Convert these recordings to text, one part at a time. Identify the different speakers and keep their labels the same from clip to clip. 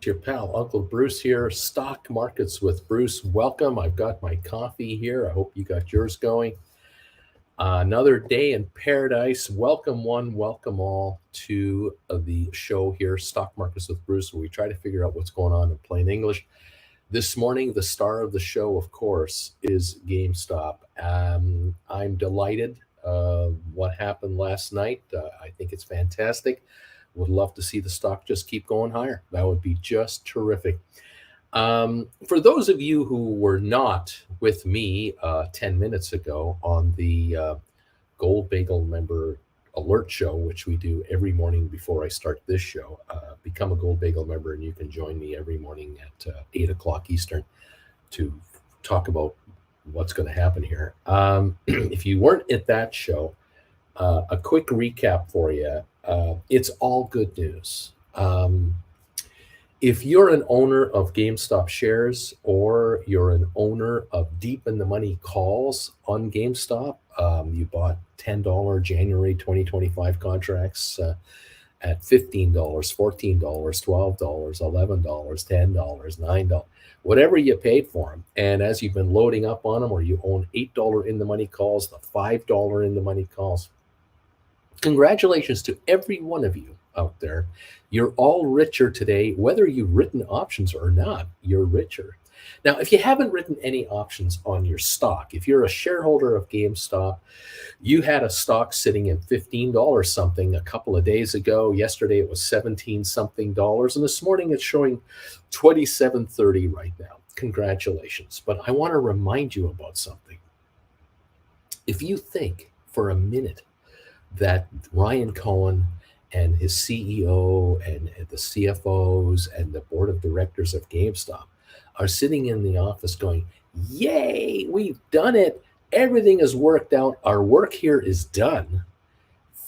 Speaker 1: Your pal, Uncle Bruce here. Stock markets with Bruce. Welcome. I've got my coffee here. I hope you got yours going. Another day in paradise. Welcome one, welcome all to the show here, Stock Markets with Bruce, where we try to figure out what's going on in plain English. This morning, the star of the show, of course, is GameStop. I'm delighted what happened last night. I think it's fantastic. Would love to see the stock just keep going higher. That would be just terrific. For those of you who were not with me 10 minutes ago on the Gold Bagel member alert show, which we do every morning before I start this show, become a Gold Bagel member and you can join me every morning at 8 o'clock Eastern to talk about what's going to happen here. If you weren't at that show, a quick recap for you. It's all good news. If you're an owner of GameStop shares or you're an owner of deep in the money calls on GameStop, you bought $10 January 2025 contracts at $15, $14, $12, $11, $10, $9, whatever you paid for them. And as you've been loading up on them, or you own $8 in the money calls, the $5 in the money calls, congratulations to every one of you out there. You're all richer today, whether you've written options or not, you're richer. Now, if you haven't written any options on your stock, if you're a shareholder of GameStop, you had a stock sitting at $15 something a couple of days ago. Yesterday it was 17 something dollars, and this morning it's showing 27.30 right now. Congratulations. But I want to remind you about something. If you think for a minute that Ryan Cohen and his CEO and the CFOs and the board of directors of GameStop are sitting in the office going, yay, we've done it. Everything has worked out. Our work here is done.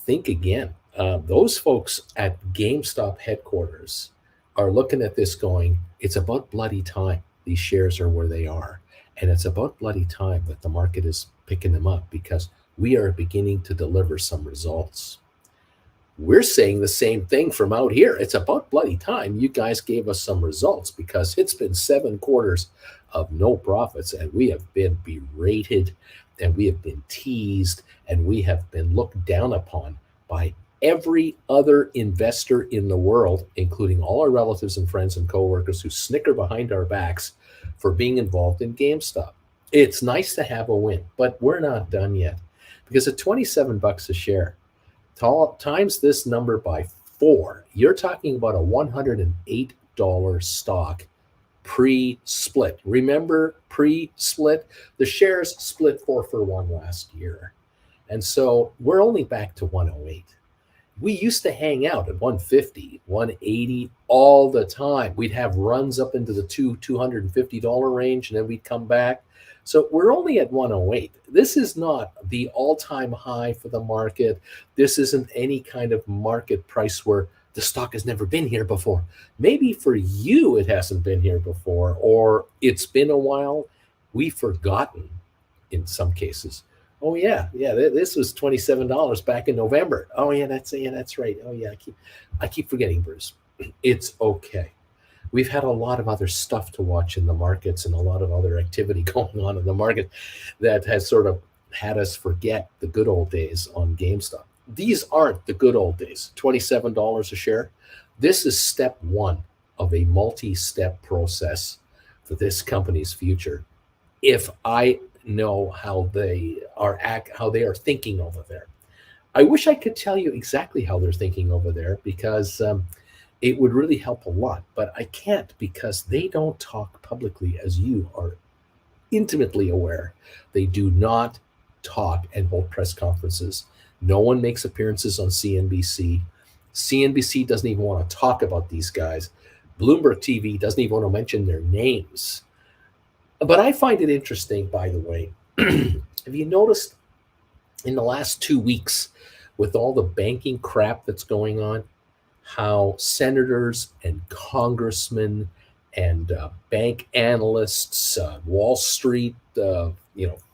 Speaker 1: Think again. Those folks at GameStop headquarters are looking at this going, it's about bloody time. These shares are where they are. And it's about bloody time that the market is picking them up because we are beginning to deliver some results. We're saying the same thing from out here. It's about bloody time you guys gave us some results because it's been 7 quarters of no profits and we have been berated and we have been teased and we have been looked down upon by every other investor in the world, including all our relatives and friends and coworkers who snicker behind our backs for being involved in GameStop. It's nice to have a win, but we're not done yet. Because at 27 bucks a share, times this number by 4, you're talking about a $108 stock pre-split. Remember pre-split? The shares split 4 for 1 last year. And so we're only back to 108. We used to hang out at 150, 180 all the time. We'd have runs up into the $250 range and then we'd come back. So we're only at 108. This is not the all-time high for the market. This isn't any kind of market price where the stock has never been here before. Maybe for you it hasn't been here before, or it's been a while. We've forgotten in some cases. Oh yeah, this was $27 back in November. Oh yeah, that's right. Oh yeah, I keep forgetting, Bruce. It's okay. We've had a lot of other stuff to watch in the markets and a lot of other activity going on in the market that has sort of had us forget the good old days on GameStop. These aren't the good old days, $27 a share. This is step 1 of a multi-step process for this company's future. If I know how they are thinking over there. I wish I could tell you exactly how they're thinking over there because it would really help a lot, but I can't because they don't talk publicly, as you are intimately aware. They do not talk and hold press conferences. No one makes appearances on CNBC. CNBC doesn't even want to talk about these guys. Bloomberg TV doesn't even want to mention their names. But I find it interesting, by the way. Have you noticed in the last 2 weeks with all the banking crap that's going on, how senators and congressmen and bank analysts, Wall Street,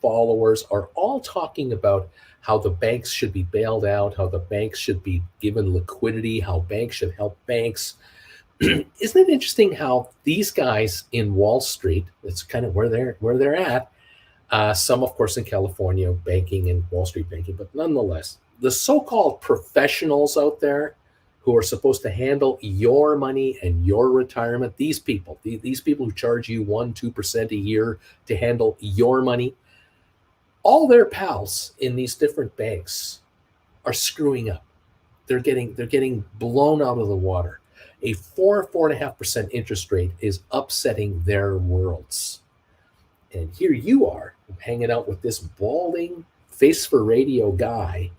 Speaker 1: followers are all talking about how the banks should be bailed out, how the banks should be given liquidity, how banks should help banks. Isn't it interesting how these guys in Wall Street, that's kind of where they're at, some, of course, in California, banking and Wall Street banking, but nonetheless, the so-called professionals out there who are supposed to handle your money and your retirement, these people who charge you 1-2% a year to handle your money, all their pals in these different banks are screwing up. They're getting blown out of the water. A 4.5% interest rate is upsetting their worlds. And here you are hanging out with this balding face for radio guy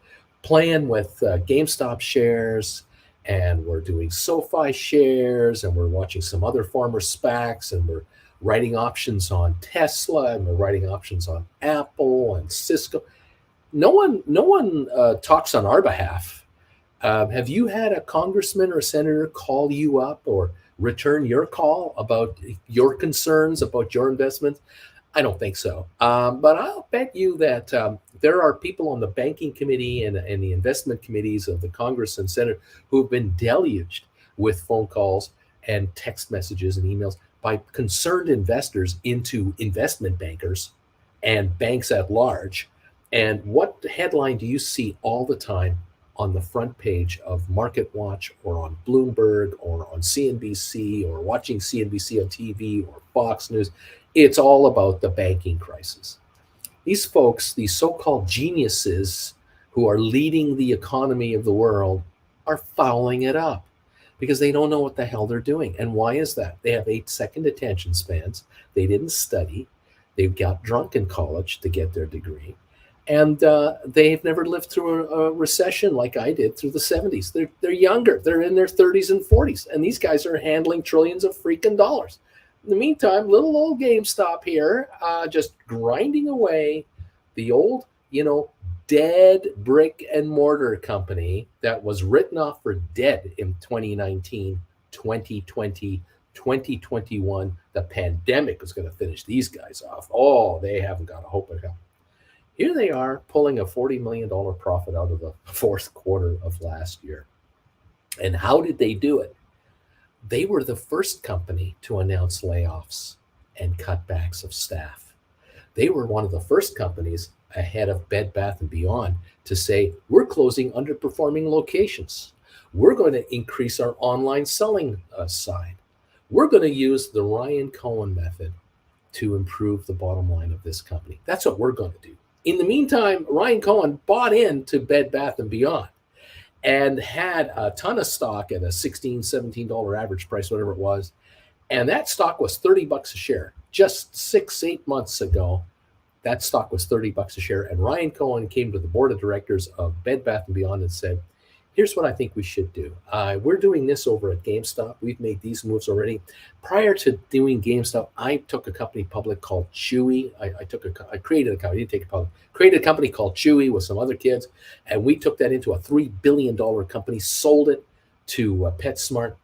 Speaker 1: playing with GameStop shares, and we're doing SoFi shares, and we're watching some other farmer SPACs, and we're writing options on Tesla, and we're writing options on Apple and Cisco. No one talks on our behalf. Have you had a congressman or a senator call you up or return your call about your concerns about your investments? I don't think so. But I'll bet you that there are people on the banking committee and the investment committees of the Congress and Senate who have been deluged with phone calls and text messages and emails by concerned investors into investment bankers and banks at large. And what headline do you see all the time on the front page of Market Watch or on Bloomberg or on CNBC or watching CNBC on TV or Fox News? It's all about the banking crisis. These folks, these so-called geniuses who are leading the economy of the world, are fouling it up because they don't know what the hell they're doing. And why is that? They have 8-second attention spans. They didn't study. They got drunk in college to get their degree. And they've never lived through a recession like I did through the 70s. They're younger. They're in their 30s and 40s. And these guys are handling trillions of freaking dollars. In the meantime, little old GameStop here, just grinding away the old, dead brick and mortar company that was written off for dead in 2019, 2020, 2021. The pandemic was going to finish these guys off. Oh, they haven't got a hope in hell. Here they are pulling a $40 million profit out of the fourth quarter of last year. And how did they do it? They were the first company to announce layoffs and cutbacks of staff. They were one of the first companies ahead of Bed Bath & Beyond to say, we're closing underperforming locations. We're going to increase our online selling side. We're going to use the Ryan Cohen method to improve the bottom line of this company. That's what we're going to do. In the meantime, Ryan Cohen bought into Bed Bath & Beyond and had a ton of stock at a $16, $17 average price, whatever it was. And that stock was $30 a share. Just 6-8 months ago, that stock was $30 a share. And Ryan Cohen came to the board of directors of Bed Bath & Beyond and said, here's what I think we should do. We're doing this over at GameStop. We've made these moves already. Prior to doing GameStop, I took a company public called Chewy. I created a company, I didn't take it public, created a company called Chewy with some other kids, and we took that into a $3 billion company, sold it to PetSmart.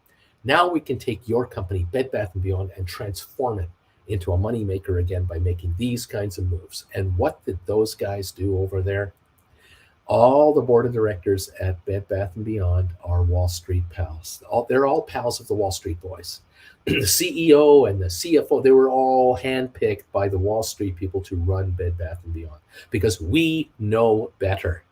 Speaker 1: Now we can take your company, Bed Bath & Beyond, and transform it into a moneymaker again by making these kinds of moves. And what did those guys do over there? All the board of directors at Bed Bath & Beyond are Wall Street pals. They're all pals of the Wall Street boys. The CEO and the CFO, they were all handpicked by the Wall Street people to run Bed Bath & Beyond because we know better.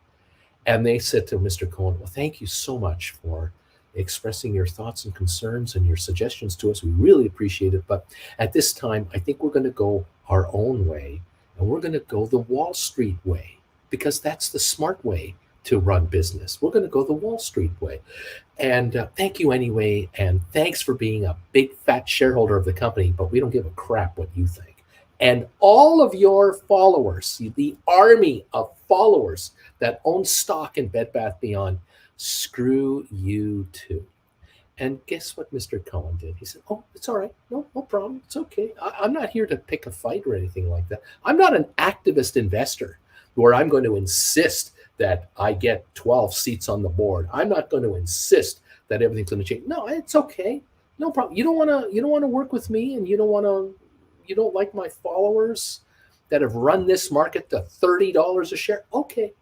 Speaker 1: And they said to Mr. Cohen, well, thank you so much for expressing your thoughts and concerns and your suggestions to us. We really appreciate it. But at this time, I think we're going to go our own way, and we're going to go the Wall Street way, because that's the smart way to run business. We're going to go the Wall Street way. And thank you anyway. And thanks for being a big fat shareholder of the company, but we don't give a crap what you think. And all of your followers, the army of followers that own stock in Bed Bath Beyond, screw you too. And guess what Mr. Cohen did? He said, oh, it's all right. No problem. It's okay. I'm not here to pick a fight or anything like that. I'm not an activist investor where I'm going to insist that I get 12 seats on the board. I'm not going to insist that everything's going to change. No, it's okay. No problem. You don't want to work with me, and you don't like my followers that have run this market to $30 a share. Okay.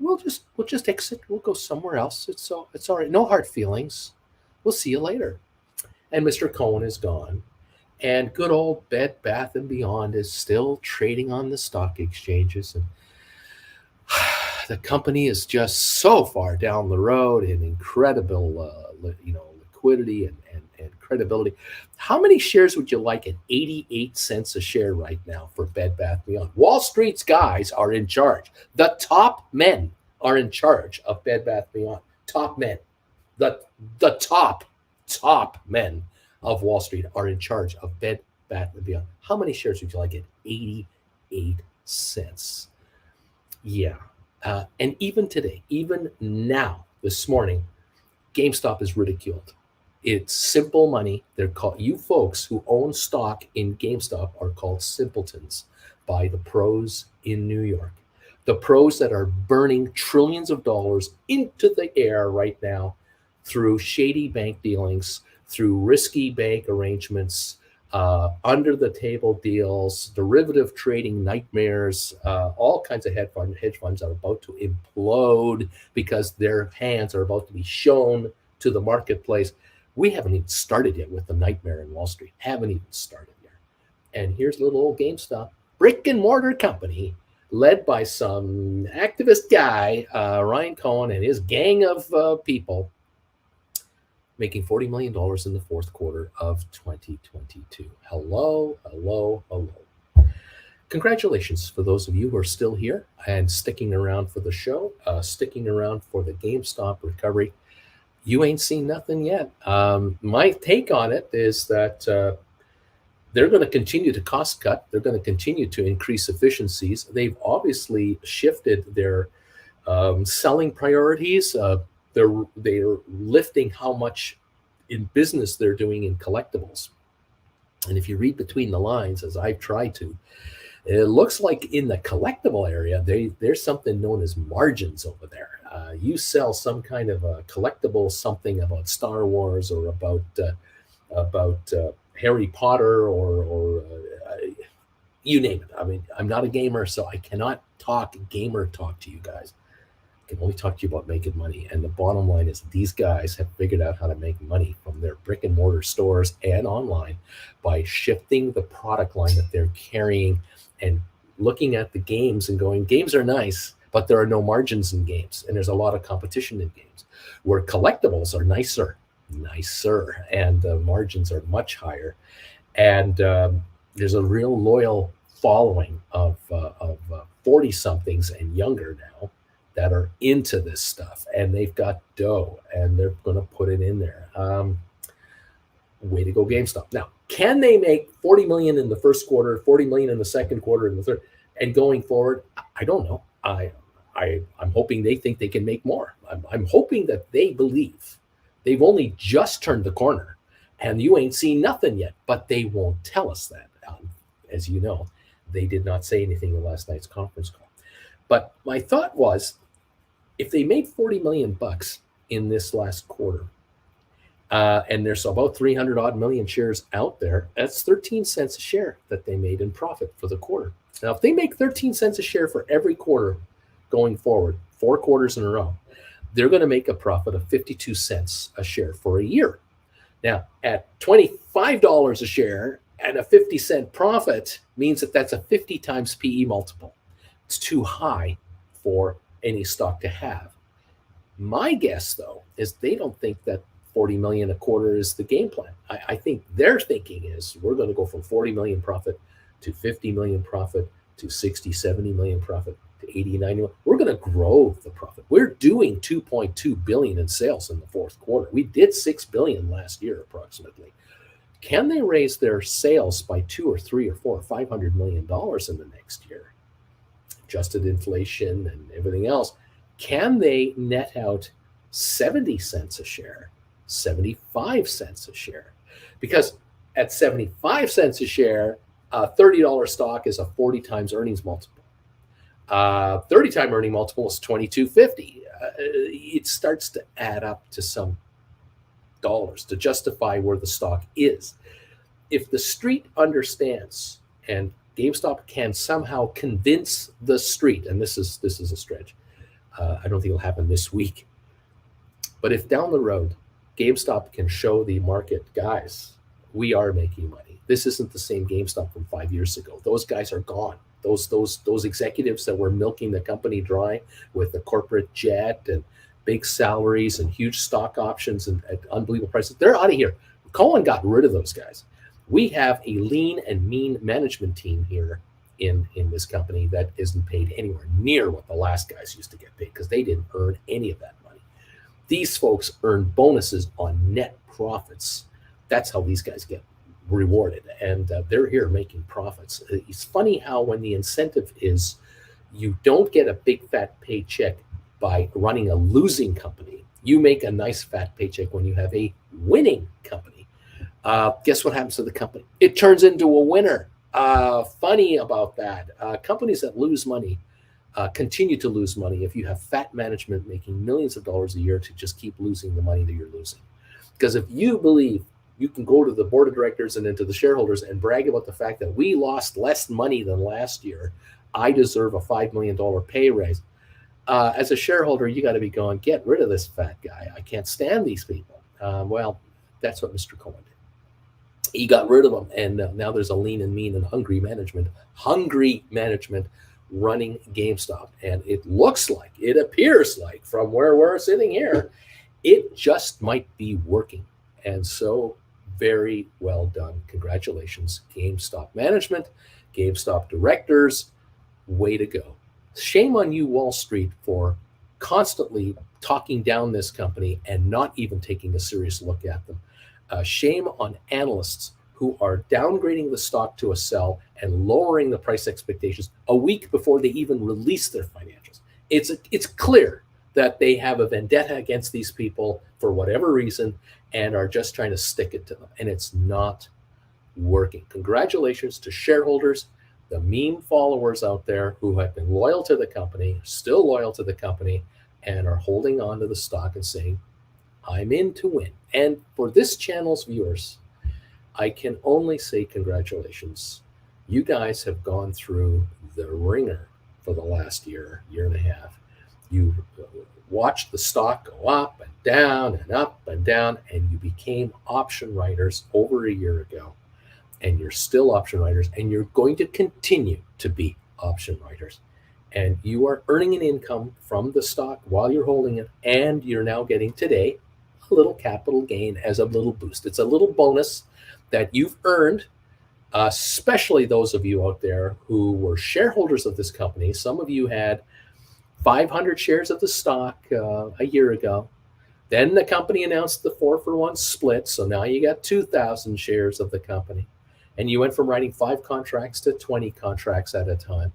Speaker 1: We'll just exit. We'll go somewhere else. It's all right. No hard feelings. We'll see you later. and Mr. Cohen is gone. And good old Bed Bath and Beyond is still trading on the stock exchanges, and the company is just so far down the road in incredible, liquidity and credibility. How many shares would you like at 88 cents a share right now for Bed Bath Beyond? Wall Street's guys are in charge. The top men are in charge of Bed Bath Beyond. Top men, the top men of Wall Street are in charge of Bed Bath and Beyond. How many shares would you like at 88 cents? Yeah. And even today, even now, this morning, GameStop is ridiculed. It's simple money. They're called, you folks who own stock in GameStop are called simpletons by the pros in New York. The pros that are burning trillions of dollars into the air right now through shady bank dealings, through risky bank arrangements, under the table deals, derivative trading nightmares, all kinds of hedge funds are about to implode because their hands are about to be shown to the marketplace. We haven't even started yet with the nightmare in Wall Street. Haven't even started yet. And here's little old GameStop, brick and mortar company, led by some activist guy, Ryan Cohen, and his gang of people, making $40 million in the fourth quarter of 2022. Hello. Congratulations for those of you who are still here and sticking around for the show, sticking around for the GameStop recovery. You ain't seen nothing yet. My take on it is that they're going to continue to cost cut. They're going to continue to increase efficiencies. They've obviously shifted their selling priorities. They're lifting how much in business they're doing in collectibles. And if you read between the lines, as I've tried to, it looks like in the collectible area, there's something known as margins over there. You sell some kind of a collectible, something about Star Wars or about Harry Potter or you name it. I mean, I'm not a gamer, so I cannot talk gamer talk to you guys. I can only talk to you about making money. And the bottom line is these guys have figured out how to make money from their brick and mortar stores and online by shifting the product line that they're carrying and looking at the games and going, games are nice, but there are no margins in games. And there's a lot of competition in games where collectibles are nicer, and the margins are much higher. And there's a real loyal following of 40-somethings and younger now that are into this stuff, and they've got dough, and they're going to put it in there. Way to go, GameStop. Now, can they make 40 million in the first quarter, 40 million in the second quarter, and the third, and going forward? I don't know. I'm hoping they think they can make more. I'm hoping that they believe they've only just turned the corner, and you ain't seen nothing yet. But they won't tell us that. As you know, they did not say anything in last night's conference call. But my thought was, if they made 40 million bucks in this last quarter, and there's about 300 odd million shares out there, that's 13 cents a share that they made in profit for the quarter. Now, if they make 13 cents a share for every quarter going forward, 4 quarters in a row, they're going to make a profit of 52 cents a share for a year. Now, at $25 a share and a 50-cent profit means that that's a 50 times PE multiple. It's too high for any stock to have. My guess, though, is they don't think that 40 million a quarter is the game plan. I think their thinking is we're going to go from 40 million profit to 50 million profit to 60, 70 million profit to 80, 90 million. We're going to grow the profit. We're doing 2.2 billion in sales in the fourth quarter. We did 6 billion last year approximately. Can they raise their sales by 2 or 3 or 4 or 500 million dollars in the next year? Adjusted inflation and everything else. Can they net out 70 cents a share, 75 cents a share? Because at 75 cents a share, a $30 stock is a 40 times earnings multiple. 30 time earning multiple is $22.50. It starts to add up to some dollars to justify where the stock is. If the street understands, and GameStop can somehow convince the street, and this is a stretch. I don't think it'll happen this week. But if down the road GameStop can show the market, guys, we are making money. This isn't the same GameStop from 5 years ago. Those guys are gone. Those executives that were milking the company dry with the corporate jet and big salaries and huge stock options and at unbelievable prices, they're out of here. Cohen got rid of those guys. We have a lean and mean management team here in this company that isn't paid anywhere near what the last guys used to get paid, because they didn't earn any of that money. These folks earn bonuses on net profits. That's how these guys get rewarded, and they're here making profits. It's funny how when the incentive is you don't get a big fat paycheck by running a losing company, you make a nice fat paycheck when you have a winning company. Guess what happens to the company? It turns into a winner. Funny about that. Companies that lose money continue to lose money if you have fat management making millions of dollars a year to just keep losing the money that you're losing. Because if you believe you can go to the board of directors and into the shareholders and brag about the fact that we lost less money than last year, I deserve a $5 million pay raise. As a shareholder, you got to be going, get rid of this fat guy. I can't stand these people. Well, that's what Mr. Cohen did. He got rid of them, and now there's a lean and mean and hungry management running GameStop. And it looks like, it appears like, from where we're sitting here, it just might be working. And so very well done. Congratulations, GameStop management, GameStop directors. Way to go. Shame on you, Wall Street, for constantly talking down this company and not even taking a serious look at them. Shame on analysts who are downgrading the stock to a sell and lowering the price expectations a week before they even release their financials. It's clear that they have a vendetta against these people for whatever reason and are just trying to stick it to them. And it's not working. Congratulations to shareholders, the meme followers out there who have been loyal to the company, still loyal to the company, and are holding on to the stock and saying, I'm in to win. And for this channel's viewers, I can only say congratulations. You guys have gone through the ringer for the last year and a half. You watched the stock go up and down and up and down, and you became option writers over a year ago. And you're still option writers, and you're going to continue to be option writers. And you are earning an income from the stock while you're holding it, and you're now getting today a little capital gain as a little boost. It's a little bonus that you've earned, especially those of you out there who were shareholders of this company. Some of you had 500 shares of the stock a year ago. Then the company announced the 4-for-1 split, so now you got 2,000 shares of the company. And you went from writing 5 contracts to 20 contracts at a time.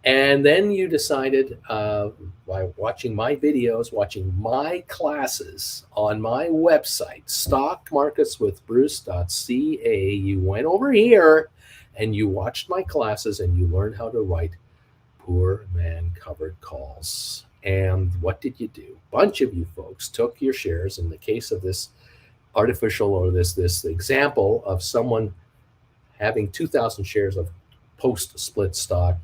Speaker 1: And then you decided, by watching my videos, watching my classes on my website, stockmarketswithbruce.ca, you went over here and you watched my classes and you learned how to write poor man covered calls. And what did you do? A bunch of you folks took your shares. In the case of this artificial or this example of someone having 2,000 shares of post-split stock,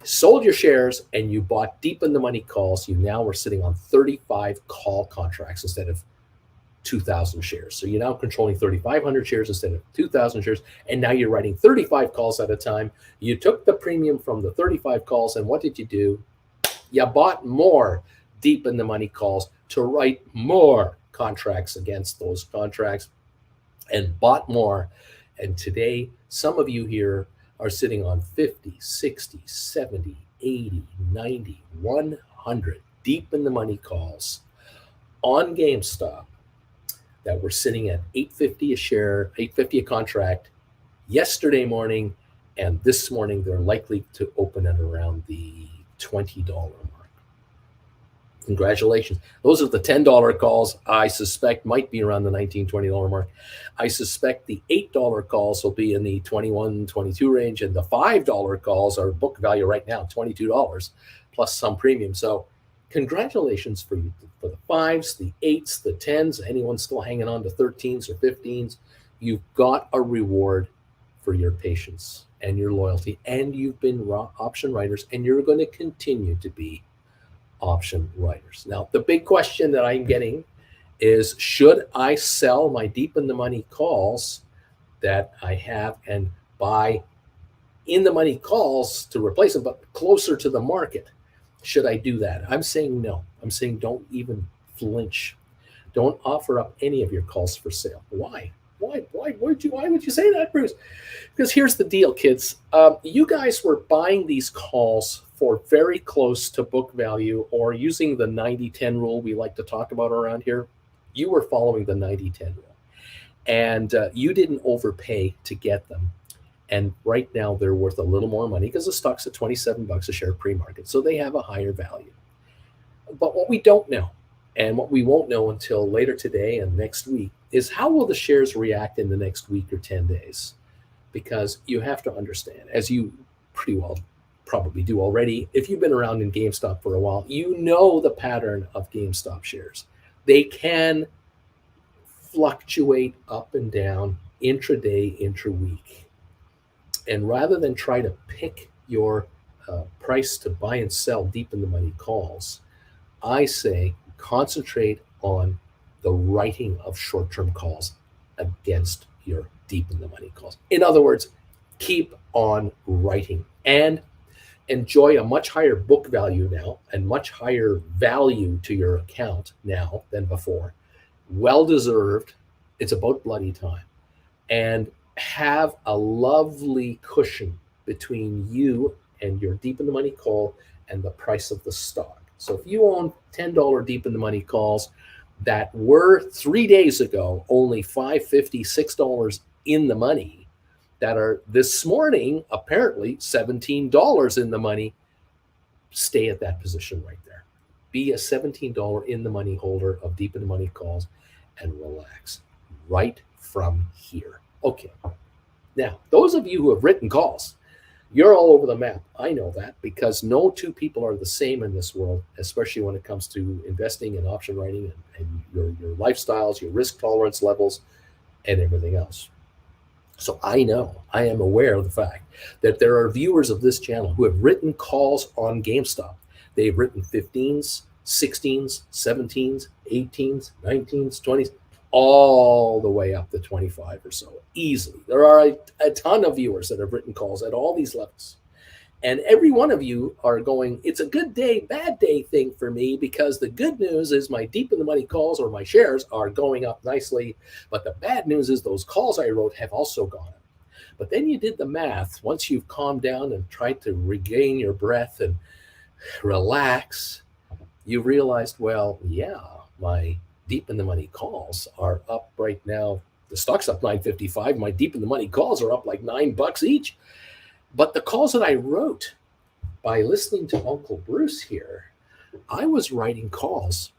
Speaker 1: sold your shares and you bought deep in the money calls. You now were sitting on 35 call contracts instead of 2,000 shares. So you're now controlling 3,500 shares instead of 2,000 shares. And now you're writing 35 calls at a time. You took the premium from the 35 calls, and what did you do? You bought more deep in the money calls to write more contracts against those contracts and bought more. And today, some of you here are sitting on 50, 60, 70, 80, 90, 100 deep in the money calls on GameStop that were sitting at $8.50 a share, $8.50 a contract yesterday morning, and this morning they're likely to open at around the $20 mark. Congratulations. Those are the $10 calls. I suspect might be around the $19, $20 mark. I suspect the $8 calls will be in the $21, $22 range, and the $5 calls are book value right now, $22 plus some premium. So congratulations for you, for the 5s, the 8s, the 10s, anyone still hanging on to 13s or 15s. You've got a reward for your patience and your loyalty, and you've been option writers, and you're going to continue to be option writers. Now, the big question that I'm getting is, should I sell my deep in the money calls that I have and buy in the money calls to replace them, but closer to the market? Should I do that? I'm saying no. I'm saying don't even flinch. Don't offer up any of your calls for sale. Why? Why would you say that, Bruce? Because here's the deal, kids. You guys were buying these calls for very close to book value, or using the 90-10 rule we like to talk about around here. You were following the 90-10 rule, and you didn't overpay to get them. And right now they're worth a little more money because the stock's at $27 a share pre-market, so they have a higher value. But what we don't know, and what we won't know until later today and next week, is how will the shares react in the next week or 10 days? Because you have to understand, as you pretty well probably do already, if you've been around in GameStop for a while, you know the pattern of GameStop shares. They can fluctuate up and down intraday, intra-week. And rather than try to pick your price to buy and sell deep in the money calls, I say concentrate on the writing of short-term calls against your deep in the money calls. In other words, keep on writing and enjoy a much higher book value now and much higher value to your account now than before. Well deserved. It's about bloody time. And have a lovely cushion between you and your deep in the money call and the price of the stock. So if you own $10 deep in the money calls that were 3 days ago only $5.50, $6 in the money, that are this morning apparently $17 in the money, stay at that position right there. Be a $17 in the money holder of deep in the money calls and relax right from here. Okay. Now, those of you who have written calls, you're all over the map. I know that, because no two people are the same in this world, especially when it comes to investing and option writing and your lifestyles, your risk tolerance levels, and everything else. So I am aware of the fact that there are viewers of this channel who have written calls on GameStop. They've written 15s, 16s, 17s, 18s, 19s, 20s, all the way up to 25 or so, easily. There are a ton of viewers that have written calls at all these levels. And every one of you are going, it's a good day, bad day thing for me, because the good news is my deep in the money calls or my shares are going up nicely. But the bad news is those calls I wrote have also gone up. But then you did the math. Once you've calmed down and tried to regain your breath and relax, you realized, well, yeah, my deep in the money calls are up right now. The stock's up $9.55. My deep in the money calls are up like $9 each. But the calls that I wrote by listening to Uncle Bruce here, I was writing calls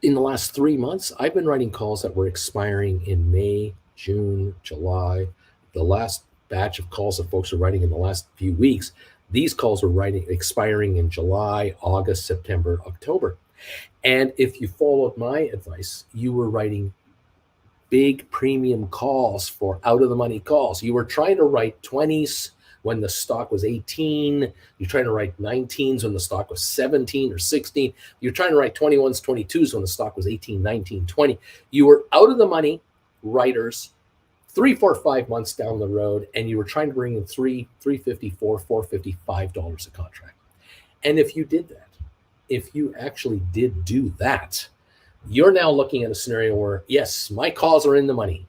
Speaker 1: in the last 3 months. I've been writing calls that were expiring in May, June, July. The last batch of calls that folks are writing in the last few weeks, these calls were expiring in July, August, September, October. And if you followed my advice, you were writing big premium calls for out of the money calls. You were trying to write 20s when the stock was 18. You're trying to write 19s when the stock was 17 or 16. You're trying to write 21s, 22s when the stock was 18, 19, 20. You were out of the money writers 3, 4, 5 months down the road, and you were trying to bring in $3, $3.50, $4, $4.50, $5 a contract. And if you did that, if you actually did do that, you're now looking at a scenario where, yes, my calls are in the money.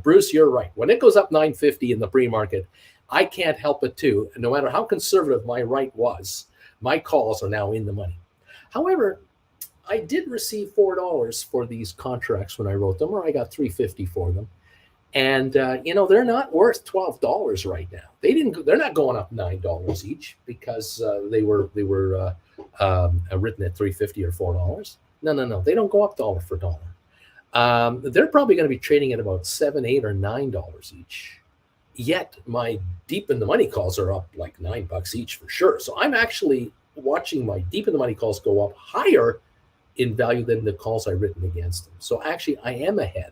Speaker 1: Bruce, you're right. When it goes up $9.50 in the pre-market, I can't help it too. No matter how conservative my write was, my calls are now in the money. However, I did receive $4 for these contracts when I wrote them, or I got $3.50 for them. And they're not worth $12 right now. They're not going up $9 each because they were written at $3.50 or $4. No. They don't go up dollar for dollar. They're probably going to be trading at about $7, $8, or $9 each. Yet my deep in the money calls are up like $9 each for sure. So I'm actually watching my deep in the money calls go up higher in value than the calls I've written against them. So actually I am ahead.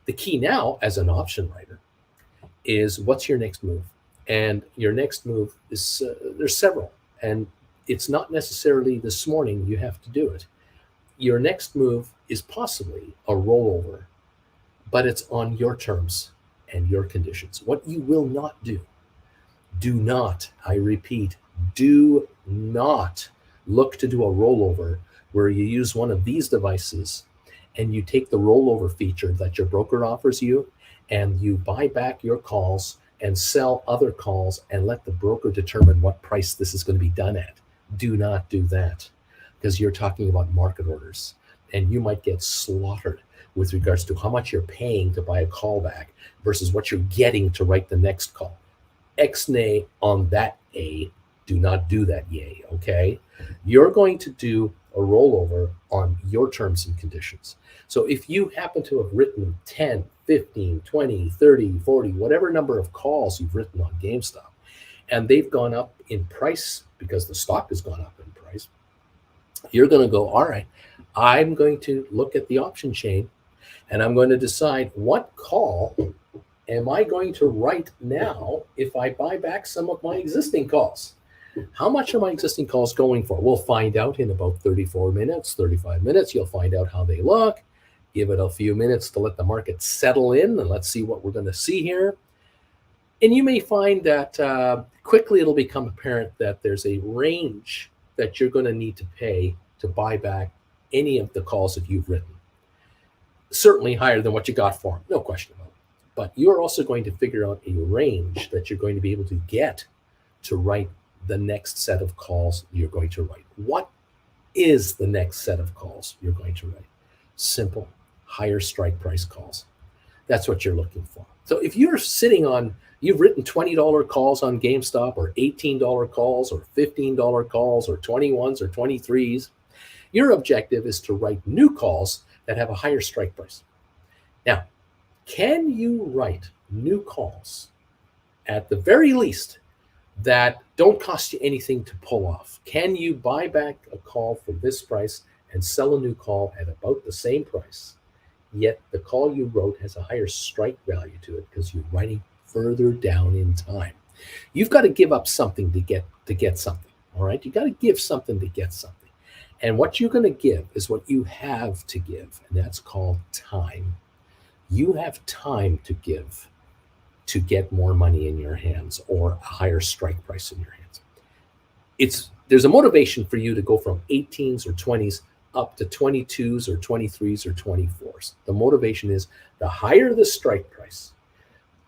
Speaker 1: The key now as an option writer is, what's your next move? And your next move is, there's several, and it's not necessarily this morning you have to do it. your next move is possibly a rollover, but it's on your terms and your conditions. What you will not do not, I repeat, do not look to do a rollover where you use one of these devices and you take the rollover feature that your broker offers you and you buy back your calls and sell other calls and let the broker determine what price this is going to be done at. Do not do that, because you're talking about market orders and you might get slaughtered with regards to how much you're paying to buy a call back versus what you're getting to write the next call. X-nay on that A. Do not do that, yay, okay? You're going to do a rollover on your terms and conditions. So if you happen to have written 10, 15, 20, 30, 40, whatever number of calls you've written on GameStop, and they've gone up in price because the stock has gone up in price, you're going to go, all right, I'm going to look at the option chain and I'm going to decide what call am I going to write now if I buy back some of my existing calls? How much are my existing calls going for? We'll find out in about 34 minutes, 35 minutes. You'll find out how they look. Give it a few minutes to let the market settle in, and let's see what we're going to see here. And you may find that quickly it'll become apparent that there's a range that you're going to need to pay to buy back any of the calls that you've written. Certainly higher than what you got for them, no question about it. But you're also going to figure out a range that you're going to be able to get to write the next set of calls you're going to write. What is the next set of calls you're going to write? Simple, higher strike price calls. That's what you're looking for. So if you're sitting on, you've written $20 calls on GameStop or $18 calls or $15 calls or 21s or 23s, your objective is to write new calls that have a higher strike price. Now, can you write new calls at the very least that don't cost you anything to pull off? Can you buy back a call for this price and sell a new call at about the same price, yet the call you wrote has a higher strike value to it because you're writing further down in time? You've got to give up something to get something, all right? You got to give something to get something. And what you're going to give is what you have to give, and that's called time. You have time to give to get more money in your hands or a higher strike price in your hands. There's a motivation for you to go from 18s or 20s up to 22s or 23s or 24s. The motivation is the higher the strike price,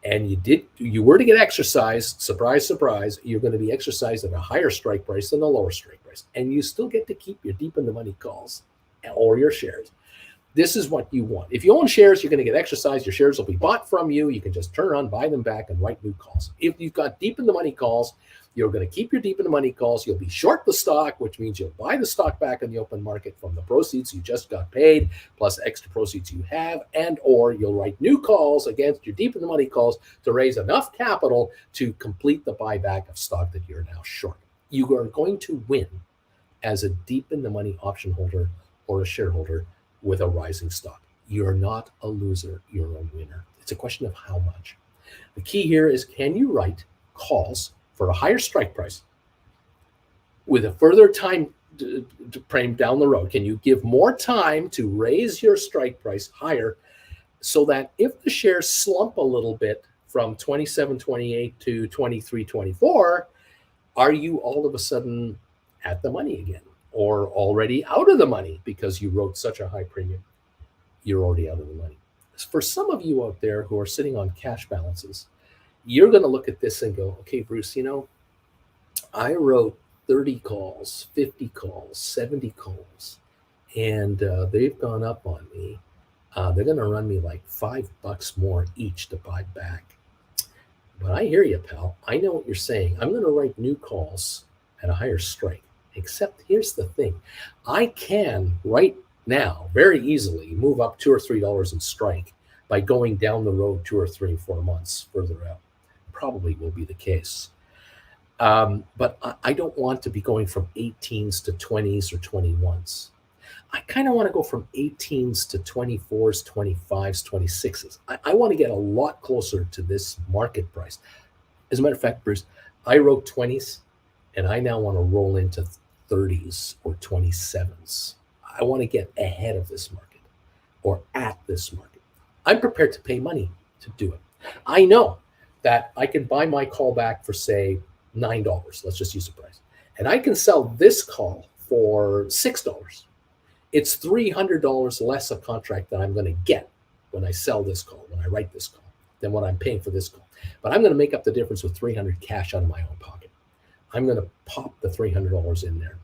Speaker 1: and you were to get exercised, surprise, surprise, you're going to be exercised at a higher strike price than a lower strike price. And you still get to keep your deep in the money calls or your shares. This is what you want. If you own shares, you're going to get exercised. Your shares will be bought from you. You can just turn around, buy them back, and write new calls. If you've got deep in the money calls, you're going to keep your deep in the money calls. You'll be short the stock, which means you'll buy the stock back in the open market from the proceeds you just got paid, plus extra proceeds you have, and or you'll write new calls against your deep in the money calls to raise enough capital to complete the buyback of stock that you're now short. You are going to win as a deep in the money option holder or a shareholder with a rising stock. You're not a loser, you're a winner. It's a question of how much. The key here is, can you write calls for a higher strike price with a further time frame down the road? Can you give more time to raise your strike price higher so that if the shares slump a little bit from 27.28 to 23.24, are you all of a sudden at the money again? Or already out of the money because you wrote such a high premium? You're already out of the money. For some of you out there who are sitting on cash balances, you're going to look at this and go, okay, Bruce, I wrote 30 calls, 50 calls, 70 calls, and they've gone up on me. They're going to run me like $5 more each to buy back. But I hear you, pal. I know what you're saying. I'm going to write new calls at a higher strike. Except here's the thing. I can right now very easily move up $2 or $3 in strike by going down the road 2 or 3 or 4 months further out. Probably will be the case. But I don't want to be going from 18s to 20s or 21s. I kind of want to go from 18s to 24s, 25s, 26s. I want to get a lot closer to this market price. As a matter of fact, Bruce, I wrote 20s, and I now want to roll into 30s or 27s. I want to get ahead of this market or at this market. I'm prepared to pay money to do it. I know that I can buy my call back for, say, $9. Let's just use the price. And I can sell this call for $6. It's $300 less a contract that I'm going to get when I sell this call, when I write this call, than what I'm paying for this call. But I'm going to make up the difference with $300 cash out of my own pocket. I'm going to pop the $300 in there.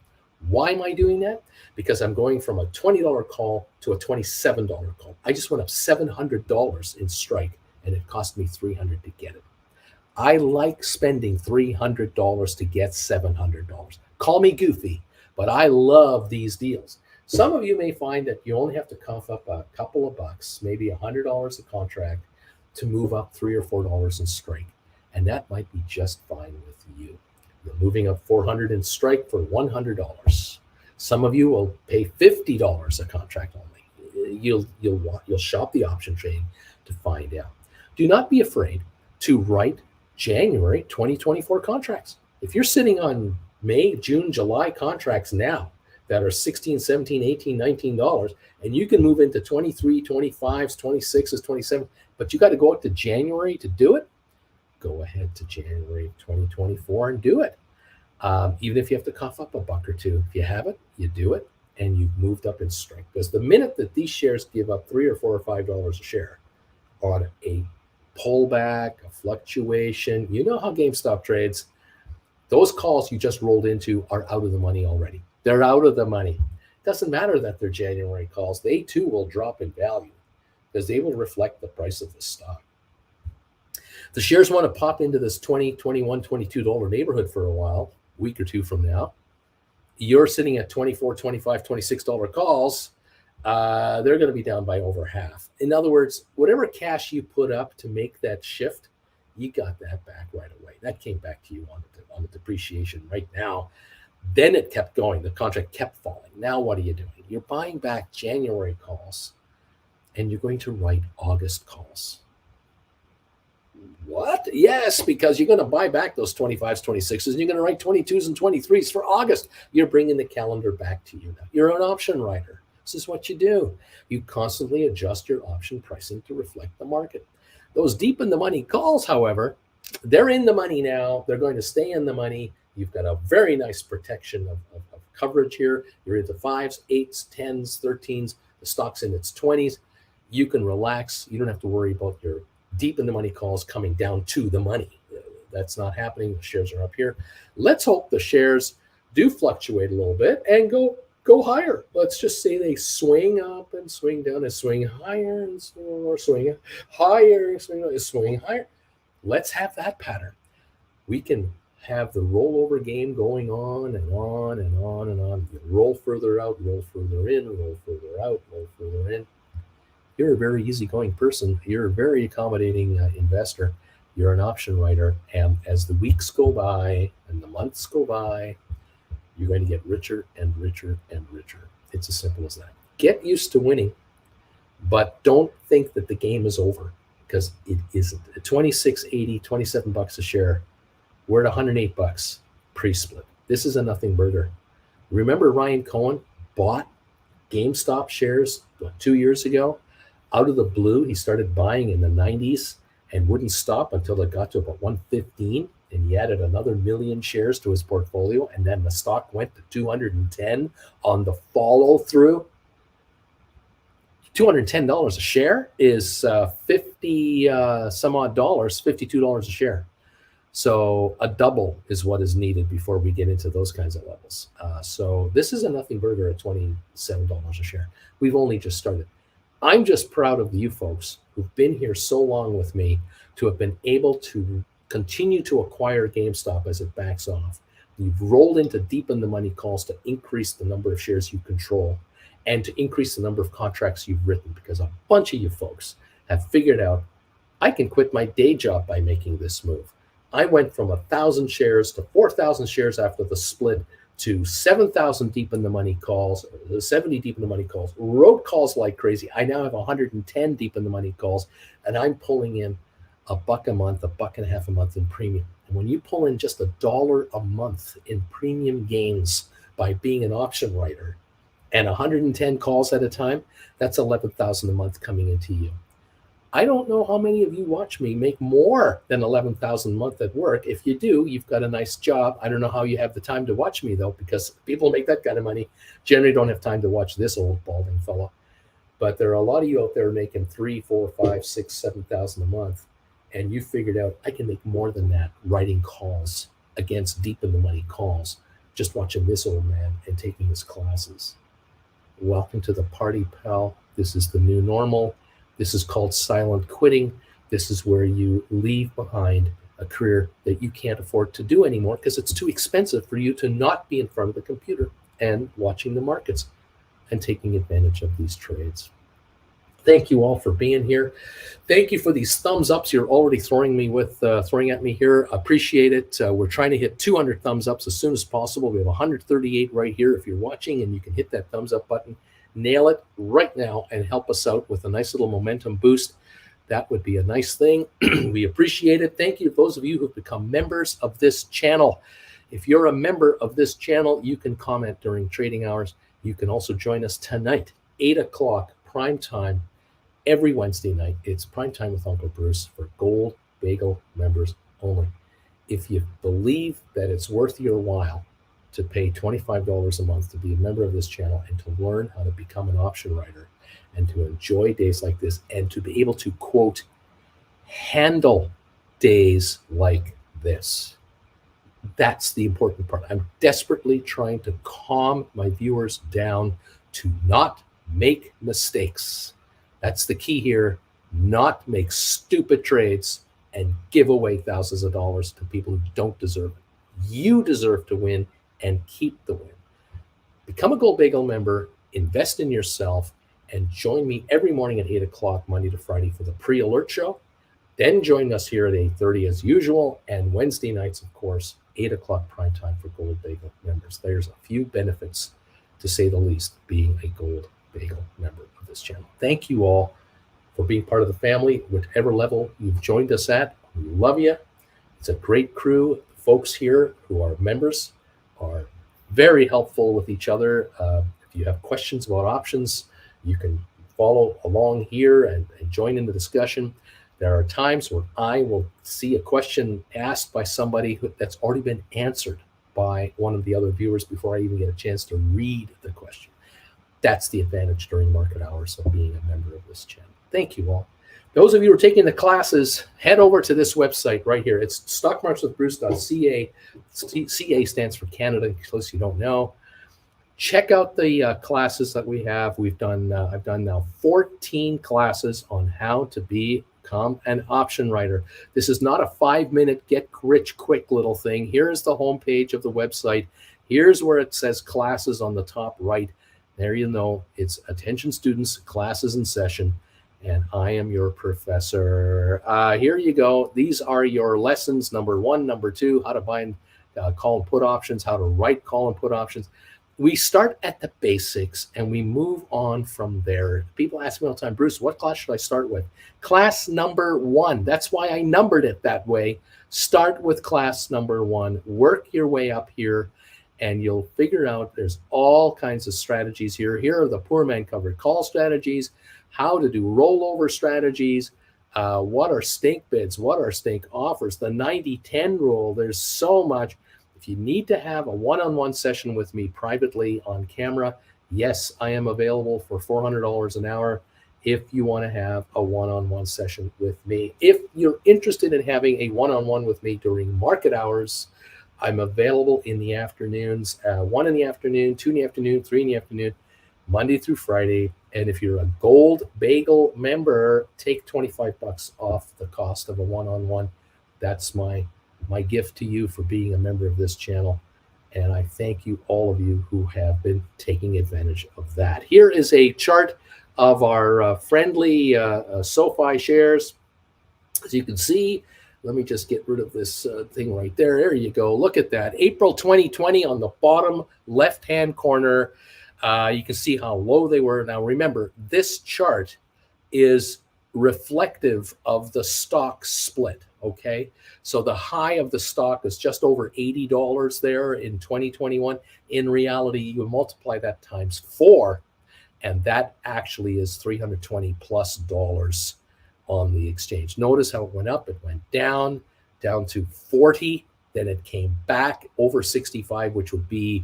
Speaker 1: Why am I doing that? Because I'm going from a $20 call to a $27 call. I just went up $700 in strike, and it cost me $300 to get it. I like spending $300 to get $700. Call me goofy, but I love these deals. Some of you may find that you only have to cough up a couple of bucks, maybe $100 a contract, to move up $3 or $4 in strike. And that might be just fine with you. You're moving up $400 in strike for $100. Some of you will pay $50 a contract only. You'll shop the option trade to find out. Do not be afraid to write January 2024 contracts. If you're sitting on May, June, July contracts now that are $16, $17, $18, $19, and you can move into 23, 25s, 26s, 27, but you got to go out to January to do it, go ahead to January 2024 and do it. Even if you have to cough up a buck or two, if you have it, you do it, and you've moved up in strength. Because the minute that these shares give up $3 or $4 or $5 a share on a pullback, a fluctuation, you know how GameStop trades, those calls you just rolled into are out of the money already. They're out of the money. It doesn't matter that they're January calls. They too will drop in value because they will reflect the price of the stock. The shares want to pop into this $20, $21, $22 neighborhood for a while, a week or two from now. You're sitting at $24, $25, $26 calls. They're going to be down by over half. In other words, whatever cash you put up to make that shift, you got that back right away. That came back to you on the depreciation right now. Then it kept going. The contract kept falling. Now what are you doing? You're buying back January calls, and you're going to write August calls. What? Yes, because you're going to buy back those 25s, 26s, and you're going to write 22s and 23s for August. You're bringing the calendar back to you now. You're an option writer. This is what you do. You constantly adjust your option pricing to reflect the market. Those deep in the money calls, however, they're in the money now. They're going to stay in the money. You've got a very nice protection of coverage here. You're into 5s, 8s, 10s, 13s. The stock's in its 20s. You can relax. You don't have to worry about your deep in the money calls coming down to the money. That's not happening. The shares are up here. Let's hope the shares do fluctuate a little bit and go higher. Let's just say they swing up and swing down and swing higher and swing higher and swing higher. Let's have that pattern. We can have the rollover game going on and on and on and on. You roll further out, roll further in, roll further out, roll further in. You're a very easygoing person. You're a very accommodating investor. You're an option writer. And as the weeks go by and the months go by, you're going to get richer and richer and richer. It's as simple as that. Get used to winning, but don't think that the game is over, because it isn't. At $26.80, $27 a share, we're at $108 pre-split. This is a nothing burger. Remember Ryan Cohen bought GameStop shares 2 years ago? Out of the blue, he started buying in the 90s and wouldn't stop until it got to about 115, and he added another million shares to his portfolio, and then the stock went to 210 on the follow-through. $210 a share is 50 some odd dollars, $52 a share. So a double is what is needed before we get into those kinds of levels. So this is a nothing burger at $27 a share. We've only just started. I'm just proud of you folks who've been here so long with me to have been able to continue to acquire GameStop as it backs off. You've rolled into deep in the money calls to increase the number of shares you control and to increase the number of contracts you've written, because a bunch of you folks have figured out, I can quit my day job by making this move. I went from 1,000 shares to 4,000 shares after the split to 7,000 deep in the money calls, 70 deep in the money calls, wrote calls like crazy. I now have 110 deep in the money calls, and I'm pulling in $1 a month, $1.50 a month in premium. And when you pull in just $1 a month in premium gains by being an option writer and 110 calls at a time, that's 11,000 a month coming into you. I don't know how many of you watch me make more than 11,000 a month at work. If you do, you've got a nice job. I don't know how you have the time to watch me though, because people make that kind of money generally don't have time to watch this old balding fellow. But there are a lot of you out there making 3, 4, 5, 6, 7,000 a month, and you figured out I can make more than that writing calls against deep in the money calls, just watching this old man and taking his classes. Welcome to the party, pal. This is the new normal. This is called silent quitting. This is where you leave behind a career that you can't afford to do anymore because it's too expensive for you to not be in front of the computer and watching the markets and taking advantage of these trades. Thank you all for being here. Thank you for these thumbs ups you're already throwing at me here. Appreciate it. We're trying to hit 200 thumbs ups as soon as possible. We have 138 right here. If you're watching and you can hit that thumbs up button, nail it right now and help us out with a nice little momentum boost. That would be a nice thing. We appreciate it. Thank you to those of you who've become members of this channel. If you're a member of this channel, you can comment during trading hours. You can also join us tonight, 8 o'clock prime time, every Wednesday night. It's prime time with Uncle Bruce for Gold Bagel members only. If you believe that it's worth your while to pay $25 a month to be a member of this channel and to learn how to become an option writer and to enjoy days like this and to be able to, quote, handle days like this. That's the important part. I'm desperately trying to calm my viewers down to not make mistakes. That's the key here. Not make stupid trades and give away thousands of dollars to people who don't deserve it. You deserve to win and keep the win. Become a Gold Bagel member, invest in yourself, and join me every morning at 8 o'clock, Monday to Friday for the pre-alert show. Then join us here at 8:30 as usual, and Wednesday nights, of course, 8 o'clock prime time for Gold Bagel members. There's a few benefits, to say the least, being a Gold Bagel member of this channel. Thank you all for being part of the family, whatever level you've joined us at. We love you. It's a great crew. The folks here who are members are very helpful with each other. If you have questions about options, you can follow along here and join in the discussion. There are times where I will see a question asked by somebody that's already been answered by one of the other viewers before I even get a chance to read the question. That's the advantage during market hours of being a member of this channel. Thank you all. Those of you who are taking the classes, head over to this website right here. It's stockmarketswithbruce.ca. CA stands for Canada, in case you don't know. Check out the classes that we have. I've done now 14 classes on how to become an option writer. This is not a 5-minute get rich quick little thing. Here is the homepage of the website. Here's where it says classes on the top right. There you know, it's attention students, classes in session, and I am your professor. Here you go. These are your lessons, number 1, number 2, how to bind call and put options, how to write call and put options. We start at the basics and we move on from there. People ask me all the time, Bruce, what class should I start with? Class number 1. That's why I numbered it that way. Start with class number 1. Work your way up here and you'll figure out there's all kinds of strategies here. Here are the poor man covered call strategies, how to do rollover strategies, what are stink bids, what are stink offers, the 90-10 rule. There's so much. If you need to have a one-on-one session with me privately on camera, yes, I am available for $400 an hour if you want to have a one-on-one session with me. If you're interested in having a one-on-one with me during market hours, I'm available in the afternoons, 1 in the afternoon, 2 in the afternoon, 3 in the afternoon, Monday through Friday. And if you're a Gold Bagel member, take $25 off the cost of a one-on-one. That's my gift to you for being a member of this channel. And I thank you, all of you who have been taking advantage of that. Here is a chart of our friendly Sofi shares. As you can see, let me just get rid of this thing right there. There you go. Look at that. April 2020 on the bottom left-hand corner. You can see how low they were. Now, remember, this chart is reflective of the stock split. Okay. So the high of the stock is just over $80 there in 2021. In reality, you multiply that times 4, and that actually is $320 plus on the exchange. Notice how it went up, it went down to 40, then it came back over 65, which would be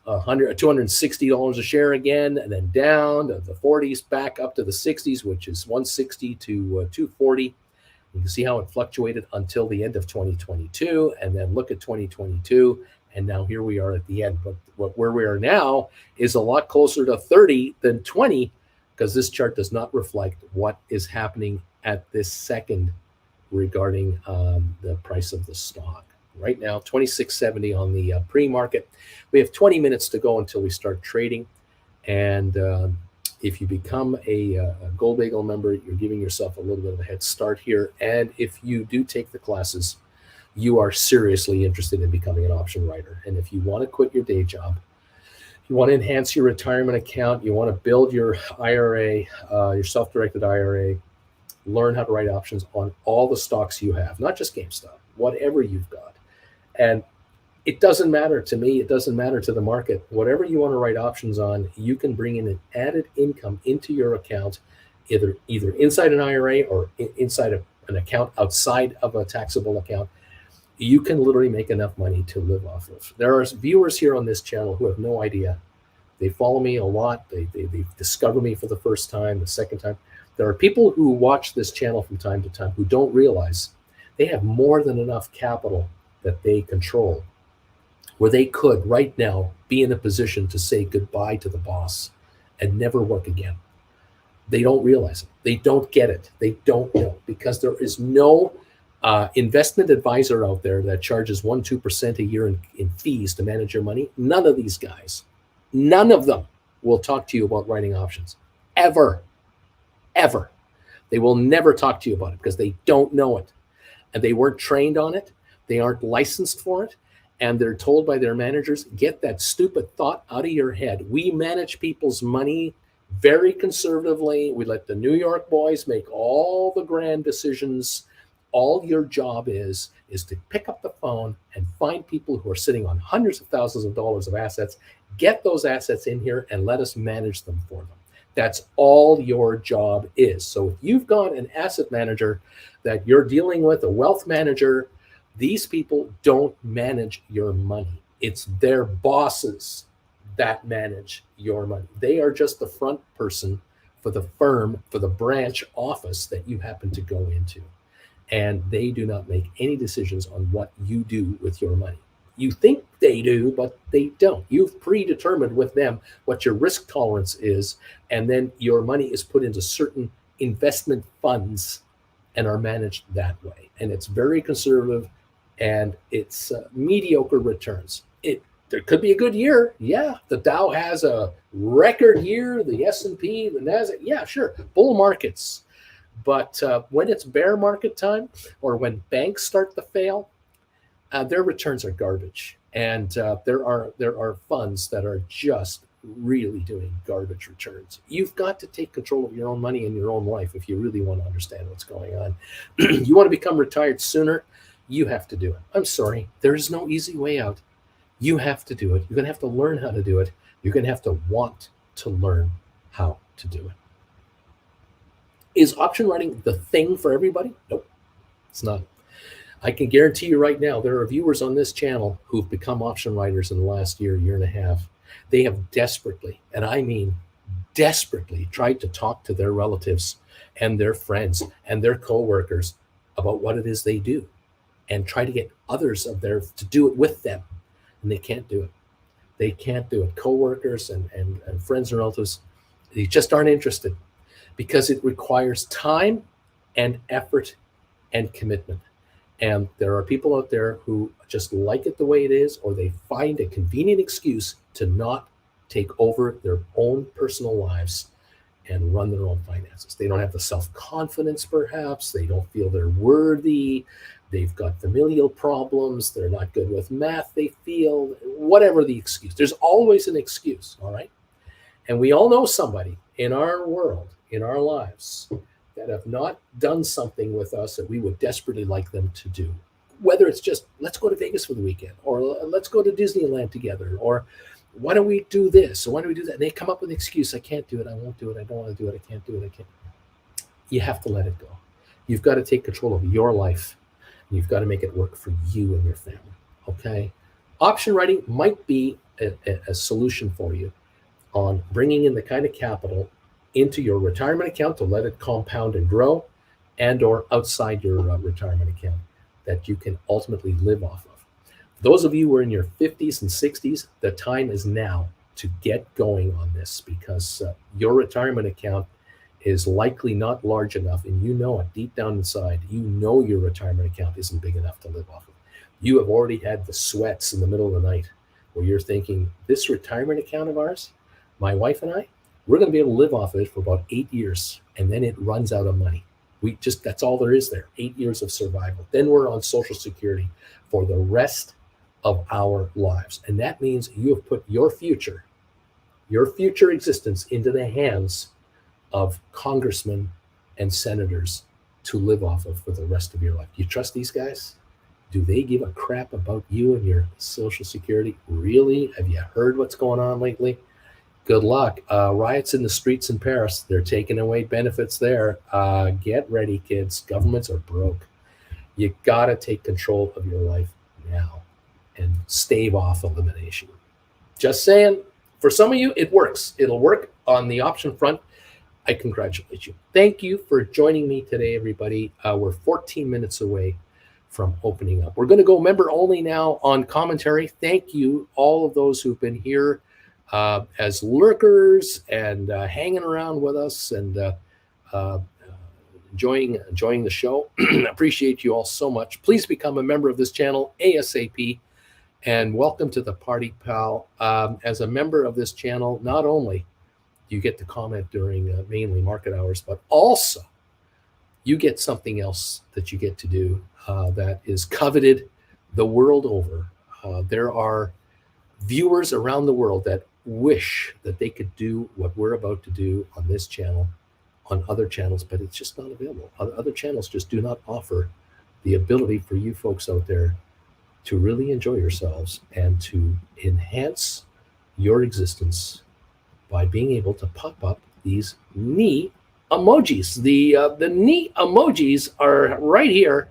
Speaker 1: $260 a share again, and then down to the 40s, back up to the 60s, which is 160 to 240. You can see how it fluctuated until the end of 2022, and then look at 2022, and now here we are at the end. But where we are now is a lot closer to 30 than 20, because this chart does not reflect what is happening at this second regarding the price of the stock. Right now, 26.70 on the pre-market. We have 20 minutes to go until we start trading. And if you become a Gold Bagel member, you're giving yourself a little bit of a head start here. And if you do take the classes, you are seriously interested in becoming an option writer. And if you want to quit your day job, you want to enhance your retirement account, you want to build your IRA, your self-directed IRA, learn how to write options on all the stocks you have, not just GameStop, whatever you've got. And it doesn't matter to me, it doesn't matter to the market. Whatever you want to write options on, you can bring in an added income into your account, either inside an IRA or inside an account outside of a taxable account. You can literally make enough money to live off of. There are viewers here on this channel who have no idea. They follow me a lot. They discover me for the first time, the second time. There are people who watch this channel from time to time who don't realize they have more than enough capital that they control, where they could right now be in a position to say goodbye to the boss and never work again. They don't realize it. They don't get it. They don't know, because there is no investment advisor out there that charges 1-2% a year in fees to manage your money. None of these guys, none of them will talk to you about writing options, ever. They will never talk to you about it because they don't know it, and they weren't trained on it. They aren't licensed for it, and they're told by their managers, get that stupid thought out of your head. We manage people's money very conservatively. We let the New York boys make all the grand decisions. All your job is to pick up the phone and find people who are sitting on hundreds of thousands of dollars of assets, get those assets in here, and let us manage them for them. That's all your job is. So if you've got an asset manager that you're dealing with, a wealth manager, these people don't manage your money. It's their bosses that manage your money. They are just the front person for the firm, for the branch office that you happen to go into. And they do not make any decisions on what you do with your money. You think they do, but they don't. You've predetermined with them what your risk tolerance is, and then your money is put into certain investment funds and are managed that way. And it's very conservative, and it's mediocre returns. There could be a good year. Yeah, the Dow has a record year, the S&P, the Nasdaq. Yeah, sure, bull markets. But when it's bear market time, or when banks start to fail, their returns are garbage. And there are funds that are just really doing garbage returns. You've got to take control of your own money and your own life if you really want to understand what's going on. You want to become retired sooner, you have to do it. I'm sorry, there is no easy way out. You have to do it. You're going to have to learn how to do it. You're going to have to want to learn how to do it. Is option writing the thing for everybody? Nope, it's not. I can guarantee you right now, there are viewers on this channel who've become option writers in the last year and a half. They have desperately, and I mean desperately, tried to talk to their relatives and their friends and their coworkers about what it is they do, and try to get others of theirs to do it with them. And they can't do it. They can't do it. Coworkers and friends and relatives, they just aren't interested, because it requires time and effort and commitment. And there are people out there who just like it the way it is, or they find a convenient excuse to not take over their own personal lives and run their own finances. They don't have the self-confidence, perhaps. They don't feel they're worthy. They've got familial problems. They're not good with math, they feel. Whatever the excuse. There's always an excuse, all right? And we all know somebody in our world, in our lives, that have not done something with us that we would desperately like them to do. Whether it's just, let's go to Vegas for the weekend, or let's go to Disneyland together, or why don't we do this, or why don't we do that? And they come up with an excuse. I can't do it. I won't do it. I don't want to do it. I can't do it. I can't. You have to let it go. You've got to take control of your life. And you've got to make it work for you and your family. Okay? Option writing might be a solution for you on bringing in the kind of capital into your retirement account to let it compound and grow, and or outside your retirement account that you can ultimately live off of. Those of you who are in your 50s and 60s, the time is now to get going on this, because your retirement account is likely not large enough, and you know it deep down inside. You know your retirement account isn't big enough to live off of. You have already had the sweats in the middle of the night where you're thinking, this retirement account of ours, my wife and I, we're going to be able to live off of it for about 8 years, and then it runs out of money. That's all there is there, 8 years of survival. Then we're on Social Security for the rest of our lives. And that means you have put your future existence into the hands of congressmen and senators to live off of for the rest of your life. You trust these guys? Do they give a crap about you and your Social Security? Really? Have you heard what's going on lately? Good luck. Riots in the streets in Paris. They're taking away benefits there. Get ready, kids. Governments are broke. You got to take control of your life now and stave off elimination. Just saying, for some of you, it works. It'll work on the option front. I congratulate you. Thank you for joining me today, everybody. We're 14 minutes away from opening up. We're going to go member only now on commentary. Thank you, all of those who've been here as lurkers and hanging around with us and enjoying the show. Appreciate you all so much. Please become a member of this channel ASAP, and welcome to the party, pal. As a member of this channel, not only do you get to comment during mainly market hours, but also you get something else that you get to do that is coveted the world over. There are viewers around the world that wish that they could do what we're about to do on this channel, on other channels, but it's just not available. Other channels just do not offer the ability for you folks out there to really enjoy yourselves and to enhance your existence by being able to pop up these knee emojis. The knee emojis are right here,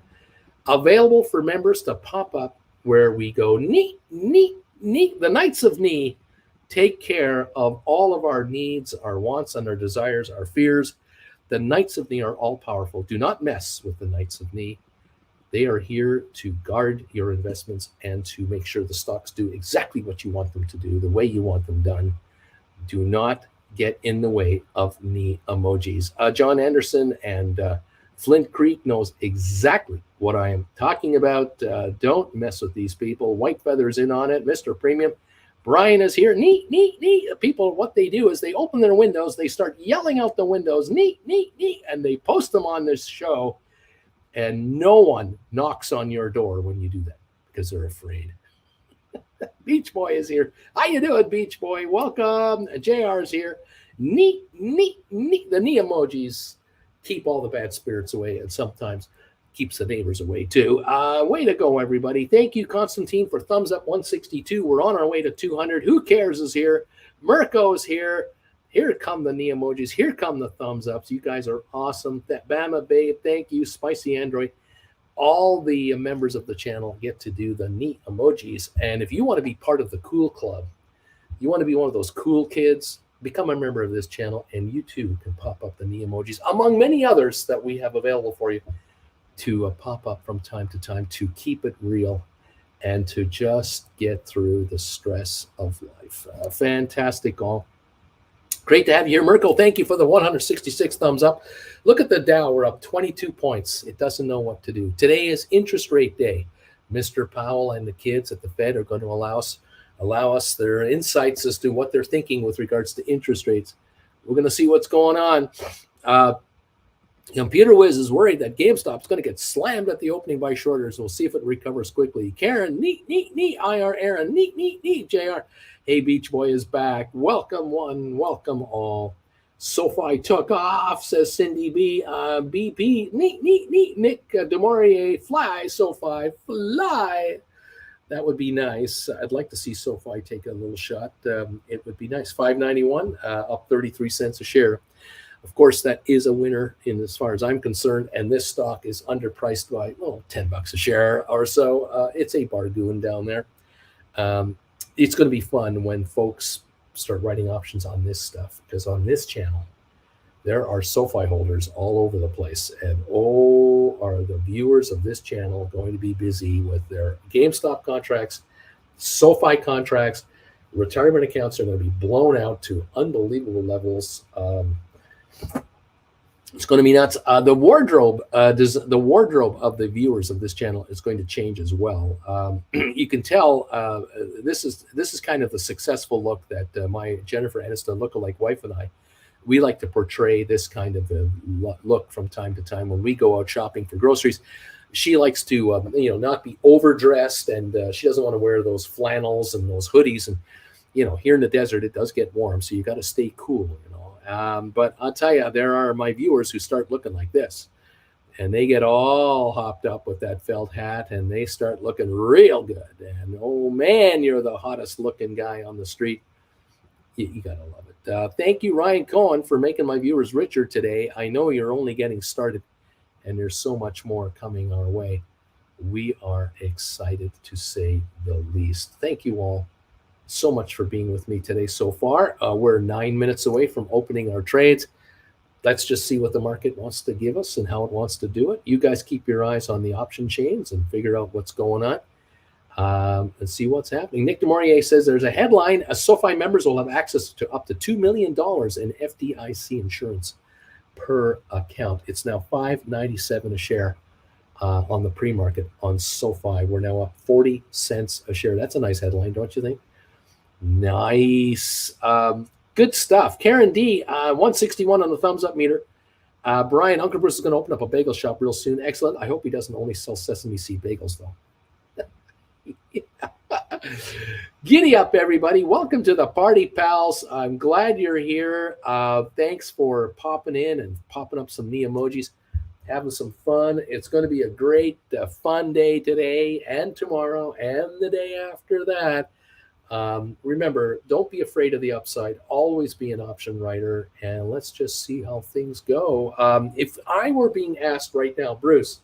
Speaker 1: available for members to pop up, where we go knee, knee, knee. The Knights of Knee take care of all of our needs, our wants, and our desires, our fears. The Knights of Knee are all powerful. Do not mess with the Knights of Knee. They are here to guard your investments and to make sure the stocks do exactly what you want them to do, the way you want them done. Do not get in the way of knee emojis. John Anderson and Flint Creek knows exactly what I am talking about. Don't mess with these people. White Feather's in on it. Mr. Premium. Brian is here. Knee, knee, knee. People, what they do is they open their windows. They start yelling out the windows, knee, knee, knee, and they post them on this show. And no one knocks on your door when you do that because they're afraid. Beach Boy is here. How you doing, Beach Boy? Welcome. JR's here. Knee, knee, knee. The knee emojis keep all the bad spirits away, and sometimes keeps the neighbors away too. Way to go, everybody. Thank you, Constantine, for thumbs up 162. We're on our way to 200. Who cares is here. Mirko is here. Here come the knee emojis. Here come the thumbs ups. You guys are awesome. That Bama Babe, thank you. Spicy Android. All the members of the channel get to do the knee emojis. And if you want to be part of the cool club, you want to be one of those cool kids, become a member of this channel, and you too can pop up the knee emojis, among many others that we have available for you to pop up from time to time to keep it real and to just get through the stress of life. Fantastic all. Great to have you here, Mirko. Thank you for the 166 thumbs up. Look at the Dow. We're up 22 points. It doesn't know what to do. Today is interest rate day. Mr. Powell and the kids at the Fed are going to allow us their insights as to what they're thinking with regards to interest rates. We're going to see what's going on. Computer Wiz is worried that GameStop is going to get slammed at the opening by shorters. We'll see if it recovers quickly. Karen, neat, IR Aaron, neat, JR. Hey, Beach Boy is back. Welcome one, welcome all. SoFi took off, says Cindy B. BP, neat. Nick Demorier, fly, SoFi, fly. That would be nice. I'd like to see SoFi take a little shot. It would be nice. 591, up 33 cents a share. Of course, that is a winner in as far as I'm concerned, and this stock is underpriced by $10 a share or so. It's a bargain down there. It's going to be fun when folks start writing options on this stuff, because on this channel, there are SoFi holders all over the place. And are the viewers of this channel going to be busy with their GameStop contracts, SoFi contracts, retirement accounts are going to be blown out to unbelievable levels. It's going to be nuts. The wardrobe of the viewers of this channel is going to change as well. You can tell this is kind of the successful look that my Jennifer Aniston lookalike wife and we like to portray this kind of a look from time to time when we go out shopping for groceries. She likes to not be overdressed, and she doesn't want to wear those flannels and those hoodies. And here in the desert, it does get warm, so you got to stay cool. But I'll tell you, there are my viewers who start looking like this, and they get all hopped up with that felt hat, and they start looking real good. And oh man, you're the hottest looking guy on the street. You gotta love it. Thank you, Ryan Cohen, for making my viewers richer today. I know you're only getting started, and there's so much more coming our way. We are excited, to say the least. Thank you all so much for being with me today so far. We're 9 minutes away from opening our trades. Let's just see what the market wants to give us and how it wants to do it. You guys keep your eyes on the option chains and figure out what's going on and see what's happening. Nick Demorier says there's a headline: SoFi members will have access to up to $2 million in FDIC insurance per account. It's now $5.97 a share on the pre-market on SoFi. We're now up 40 cents a share. That's a nice headline, don't you think? Nice. Good stuff. Karen D, 161 on the thumbs up meter. Brian, Uncle Bruce is going to open up a bagel shop real soon. Excellent. I hope he doesn't only sell sesame seed bagels, though. Giddy up, everybody. Welcome to the party, pals. I'm glad you're here. Thanks for popping in and popping up some knee emojis, having some fun. It's going to be a great, fun day today and tomorrow and the day after that. Remember, don't be afraid of the upside. Always be an option writer, and let's just see how things go. If I were being asked right now, Bruce,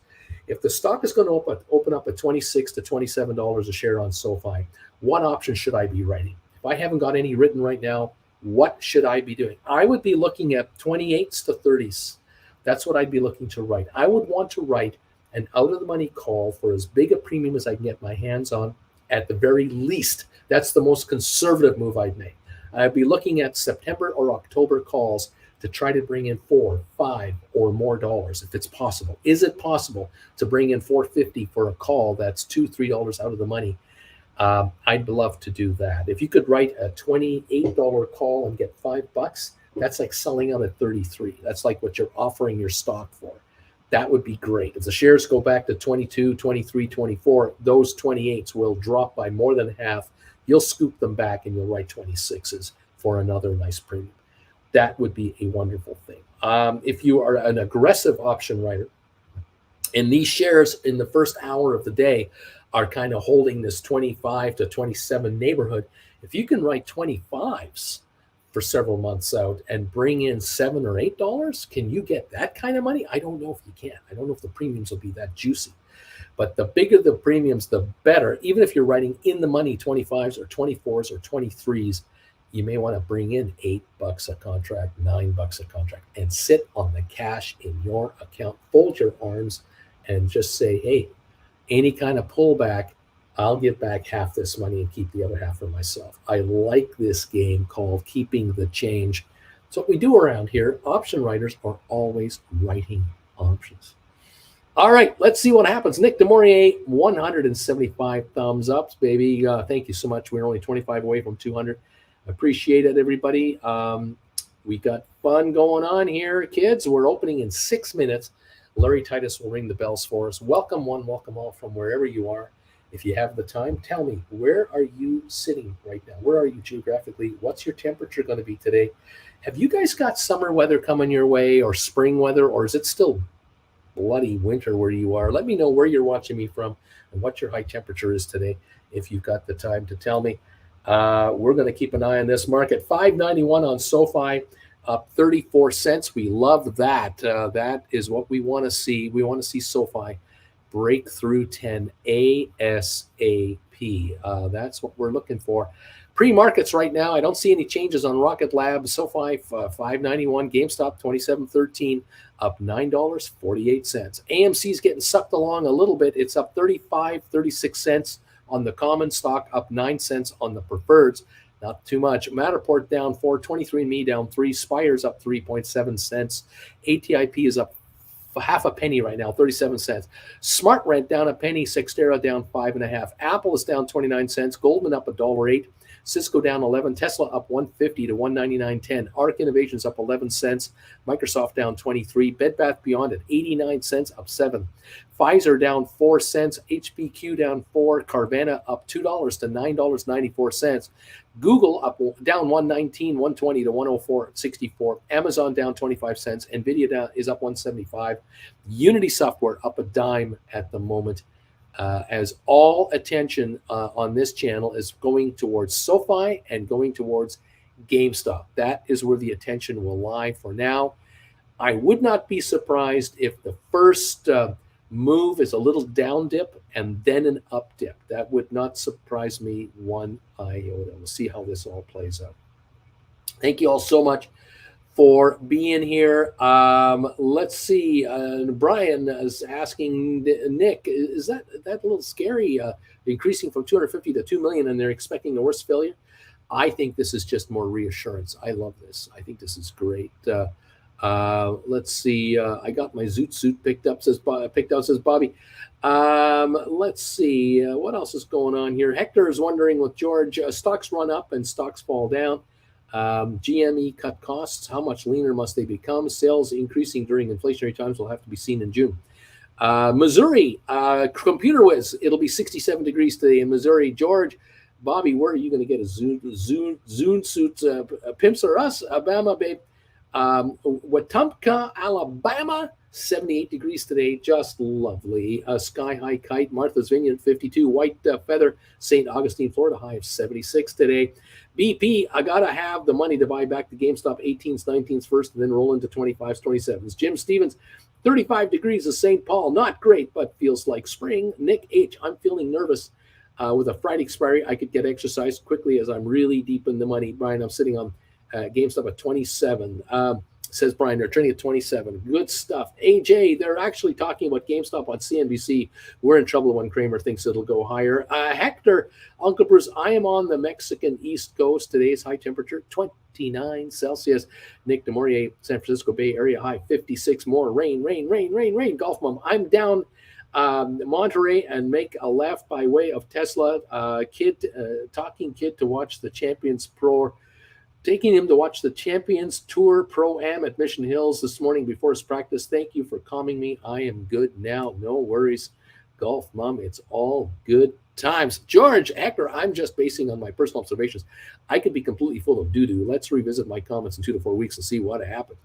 Speaker 1: if the stock is going to open up at $26 to $27 a share on SoFi, what option should I be writing? If I haven't got any written right now, what should I be doing? I would be looking at 28s to 30s. That's what I'd be looking to write. I would want to write an out-of-the-money call for as big a premium as I can get my hands on at the very least. That's the most conservative move I'd make. I'd be looking at September or October calls to try to bring in $4, $5, or more dollars if it's possible. Is it possible to bring in $4.50 for a call that's $2, $3 out of the money? I'd love to do that. If you could write a $28 call and get $5, that's like selling out at 33. That's like what you're offering your stock for. That would be great. If the shares go back to 22, 23, 24, those 28s will drop by more than half. You'll scoop them back and you'll write 26s for another nice premium. That would be a wonderful thing. If you are an aggressive option writer, and these shares in the first hour of the day are kind of holding this 25 to 27 neighborhood, if you can write 25s for several months out and bring in $7 or $8, can you get that kind of money? I don't know if you can. I don't know if the premiums will be that juicy. But the bigger the premiums, the better. Even if you're writing in the money 25s or 24s or 23s, you may want to bring in $8 a contract, $9 a contract, and sit on the cash in your account. Fold your arms and just say, hey, any kind of pullback, I'll give back half this money and keep the other half for myself. I like this game called keeping the change. It's what we do around here. Option writers are always writing options. All right, let's see what happens. Nick Demorier, 175 thumbs ups, baby. Thank you so much. We're only 25 away from 200. Appreciate it, everybody. We got fun going on here, kids. We're opening in 6 minutes. Larry Titus will ring the bells for us. Welcome one, welcome all from wherever you are. If you have the time, tell me, where are you sitting right now? Where are you geographically? What's your temperature going to be today? Have you guys got summer weather coming your way, or spring weather, or is it still bloody winter where you are? Let me know where you're watching me from and what your high temperature is today if you've got the time to tell me. We're going to keep an eye on this market. 591 on SoFi, up 34 cents. We love that. That is what we want to see. We want to see SoFi break through 10 ASAP. That's what we're looking for. Pre-markets right now, I don't see any changes on Rocket Lab. SoFi, 591. GameStop, 27.13, up $9.48. AMC's getting sucked along a little bit. It's up 36 cents on the common stock, up 9 cents on the preferreds. Not too much. Matterport down 4, 23andMe down 3, Spire's up 3.7 cents. ATIP is up half a penny right now, 37 cents. Smart Rent down a penny, Sextera down 5.5. Apple is down 29 cents. Goldman up $1.08. Cisco down 11. Tesla up 150 to 199.10. Arc Innovations up 11 cents. Microsoft down 23. Bed Bath Beyond at 89 cents, up 7. Pfizer down 4 cents. HPQ down 4. Carvana up $2 to $9.94. Google up down 119, 120 to 104.64. Amazon down 25 cents. Nvidia is up 175. Unity Software up a dime at the moment. As all attention on this channel is going towards SoFi and going towards GameStop. That is where the attention will lie for now. I would not be surprised if the first move is a little down dip and then an up dip. That would not surprise me one iota. We'll see how this all plays out. Thank you all so much for being here. Let's see. Brian is asking Nick, is that a little scary, increasing from 250 to 2 million and they're expecting the worst failure? I think this is just more reassurance. I love this. I think this is great. Let's see. I got my Zoot suit picked out, says Bobby. Let's see. What else is going on here? Hector is wondering with George, stocks run up and stocks fall down. GME cut costs. How much leaner must they become? Sales increasing during inflationary times will have to be seen in June. Missouri, Computer Whiz. It'll be 67 degrees today in Missouri. George, Bobby, where are you going to get a Zoom suit? Pimps or us? Alabama, babe. Wetumpka, Alabama, 78 degrees today. Just lovely. Sky High Kite, Martha's Vineyard, 52. White Feather, St. Augustine, Florida, high of 76 today. BP, I got to have the money to buy back the GameStop 18s, 19s first, and then roll into 25s, 27s. Jim Stevens, 35 degrees of St. Paul. Not great, but feels like spring. Nick H, I'm feeling nervous. With a Friday expiry, I could get exercise quickly as I'm really deep in the money. Brian, I'm sitting on GameStop at 27. Says Brian, they're trading at 27. Good stuff. AJ, they're actually talking about GameStop on CNBC. We're in trouble when Kramer thinks it'll go higher. Hector, Uncle Bruce, I am on the Mexican East Coast. Today's high temperature, 29 Celsius. Nick DeMaurier, San Francisco Bay Area, high 56. More rain. Golf Mom, I'm down Monterey and make a left by way of Tesla. Talking kid to watch the Champions Pro. Taking him to watch the Champions Tour Pro-Am at Mission Hills this morning before his practice. Thank you for calming me. I am good now. No worries. Golf Mom, it's all good times. George, Hector, I'm just basing on my personal observations. I could be completely full of doo-doo. Let's revisit my comments in 2 to 4 weeks and see what happens.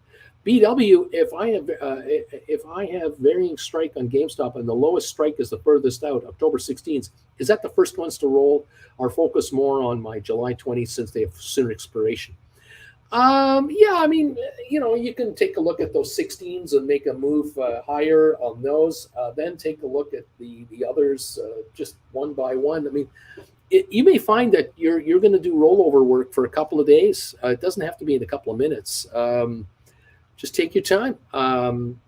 Speaker 1: BW, if I have varying strike on GameStop and the lowest strike is the furthest out, October 16th, is that the first ones to roll, or focus more on my July 20th since they have sooner expiration? Yeah, I mean, you can take a look at those 16s and make a move higher on those. Then take a look at the others just one by one. I mean, you may find that you're going to do rollover work for a couple of days. It doesn't have to be in a couple of minutes. Just take your time.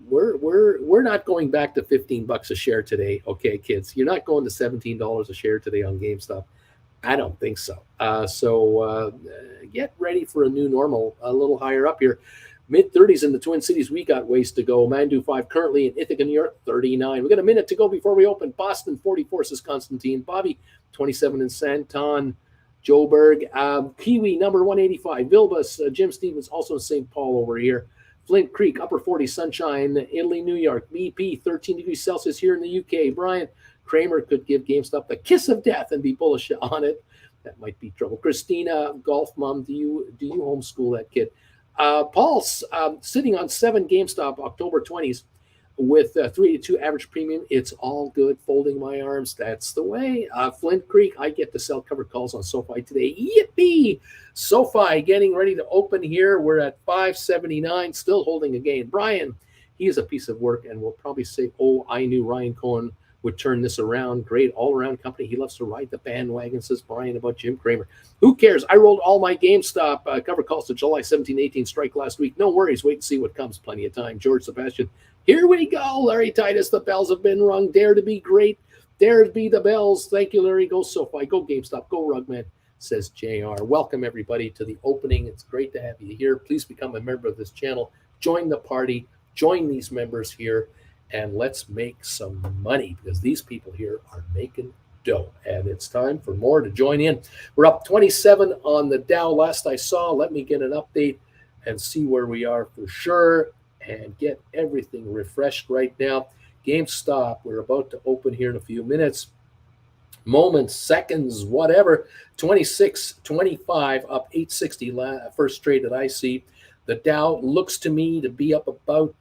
Speaker 1: We're not going back to $15 a share today. Okay, kids, you're not going to $17 a share today on GameStop. I don't think so. So get ready for a new normal, a little higher up here. Mid-30s in the Twin Cities. We got ways to go. Mandu 5 currently in Ithaca, New York, 39. We got a minute to go before we open. Boston 44 says Constantine. Bobby 27 in Santon. Joburg. Kiwi number 185. Vilbus. Jim Stevens also in St. Paul over here. Flint Creek, upper 40, sunshine, Italy, New York. BP, 13 degrees Celsius here in the UK. Brian, Kramer could give GameStop the kiss of death and be bullish on it. That might be trouble. Christina, golf mom, do you homeschool that kid? Paul's sitting on 7 GameStop October 20s with 3 to 2 average premium. It's all good. Folding my arms. That's the way. Flint Creek, I get to sell covered calls on Sofi today. Yippee! Sofi getting ready to open here. We're at 579, still holding a gain. Brian, he is a piece of work and will probably say, oh, I knew Ryan Cohen would turn this around. Great all-around company. He loves to ride the bandwagon, says Brian about Jim Cramer. Who cares? I rolled all my GameStop cover calls to July 17, 18 strike last week. No worries. Wait and see what comes. Plenty of time. George Sebastian. Here we go. Larry Titus. The bells have been rung. Dare to be great. Dare to be the bells. Thank you, Larry. Go Sofi. Go GameStop. Go Rugman, says JR. Welcome, everybody, to the opening. It's great to have you here. Please become a member of this channel. Join the party. Join these members here. And let's make some money because these people here are making dough. And it's time for more to join in. We're up 27 on the Dow last I saw. Let me get an update and see where we are for sure and get everything refreshed right now. GameStop, we're about to open here in a few minutes. Moments, seconds, whatever. 26.25 up 860 first trade that I see. The Dow looks to me to be up about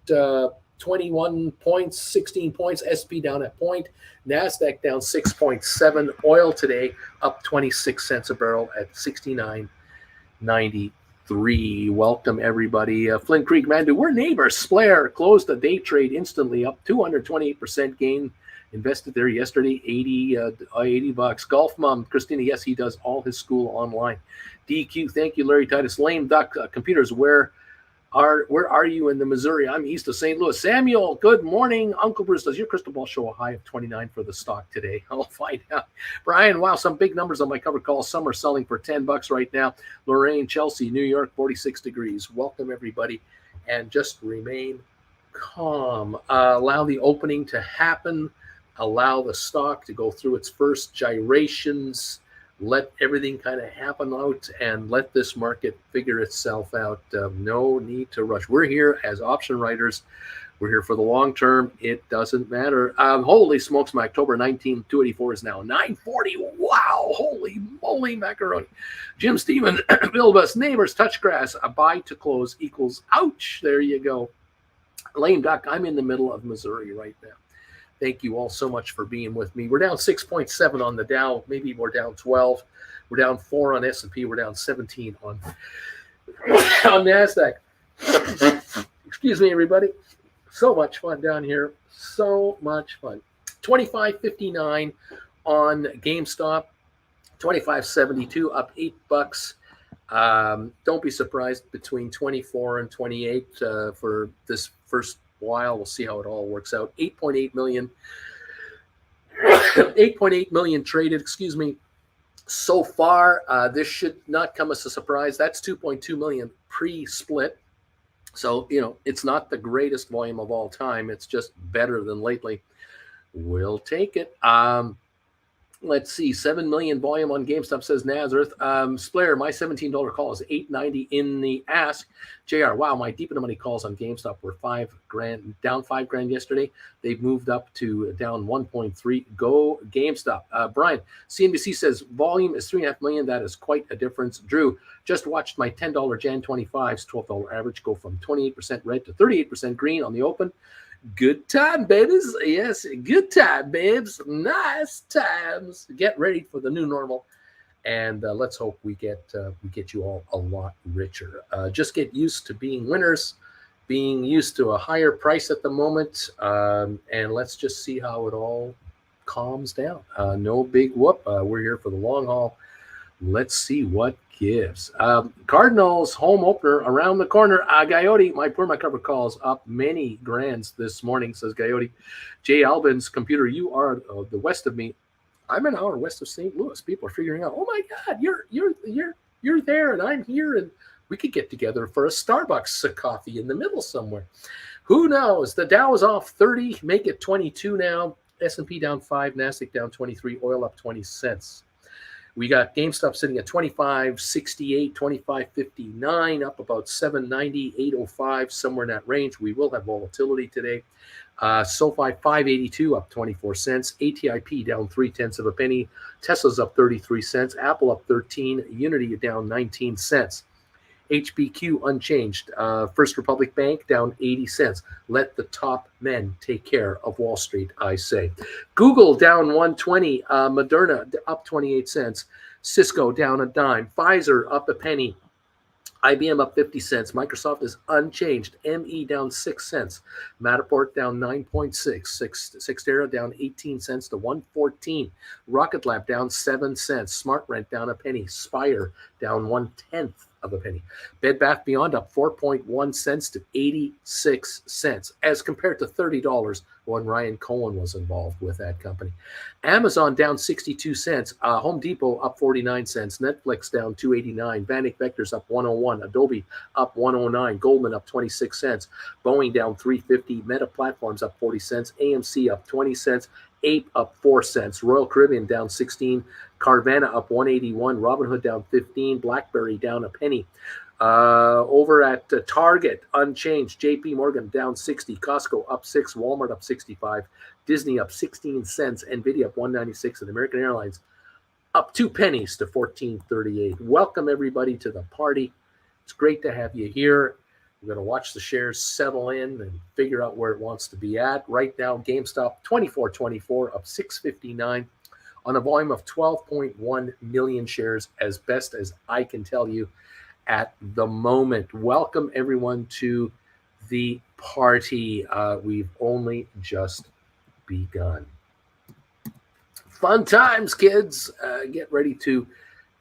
Speaker 1: 21 points, 16 points, SP down at point, NASDAQ down 6.7, oil today up 26 cents a barrel at 69.93. Welcome, everybody. Flint Creek, Mandu, we're neighbors. Splair closed the day trade instantly, up 228% gain. Invested there yesterday, 80 bucks. Golf Mom, Christina, yes, he does all his school online. DQ, thank you, Larry Titus. Lame Duck Computers, where are you in the Missouri? I'm east of St. Louis. Samuel, good morning. Uncle Bruce, does your crystal ball show a high of 29 for the stock today? I'll find out. Brian, wow, some big numbers on my cover call. Some are selling for 10 bucks right now. Lorraine, Chelsea, New York, 46 degrees. Welcome, everybody. And just remain calm. Allow the opening to happen. Allow the stock to go through its first gyrations. Let everything kind of happen out and let this market figure itself out. No need to rush. We're here as option writers. We're here for the long term. It doesn't matter. Holy smokes, my October 19, 284 is now 940. Wow, holy moly macaroni. Jim Stevens, Bilbus, Neighbors, Touchgrass, a buy to close equals ouch. There you go. Lame Duck, I'm in the middle of Missouri right now. Thank you all so much for being with me. We're down 6.7 on the Dow. Maybe we're down 12. We're down 4 on S&P. We're down 17 on NASDAQ. Excuse me, everybody. So much fun down here. So much fun. 25.59 on GameStop. 25.72 up $8. Don't be surprised between 24 and 28 for this first while. We'll see how it all works out. 8.8 million traded, excuse me, so far. This should not come as a surprise. That's 2.2 million pre-split. So, it's not the greatest volume of all time. It's just better than lately. We'll take it. Let's see, 7 million volume on GameStop, says Nazareth. Splair, my $17 call is $8.90 in the ask. JR, wow, my deep in the money calls on GameStop were $5,000, down $5,000 yesterday. They've moved up to down 1.3. Go GameStop. Brian, CNBC says volume is 3.5 million. That is quite a difference. Drew, just watched my $10 Jan 25s, $12 average go from 28% red to 38% green on the open. Good time, babies. Yes, good time, babes. Nice times. Get ready for the new normal, and let's hope we get you all a lot richer. Just get used to being winners, being used to a higher price at the moment, and let's just see how it all calms down. No big whoop. We're here for the long haul. Let's see what gives. Cardinals home opener around the corner. Coyote, my cover calls up many grands this morning, says Coyote. Jay Albin's computer, you are the west of me. I'm an hour west of St. Louis. People are figuring out, oh my God, you're there and I'm here, and we could get together for a Starbucks coffee in the middle somewhere. Who knows? The Dow is off 30, make it 22 now. S&P down 5, NASDAQ down 23, oil up 20 cents. We got GameStop sitting at 25.68, 25.59, up about 7.90, 8.05, somewhere in that range. We will have volatility today. SoFi 582 up 24 cents. ATIP down 0.3 of a penny. Tesla's up 33 cents. Apple up 13. Unity down 19 cents. HBQ unchanged. First Republic Bank down 80 cents. Let the top men take care of Wall Street, I say. Google down 120. Moderna up 28 cents. Cisco down a dime. Pfizer up a penny. IBM up 50 cents. Microsoft is unchanged. ME down 6 cents. Matterport down 9.6. Cyxtera down 18 cents to 114. Rocket Lab down 7 cents. SmartRent down a penny. Spire down 1/10 of a penny. Bed Bath Beyond up 4.1 cents to 86 cents as compared to $30 when Ryan Cohen was involved with that company. Amazon down 62 cents. Home Depot up 49 cents. Netflix down 289. Vanek Vectors up 101. Adobe up 109. Goldman up 26 cents. Boeing down 350. Meta Platforms up 40 cents. AMC up 20 cents. Ape up 4 cents. Royal Caribbean down 16. Carvana up 181. Robinhood down 15. BlackBerry down a penny. Over at Target, unchanged. JP Morgan down 60. Costco up 6. Walmart up 65. Disney up 16 cents. Nvidia up 196. And American Airlines up 2 pennies to 14.38. Welcome everybody to the party. It's great to have you here. We're going to watch the shares settle in and figure out where it wants to be at. Right now, GameStop 24.24 up 6.59 on a volume of 12.1 million shares, as best as I can tell you at the moment. Welcome everyone to the party. We've only just begun. Fun times, kids. Get ready to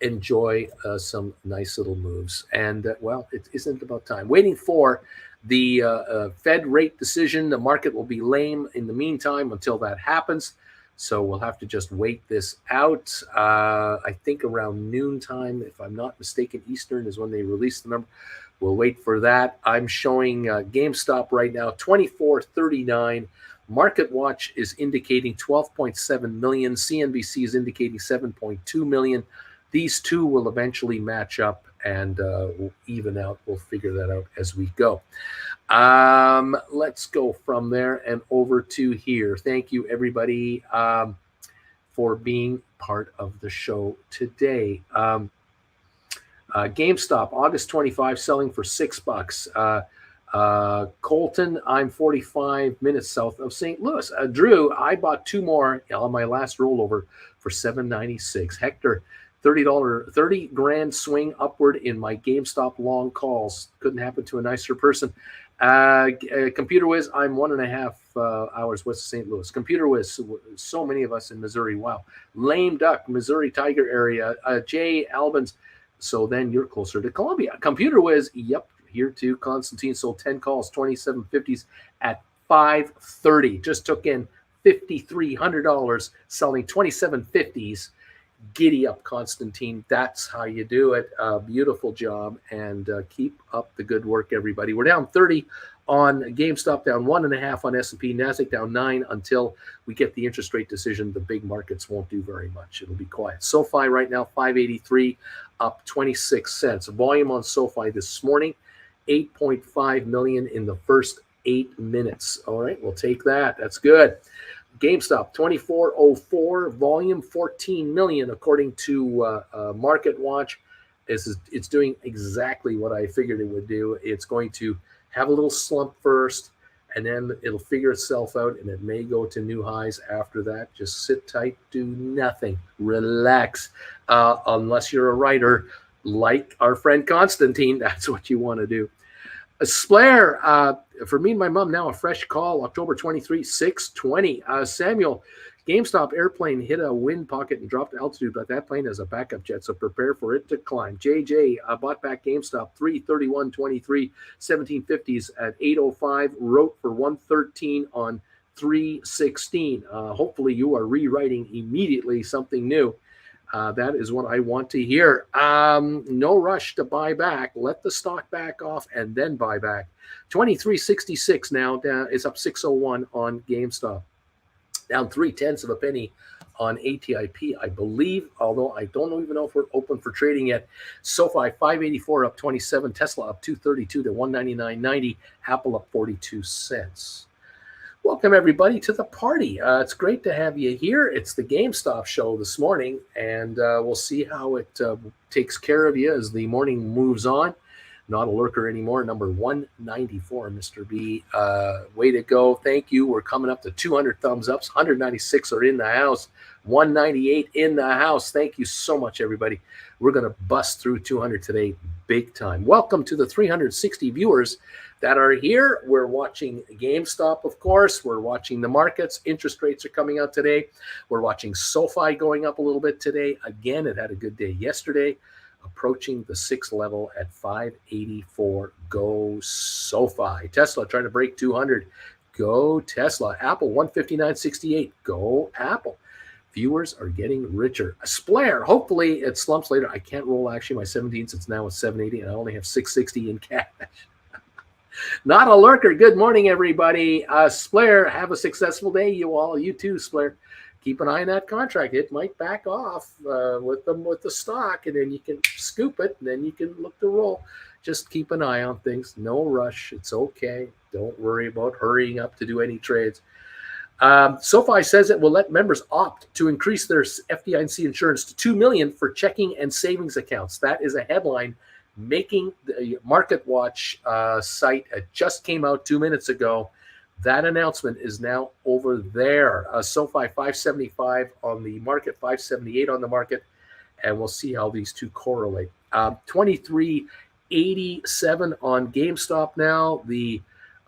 Speaker 1: enjoy some nice little moves. And, well, it isn't about time. Waiting for the Fed rate decision. The market will be lame in the meantime until that happens. So we'll have to just wait this out. I think around noontime, if I'm not mistaken, Eastern is when they release the number. We'll wait for that. I'm showing GameStop right now, 24.39. Market Watch is indicating 12.7 million. CNBC is indicating 7.2 million. These two will eventually match up and we'll even out. We'll figure that out as we go. Let's go from there and over to here. Thank you, everybody, for being part of the show today. GameStop, August 25, selling for $6. Colton, I'm 45 minutes south of St. Louis. Drew, I bought 2 more on my last rollover for $7.96. Hector, $30 grand swing upward in my GameStop long calls. Couldn't happen to a nicer person. Computer Whiz, I'm 1.5 hours west of St. Louis. Computer Whiz, so many of us in Missouri. Wow. Lame Duck, Missouri Tiger area. Jay Albans, so then you're closer to Columbia. Computer Whiz, yep, here too. Constantine sold 10 calls, 27.50s at 5.30. Just took in $5,300, selling 27.50s. Giddy up, Constantine. That's how you do it. Beautiful job, and keep up the good work, everybody. We're down 30 on GameStop, down 1.5 on S&P, NASDAQ down 9 until we get the interest rate decision. The big markets won't do very much. It'll be quiet. SoFi right now, 583, up 26 cents. Volume on SoFi this morning, 8.5 million in the first 8 minutes. All right, we'll take that. That's good. GameStop 24.04, volume 14 million according to Market Watch. It's doing exactly what I figured it would do. It's going to have a little slump first, and then it'll figure itself out, and it may go to new highs after that. Just sit tight, do nothing, relax. Unless you're a writer like our friend Constantine, that's what you want to do. Splair, for me and my mom now, a fresh call, October 23, 6:20. Samuel, GameStop airplane hit a wind pocket and dropped to altitude, but that plane has a backup jet, so prepare for it to climb. JJ, bought back GameStop, 331.23, 17.50s at 8:05, wrote for 113 on 316. Hopefully you are rewriting immediately something new. That is what I want to hear. No rush to buy back. Let the stock back off and then buy back. 23.66 now. Down. It's up 6.01 on GameStop. Down 0.3 of a penny on ATIP, I believe, although I don't even know if we're open for trading yet. SoFi 584 up 27. Tesla up 232 to 199.90. Apple up 42 cents. Welcome, everybody, to the party. It's great to have you here. It's the GameStop show this morning, and we'll see how it takes care of you as the morning moves on. Not a lurker anymore. Number 194, Mr. B. Way to go. Thank you. We're coming up to 200 thumbs ups. 196 are in the house. 198 in the house. Thank you so much, everybody. We're going to bust through 200 today big time. Welcome to the 360 viewers that are here. We're watching GameStop, of course. We're watching the markets. Interest rates are coming out today. We're watching Sofi going up a little bit today. Again, it had a good day yesterday, approaching the 6 level at 584. Go Sofi. Tesla trying to break 200. Go Tesla. Apple 159.68. Go Apple. Viewers are getting richer. A Splair, hopefully it slumps later. I can't roll actually my 17s. It's now at 780, and I only have 660 in cash. Not a lurker. Good morning, everybody. Splair, have a successful day, you all. You too, Splair. Keep an eye on that contract. It might back off with the stock, and then you can scoop it, and then you can look to roll. Just keep an eye on things. No rush. It's okay. Don't worry about hurrying up to do any trades. Sofi says it will let members opt to increase their FDIC insurance to $2 million for checking and savings accounts. That is a headline making the Market Watch site. It just came out 2 minutes ago. That announcement is now over there. Sofi 575 on the market, 578 on the market, and we'll see how these two correlate. 23.87 on GameStop now. The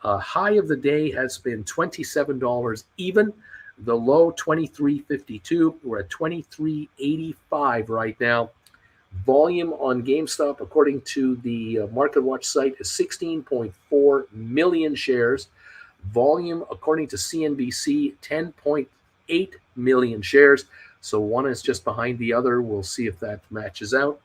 Speaker 1: high of the day has been $27 even. The low $23.52. We're at $23.85 right now. Volume on GameStop, according to the Market Watch site, is 16.4 million shares. Volume, according to CNBC, 10.8 million shares. So one is just behind the other. We'll see if that matches out.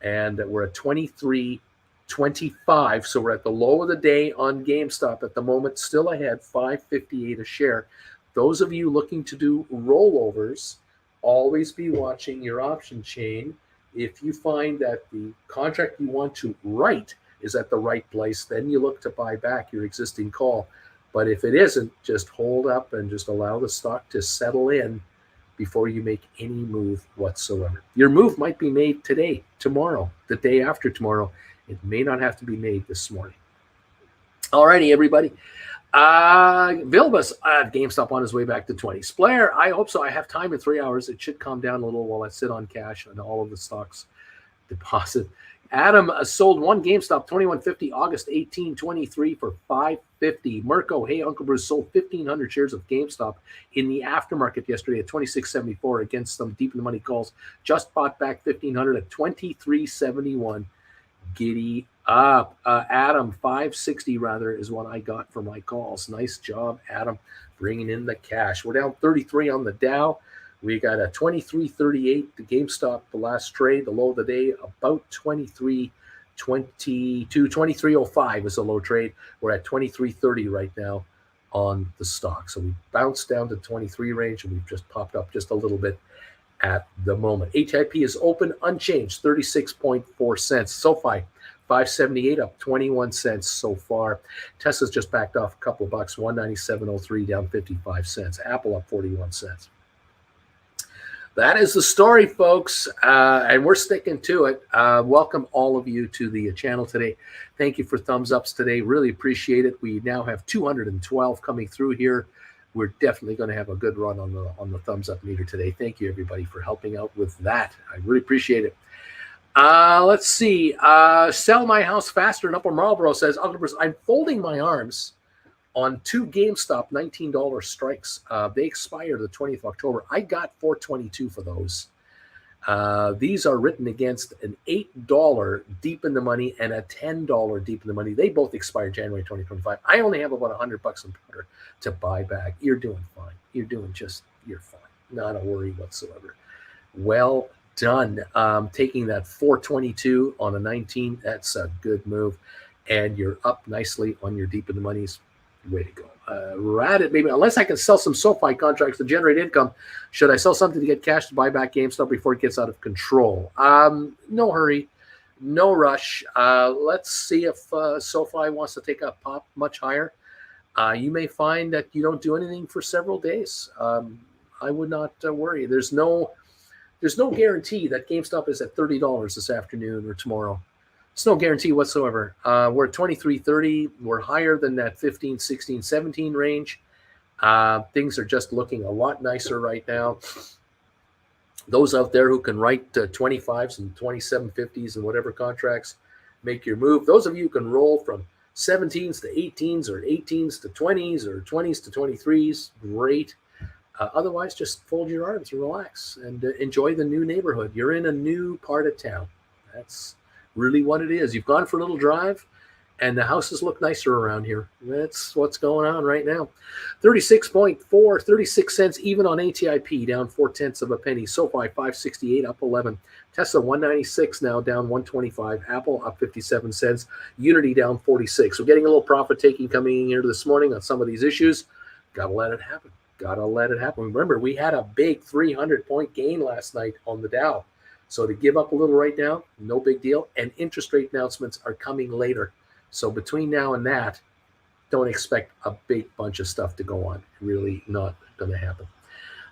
Speaker 1: And we're at 23.25. So we're at the low of the day on GameStop at the moment, still ahead, $5.58 a share. Those of you looking to do rollovers, always be watching your option chain. If you find that the contract you want to write is at the right place, then you look to buy back your existing call. But if it isn't, just hold up and just allow the stock to settle in before you make any move whatsoever. Your move might be made today, tomorrow, the day after tomorrow. It may not have to be made this morning. All righty, everybody. Vilbus at GameStop on his way back to 20. Splair, I hope so. I have time in 3 hours. It should calm down a little while I sit on cash and all of the stocks deposit. Adam sold one GameStop 2150 August 1823 for $550. Mirko, hey Uncle Bruce, sold 1,500 shares of GameStop in the aftermarket yesterday at 26.74 against some deep in the money calls. Just bought back 1,500 at 23.71. Giddy up. Adam, 560 rather is what I got for my calls. Nice job, Adam, bringing in the cash. We're down 33 on the Dow. We got a 23.38. The GameStop, the last trade, the low of the day, about 23.22. 23.05 is a low trade. We're at 23.30 right now on the stock. So we bounced down to 23 range, and we've just popped up just a little bit at the moment. HIP is open, unchanged, 36.4 cents. Sofi, 578, up 21 cents so far. Tesla's just backed off a couple of bucks, 197.03, down 55 cents. Apple up 41 cents. That is the story, folks, and we're sticking to it. Welcome all of you to the channel today. Thank you for thumbs ups today. Really appreciate it. We now have 212 coming through here. We're definitely going to have a good run on the thumbs up meter today. Thank you, everybody, for helping out with that. I really appreciate it. Let's see. Sell my house faster in Upper Marlboro says, Uncle Bruce, I'm folding my arms on two GameStop $19 strikes. They expired the 20th of October. I got $4.22 for those. These are written against an $8 deep in the money and a $10 deep in the money. They both expired January 2025. I only have about $100 in powder to buy back. You're doing fine. You're fine. Not a worry whatsoever. Well done. Taking that 422 on a 19, that's a good move. And you're up nicely on your deep in the monies. Way to go. Rat it, maybe. Unless I can sell some Sofi contracts to generate income, should I sell something to get cash to buy back GameStop before it gets out of control? No hurry, no rush. Let's see if Sofi wants to take a pop much higher. you may find that you don't do anything for several days. I would not worry. There's no guarantee that GameStop is at $30 this afternoon or tomorrow. It's no guarantee whatsoever. We're at 23.30. We're higher than that 15, 16, 17 range. Things are just looking a lot nicer right now. Those out there who can write 25s and 27.50s and whatever contracts, make your move. Those of you who can roll from 17s to 18s or 18s to 20s or 20s to 23s, great. Otherwise, just fold your arms and relax and enjoy the new neighborhood. You're in a new part of town. That's really what it is. You've gone for a little drive, and the houses look nicer around here. That's what's going on right now. 36.4, 36 cents even on ATIP, down 0.4 of a penny. Sofi 568, up 11. Tesla 196 now, down 125. Apple up 57 cents. Unity down 46. We're getting a little profit taking coming in here this morning on some of these issues. Gotta let it happen. Gotta let it happen. Remember, we had a big 300-point gain last night on the Dow. So to give up a little right now, no big deal. And interest rate announcements are coming later. So between now and that, don't expect a big bunch of stuff to go on. Really not going to happen.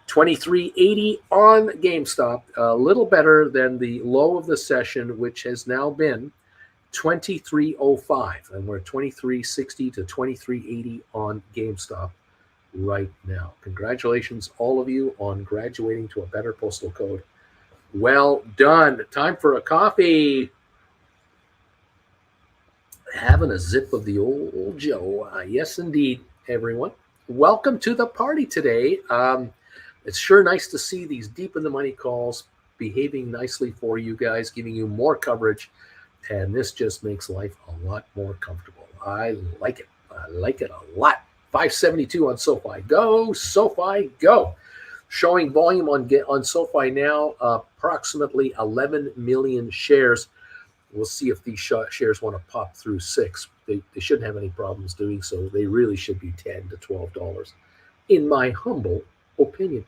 Speaker 1: 23.80 on GameStop, a little better than the low of the session, which has now been 23.05. And we're 23.60 to 23.80 on GameStop right now. Congratulations, all of you, on graduating to a better postal code. Well done. Time for a coffee. Having a zip of the old Joe. Yes, indeed, everyone. Welcome to the party today. It's sure nice to see these deep in the money calls behaving nicely for you guys, giving you more coverage. And this just makes life a lot more comfortable. I like it. I like it a lot. 572 on Sofi. Go, Sofi, go. Showing volume on Sofi now, approximately 11 million shares. We'll see if these shares want to pop through 6. They shouldn't have any problems doing so. They really should be $10 to $12, in my humble opinion.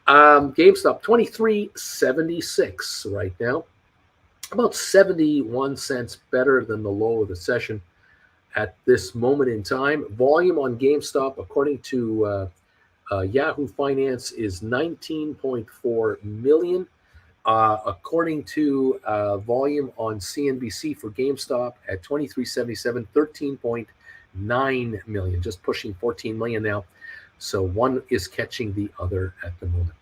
Speaker 1: GameStop, 23.76 right now. About 71 cents better than the low of the session at this moment in time. Volume on GameStop, according to Yahoo Finance, is 19.4 million. According to volume on CNBC for GameStop at 23.77, 13.9 million, just pushing 14 million now. So one is catching the other at the moment.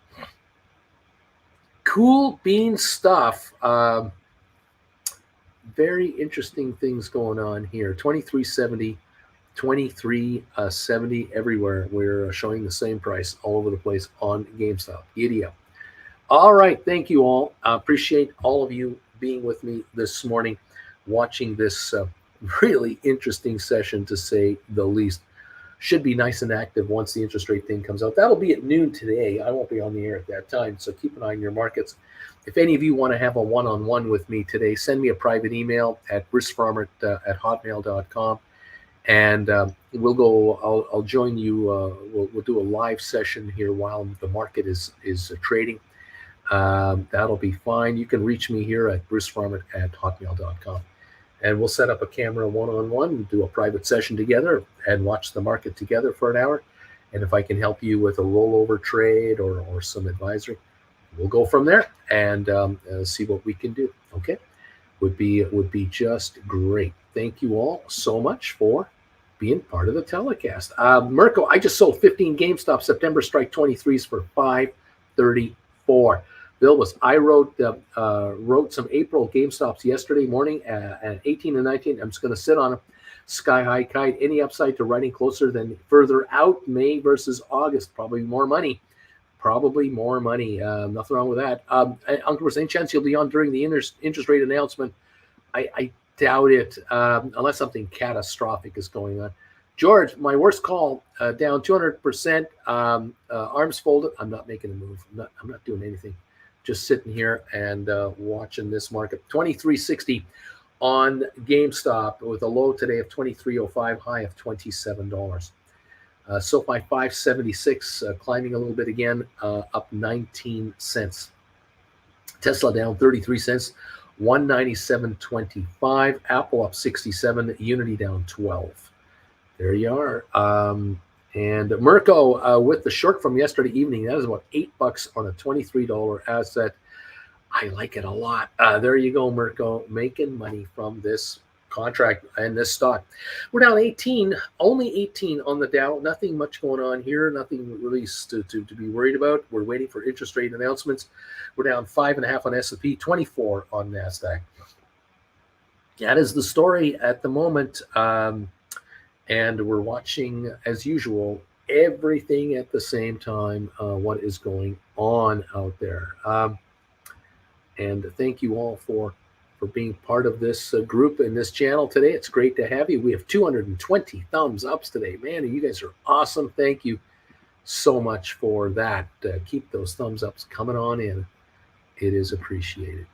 Speaker 1: Cool bean stuff. Very interesting things going on here. 23.70, 23.70 everywhere. We're showing the same price all over the place on GameStop. Giddy up. All right. Thank you all. I appreciate all of you being with me this morning, watching this really interesting session, to say the least. Should be nice and active once the interest rate thing comes out. That'll be at noon today. I won't be on the air at that time, so keep an eye on your markets. If any of you want to have a one-on-one with me today, send me a private email at brucefarmer@hotmail.com, and we'll go. I'll join you. We'll do a live session here while the market is trading. That'll be fine. You can reach me here at brucefarmer@hotmail.com, and we'll set up a camera one-on-one, do a private session together, and watch the market together for an hour. And if I can help you with a rollover trade or some advisory, we'll go from there and see what we can do. Okay, would be just great. Thank you all so much for being part of the telecast. Mirko, I just sold 15 GameStop September strike 23s for $534. Bill I wrote some April GameStops yesterday morning at 18 and 19. I'm just going to sit on them. Sky high kite. Any upside to writing closer than further out? May versus August. Probably more money. Nothing wrong with that. Uncle Bruce, any chance you'll be on during the interest rate announcement? I doubt it, unless something catastrophic is going on. George, my worst call, down 200%, arms folded. I'm not making a move. I'm not doing anything. Just sitting here and watching this market. 23.60 on GameStop with a low today of 23.05, high of $27. SoFi 576, climbing a little bit again, up 19 cents. Tesla down 33 cents, 197.25. Apple up 67. Unity down 12. There you are. And Mirko with the short from yesterday evening, that is about $8 on a $23 asset. I like it a lot. There you go, Mirko, making money from this contract and this stock. We're down 18, only 18 on the Dow. Nothing much going on here. Nothing really to be worried about. We're waiting for interest rate announcements. We're down 5.5 on S&P, 24 on NASDAQ. That is the story at the moment. And we're watching, as usual, everything at the same time, what is going on out there. And thank you all for being part of this group in this channel today. It's great to have you. We have 220 thumbs ups today. Man, you guys are awesome. Thank you so much for that. Keep those thumbs ups coming on in. It is appreciated.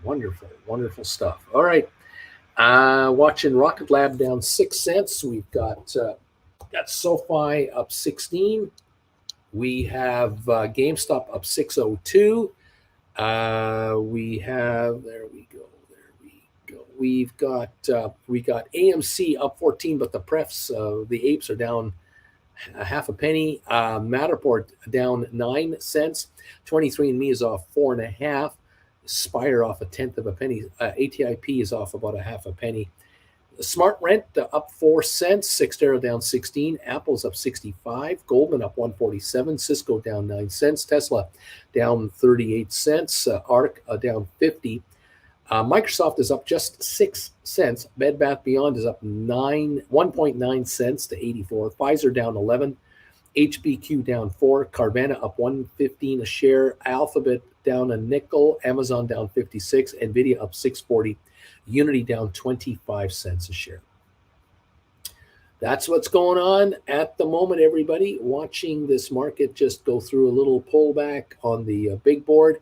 Speaker 1: Wonderful, wonderful stuff. All right. Watching Rocket Lab down 6 cents. We've got Sofi up 16. We have GameStop up 602. We have, there we go. We've got AMC up 14, but the prefs, the apes are down a half a penny. Matterport down 9 cents. 23andMe is off 4.5. Spire off 1/10 of a penny. ATIP is off about a half a penny. Smart Rent up 4 cents. Cyxtera down 16. Apple's up 65. Goldman up 147. Cisco down 9 cents. Tesla down 38 cents. ARC down 50. Microsoft is up just 6 cents. Bed Bath Beyond is up 1.9 cents to 84. Pfizer down 11. HBQ down 4. Carvana up 115 a share. Alphabet down a nickel. Amazon down 56. Nvidia up 640. Unity down 25 cents a share. That's what's going on at the moment, everybody. Watching this market just go through a little pullback on the big board.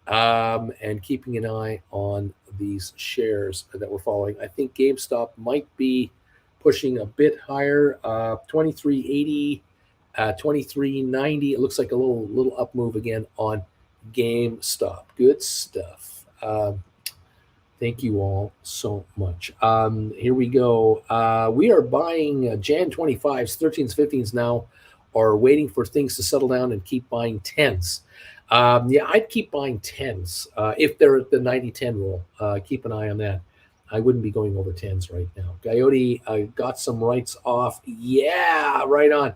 Speaker 1: And keeping an eye on these shares that we're following. I think GameStop might be pushing a bit higher, 23.80, 23.90. It looks like a little up move again on GameStop. Good stuff. Thank you all so much. Here we go. We are buying Jan 25s, 13s, 15s now, or waiting for things to settle down and keep buying 10s. Yeah, I'd keep buying 10s if they're at the 90-10 rule. Keep an eye on that. I wouldn't be going over 10s right now. Coyote got some rights off. Yeah, right on.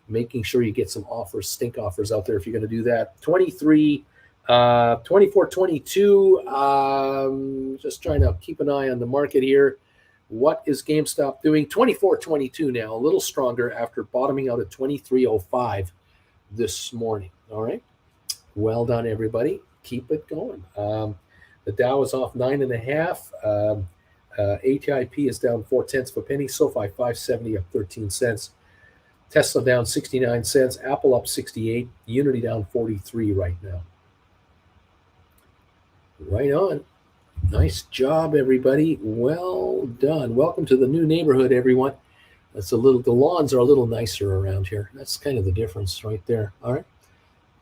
Speaker 1: Making sure you get some offers, stink offers out there if you're going to do that. 23, 24, 22. Just trying to keep an eye on the market here. What is GameStop doing? 24.22 now, a little stronger after bottoming out at 23.05 this morning. All right. Well done, everybody. Keep it going. The Dow is off 9.5. ATIP is down 0.4 of a penny. SoFi 570 up 13 cents. Tesla down 69 cents. Apple up 68. Unity down 43 right now. Right on. Nice job, everybody. Well done. Welcome to the new neighborhood, everyone. The lawns are a little nicer around here. That's kind of the difference right there. All right.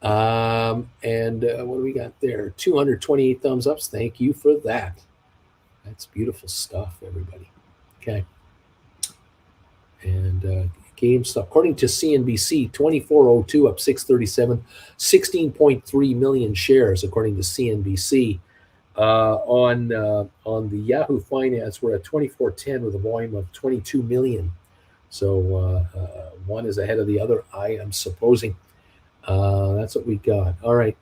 Speaker 1: And what do we got there? 228 thumbs ups. Thank you for that. That's beautiful stuff, everybody. Okay. And GameStop, according to CNBC, 2402 up 637, 16.3 million shares, according to CNBC. On the Yahoo Finance, we're at 2410 with a volume of 22 million. So one is ahead of the other, I am supposing. That's what we got. All right.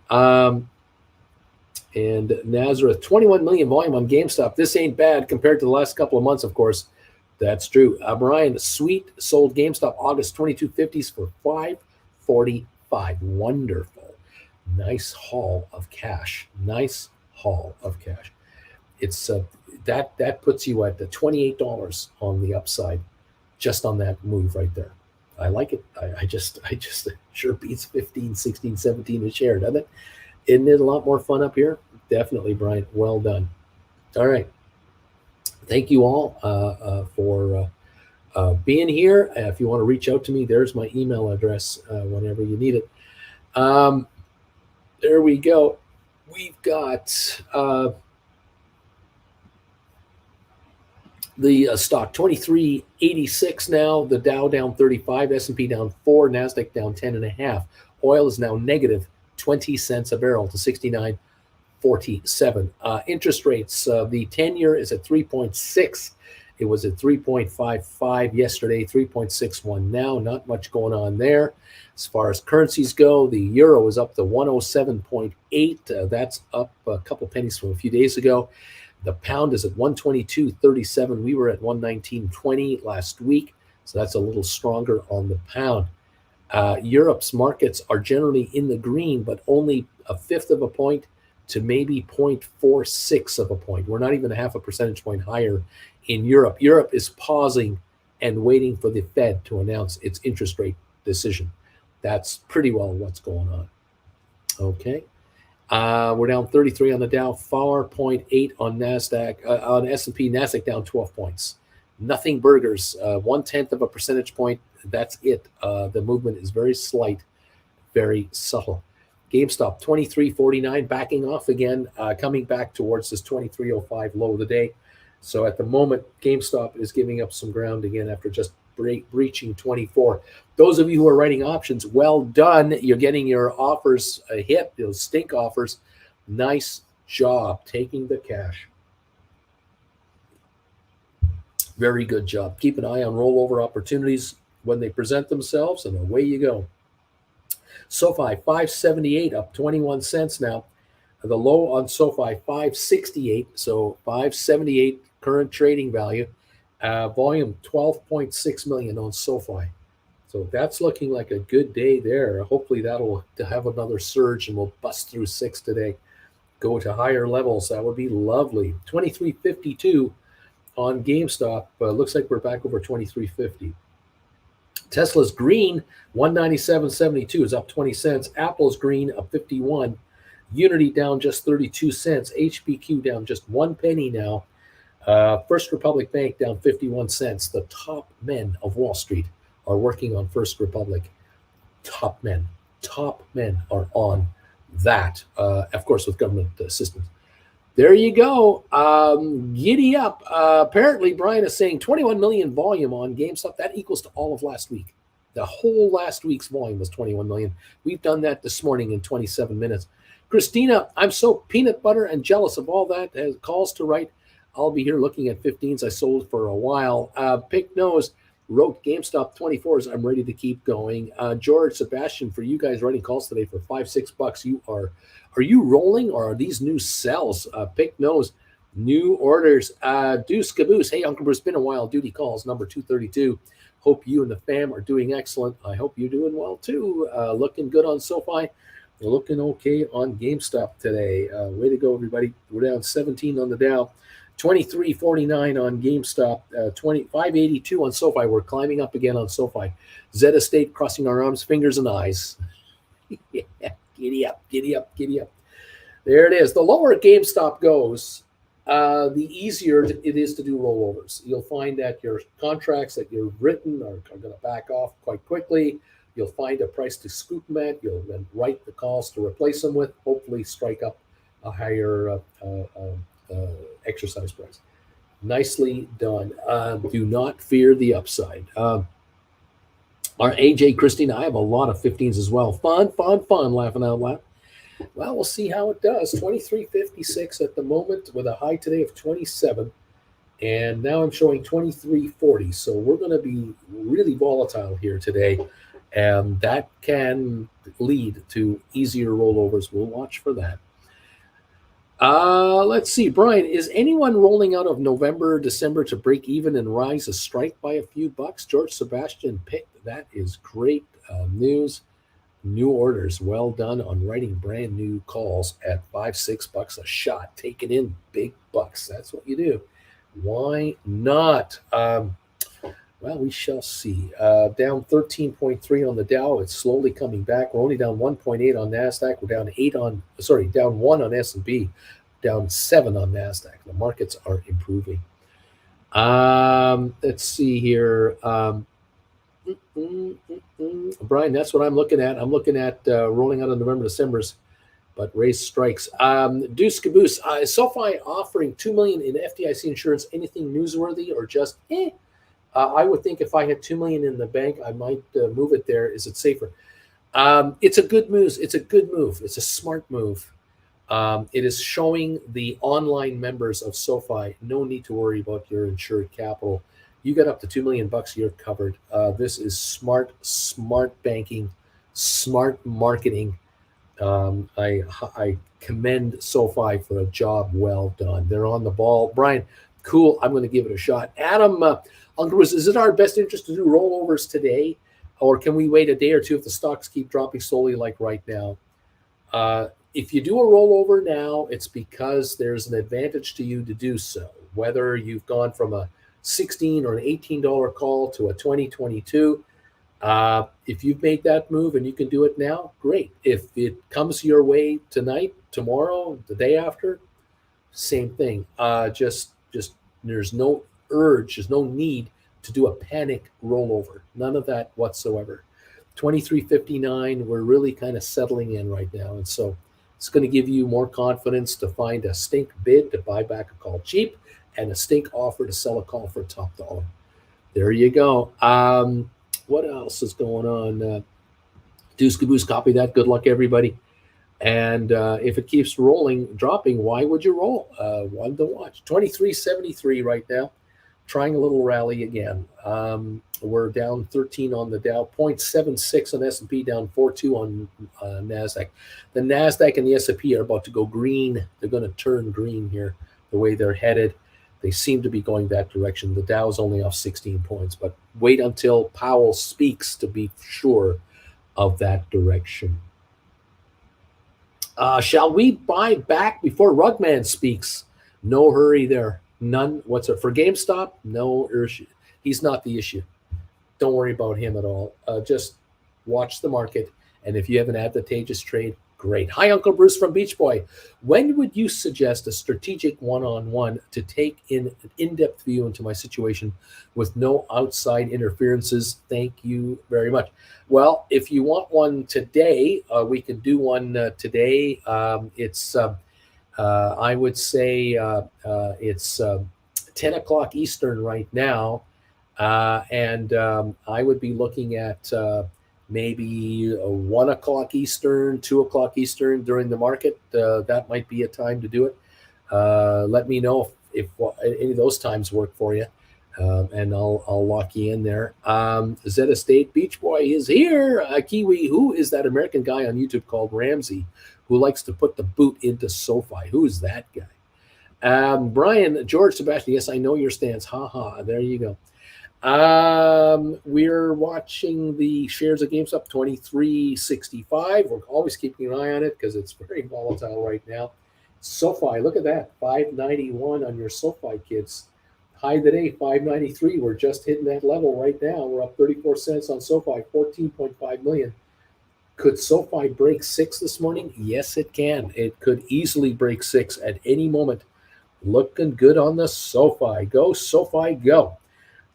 Speaker 1: And Nazareth, 21 million volume on GameStop. This ain't bad compared to the last couple of months, of course. That's true. Brian, Sweet sold GameStop August 2250s for $545. Wonderful. Nice haul of cash. Nice haul of cash. It's that puts you at the $28 on the upside, just on that move right there. I like it. I just sure beats 15, 16, 17 a share, doesn't it? Isn't it a lot more fun up here? Definitely, Brian. Well done. All right. Thank you all for being here. If you want to reach out to me, there's my email address whenever you need it. There we go. We've got The stock 2386 now. The Dow down 35, S&P down 4, Nasdaq down 10.5. Oil is now negative 20 cents a barrel to 69.47. Interest rates, the 10-year is at 3.6. It was at 3.55 yesterday, 3.61 now. Not much going on there. As far as currencies go, the euro is up to 107.8. That's up a couple pennies from a few days ago. The pound is at 122.37. We were at 119.20 last week, so that's a little stronger on the pound. Europe's markets are generally in the green, but only a fifth of a point to maybe 0.46 of a point. We're not even a half a percentage point higher in Europe. Europe is pausing and waiting for the Fed to announce its interest rate decision. That's pretty well what's going on. Okay. We're down 33 on the Dow, 4.8 on NASDAQ, on S&P. NASDAQ down 12 points. Nothing burgers, 1/10 of a percentage point. That's it. The movement is very slight, very subtle. GameStop 23.49, backing off again, coming back towards this 23.05 low of the day. So at the moment, GameStop is giving up some ground again after just breaching 24. Those of you who are writing options, well done. You're getting your offers hit, those stink offers. Nice job taking the cash. Very good job. Keep an eye on rollover opportunities when they present themselves, and away you go. Sofi 578, up 21 cents now. The low on Sofi 568, so 578 current trading value. Volume 12.6 million on Sofi. So that's looking like a good day there. Hopefully that'll have another surge and we'll bust through 6 today. Go to higher levels. That would be lovely. 23.52 on GameStop. Looks like we're back over 23.50. Tesla's green, 197.72 is up 20 cents. Apple's green, up 51. Unity down just 32 cents. HBQ down just 1 penny now. First Republic Bank down 51 cents. The top men of Wall Street are working on First Republic. Top men are on that, of course, with government assistance. There you go. Giddy up. Apparently, Brian is saying 21 million volume on GameStop. That equals to all of last week. The whole last week's volume was 21 million. We've done that this morning in 27 minutes. Christina, I'm so peanut butter and jealous of all that. Has calls to write. I'll be here looking at 15s I sold for a while. Pick Nose wrote GameStop 24s. I'm ready to keep going. George, Sebastian, for you guys writing calls today for $5-6, you are you rolling or are these new sells? Pick Nose, new orders. Deuce Caboose, hey, Uncle Bruce, been a while. Duty calls, number 232. Hope you and the fam are doing excellent. I hope you're doing well too. Looking good on SoFi. Looking okay on GameStop today. Way to go, everybody. We're down 17 on the Dow. 23.49 on GameStop, 25.82 on SoFi. We're climbing up again on SoFi. Zeta State crossing our arms, fingers, and eyes. Yeah, giddy up, giddy up, giddy up. There it is. The lower GameStop goes, the easier it is to do rollovers. You'll find that your contracts that you've written are going to back off quite quickly. You'll find a price to scoop them at. You'll then write the calls to replace them with, hopefully strike up a higher exercise price. Nicely done. Do not fear the upside. Our AJ, Christine, I have a lot of 15s as well. Fun, laughing out loud. Well, we'll see how it does. 23.56 at the moment with a high today of 27. And now I'm showing 23.40. So we're going to be really volatile here today. And that can lead to easier rollovers. We'll watch for that. Let's see, Brian, is anyone rolling out of November, December to break even and rise a strike by a few bucks? George Sebastian picked. That is great news. New orders. Well done on writing brand new calls at $5-6 a shot. Taking in big bucks. That's what you do. Why not? Well, we shall see. Down 13.3 on the Dow. It's slowly coming back. We're only down 1.8 on NASDAQ. We're down 1 on S&P, down 7 on NASDAQ. The markets are improving. Let's see here. Brian, that's what I'm looking at. I'm looking at rolling out of November, December's but race strikes. Deuce Caboose, is SoFi offering $2 million in FDIC insurance anything newsworthy or just eh? I would think if I had $2 million in the bank, I might move it there. Is it safer? It's a good move. It's a good move. It's a smart move. It is showing the online members of SoFi no need to worry about your insured capital. You got up to $2 million, you're covered. This is smart banking, smart marketing. I commend SoFi for a job well done. They're on the ball. Brian, cool. I'm going to give it a shot. Adam, Uncle Bruce, is it our best interest to do rollovers today, or can we wait a day or two if the stocks keep dropping slowly like right now? If you do a rollover now, it's because there's an advantage to you to do so. Whether you've gone from a $16 or an $18 call to a 2022, if you've made that move and you can do it now, great. If it comes your way tonight, tomorrow, the day after, same thing. Just there's no urge, there's no need to do a panic rollover. None of that whatsoever. 23.59, we're really kind of settling in right now, and so it's going to give you more confidence to find a stink bid to buy back a call cheap and a stink offer to sell a call for top dollar. There you go. What else is going on? Deuce Caboose, copy that. Good luck, everybody. And if it keeps rolling, dropping, why would you roll? One to watch. 23.73 right now. Trying a little rally again. We're down 13 on the Dow, 0.76 on S&P, down 4.2 on NASDAQ. The NASDAQ and the S&P are about to go green. They're going to turn green here, the way they're headed. They seem to be going that direction. The Dow's only off 16 points, but wait until Powell speaks to be sure of that direction. Shall we buy back before Rugman speaks? No hurry there. None. What's it for GameStop? No issue. He's not the issue. Don't worry about him at all. Just watch the market. And if you have an advantageous trade, great. Hi, Uncle Bruce from Beach Boy. When would you suggest a strategic one-on-one to take in an in-depth view into my situation with no outside interferences? Thank you very much. Well, if you want one today, we can do one today. I would say it's 10 o'clock Eastern right now. And I would be looking at maybe 1 o'clock Eastern, 2 o'clock Eastern during the market. That might be a time to do it. Let me know if any of those times work for you, and I'll lock you in there. Zeta State Beach Boy is here. Kiwi, who is that American guy on YouTube called Ramsey who likes to put the boot into SoFi? Who is that guy? Brian, George Sebastian, yes, I know your stance. Ha. There you go. We're watching the shares of GameStop 23.65. We're always keeping an eye on it because it's very volatile right now. SoFi, look at that, 591 on your SoFi, kids. High today, 593. We're just hitting that level right now. We're up 34 cents on SoFi, 14.5 million. Could SoFi break 6 this morning? Yes, it can. It could easily break 6 at any moment. Looking good on the SoFi. Go, SoFi, go.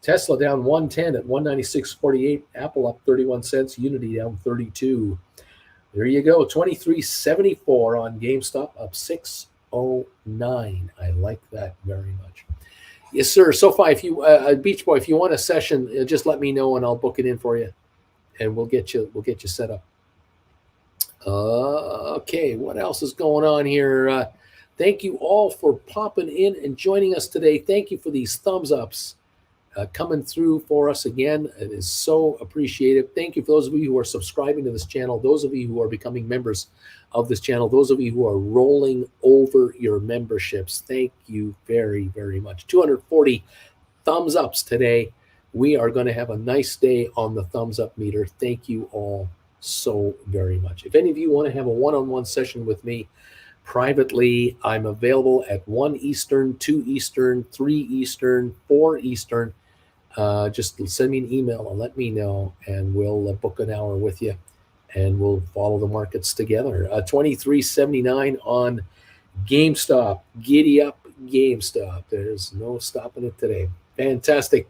Speaker 1: Tesla down 110 at 196.48. Apple up 31 cents. Unity down 32. There you go. 23.74 on GameStop, up 6.09. I like that very much. Yes, sir. SoFi, if you Beach Boy, if you want a session, just let me know and I'll book it in for you, and we'll get you set up. Okay, what else is going on here? Thank you all for popping in and joining us today. Thank you for these thumbs ups. Coming through for us again. It is so appreciated. Thank you for those of you who are subscribing to this channel, those of you who are becoming members of this channel, those of you who are rolling over your memberships. Thank you very, very much. 240 thumbs ups today. We are going to have a nice day on the thumbs up meter. Thank you all so very much. If any of you want to have a one-on-one session with me privately, I'm available at 1 Eastern, 2 Eastern, 3 Eastern, 4 Eastern. Just send me an email and let me know, and we'll book an hour with you, and we'll follow the markets together. 23.79 on GameStop. Giddy up, GameStop. There's no stopping it today. Fantastic.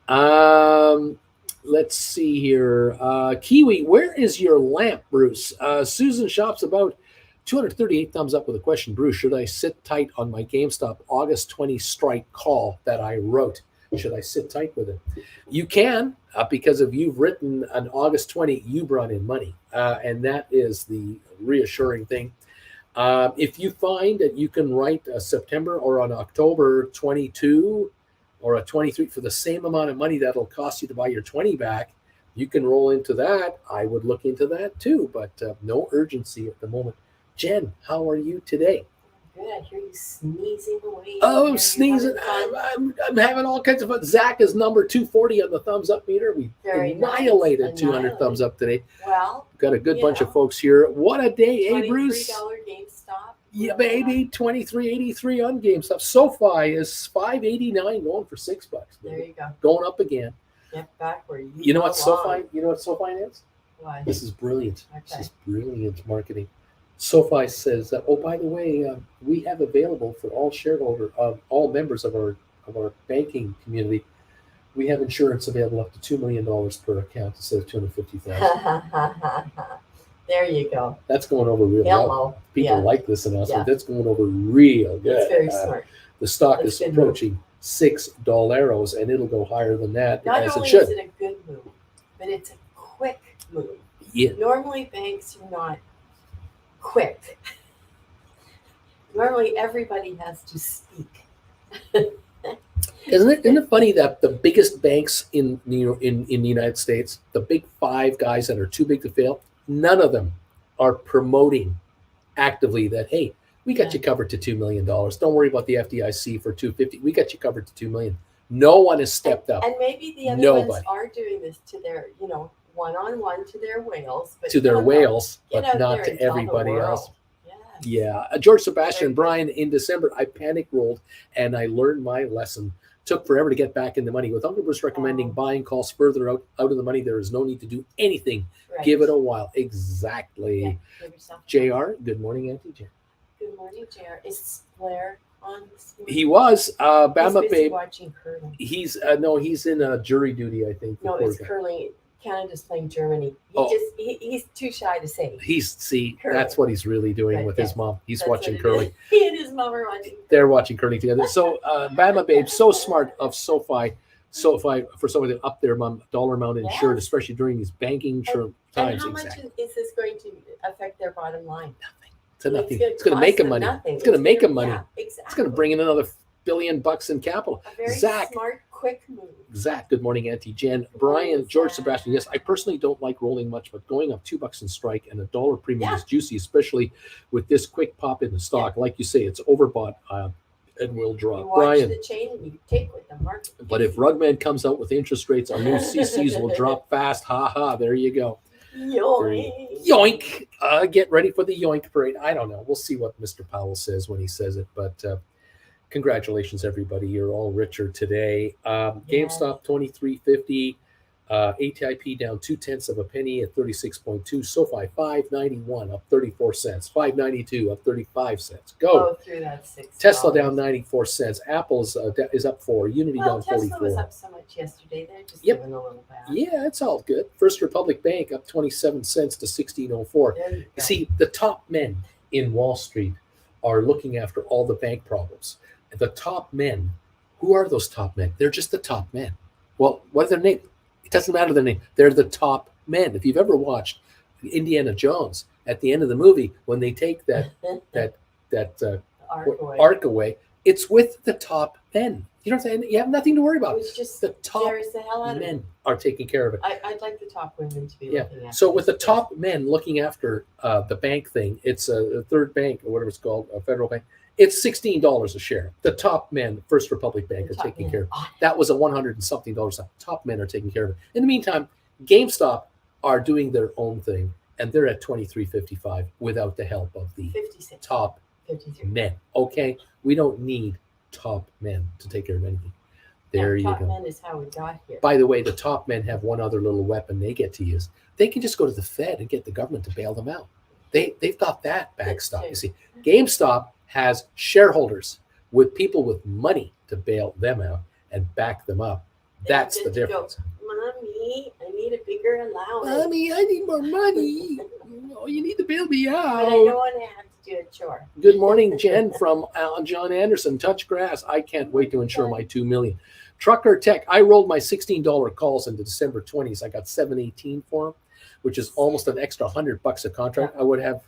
Speaker 1: Let's see here. Kiwi, where is your lamp, Bruce? Susan shops about 238 thumbs up with a question. Bruce, should I sit tight on my GameStop August 20 strike call that I wrote? Should I sit tight with it? You can, because if you've written an August 20, you brought in money. And that is the reassuring thing. If you find that you can write a September or an October 22 or a 23 for the same amount of money that'll cost you to buy your 20 back, you can roll into that. I would look into that too, but no urgency at the moment. Jen, how are you today?
Speaker 2: Good. I hear you sneezing away.
Speaker 1: Oh, I'm sneezing. I'm having all kinds of fun. Zach is number 240 on the thumbs up meter. We annihilated
Speaker 2: nice.
Speaker 1: 200 thumbs up today.
Speaker 2: Well,
Speaker 1: got a good bunch of folks here. What a day, eh, Bruce?
Speaker 2: $23 GameStop.
Speaker 1: Yeah, baby. 23.83 on GameStop. Sofi is $5.89 going for $6. Baby.
Speaker 2: There you go.
Speaker 1: Going up again.
Speaker 2: Get back where
Speaker 1: you know what Sofi? You know what Sofi is?
Speaker 2: What?
Speaker 1: This is brilliant.
Speaker 2: Okay.
Speaker 1: This is brilliant marketing. Sofi says, oh, by the way, we have available for all members of our banking community, we have insurance available up to $2 million per account instead of $250,000.
Speaker 2: There you go.
Speaker 1: That's going over real well. People like this announcement. That's going over real good.
Speaker 2: That's very smart.
Speaker 1: The stock is approaching $6, and it'll go higher than that.
Speaker 2: Not
Speaker 1: as
Speaker 2: only
Speaker 1: it should.
Speaker 2: is it a good move, but it's a quick move.
Speaker 1: Yeah.
Speaker 2: Normally, banks are not quick. Normally, everybody has to speak.
Speaker 1: Isn't it funny that the biggest banks in the United States, the big five guys that are too big to fail, none of them are promoting actively that, hey, we got you covered to $2 million. Don't worry about the FDIC for $250. We got you covered to $2 million. No one has stepped up.
Speaker 2: And maybe the other ones are doing this to their, one-on-one to their whales. But
Speaker 1: but not to everybody else. Yeah. George Sebastian and Brian, in December, I panic rolled and I learned my lesson. Took forever to get back in the money. With Uncle Bruce recommending buying calls further out of the money, there is no need to do anything. Right. Give it a while. Exactly. Yeah. JR, good morning, Auntie Jen.
Speaker 2: Good morning, JR. Is Blair on this morning?
Speaker 1: He was. Bama
Speaker 2: He's
Speaker 1: Babe.
Speaker 2: Watching curling.
Speaker 1: He's he's in jury duty, I think.
Speaker 2: No, it's curling. Canada's playing Germany. He's too shy to say.
Speaker 1: Curling. That's what he's really doing with his mom. He's watching curling.
Speaker 2: He and his mom are watching.
Speaker 1: They're watching curling together. So Bama Babe, so smart of Sofi for somebody to up their dollar amount insured, especially during these banking times.
Speaker 2: And how much is this going to affect their bottom line?
Speaker 1: Nothing. It's going to make them money. It's going to make them money. Yeah, exactly. It's going to bring in another $1 billion in capital.
Speaker 2: A very smart, quick move.
Speaker 1: Zach, good morning, Auntie Jen. Brian, George Sebastian. Yes, I personally don't like rolling much, but going up $2 in strike and $1 premium is juicy, especially with this quick pop in the stock. Like you say, it's overbought and will drop.
Speaker 2: You watch Brian, the chain and you take what the market.
Speaker 1: But if Rugman comes out with interest rates, our new CCs will drop fast. Ha ha! There you go. Yoink! Get ready for the yoink parade. I don't know. We'll see what Mr. Powell says when he says it, but. Congratulations, everybody. You're all richer today. GameStop 23.50. ATIP down 0.2 of a penny at 36.2. SoFi 5.91 up 34 cents. 5.92 up 35 cents. Go
Speaker 2: through that $6.
Speaker 1: Tesla down 94 cents. Apple is up 4. Unity down 44.
Speaker 2: Tesla was up so much yesterday. They're just giving a little back.
Speaker 1: Yeah, it's all good. First Republic Bank up 27 cents to 16.04. You see, the top men in Wall Street are looking after all the bank problems. The top men, who are those top men? They're just the top men. Well, what are their names? It doesn't matter their name. They're the top men. If you've ever watched Indiana Jones, at the end of the movie, when they take that ark away, it's with the top men. You know what I'm saying? You have nothing to worry about.
Speaker 2: It's just
Speaker 1: the top men are taking care of it.
Speaker 2: I'd like the top women to be looking after.
Speaker 1: So with the top men looking after the bank thing, it's a third bank or whatever it's called, a federal bank. It's $16 a share. The top men, First Republic Bank, are taking care of it. That was a $100 and something. Top men are taking care of it. In the meantime, GameStop are doing their own thing, and they're at 23.55 without the help of the
Speaker 2: 56.
Speaker 1: Top
Speaker 2: 53.
Speaker 1: Men. Okay, we don't need top men to take care of anything. There you go.
Speaker 2: Top men is how we got here.
Speaker 1: By the way, the top men have one other little weapon they get to use. They can just go to the Fed and get the government to bail them out. They've got that backstop. You see, GameStop has shareholders with people with money to bail them out and back them up. That's the difference.
Speaker 2: Mommy, I need a bigger allowance.
Speaker 1: Mommy, I need more money. Oh, you need to bail me out.
Speaker 2: But I don't want to have to you a chore.
Speaker 1: Good morning, Jen from John Anderson. Touch grass. I can't wait to insure my $2 million. Trucker Tech. I rolled my $16 calls into December 20s. I got 718 for them, which is almost an extra $100 a contract. I would have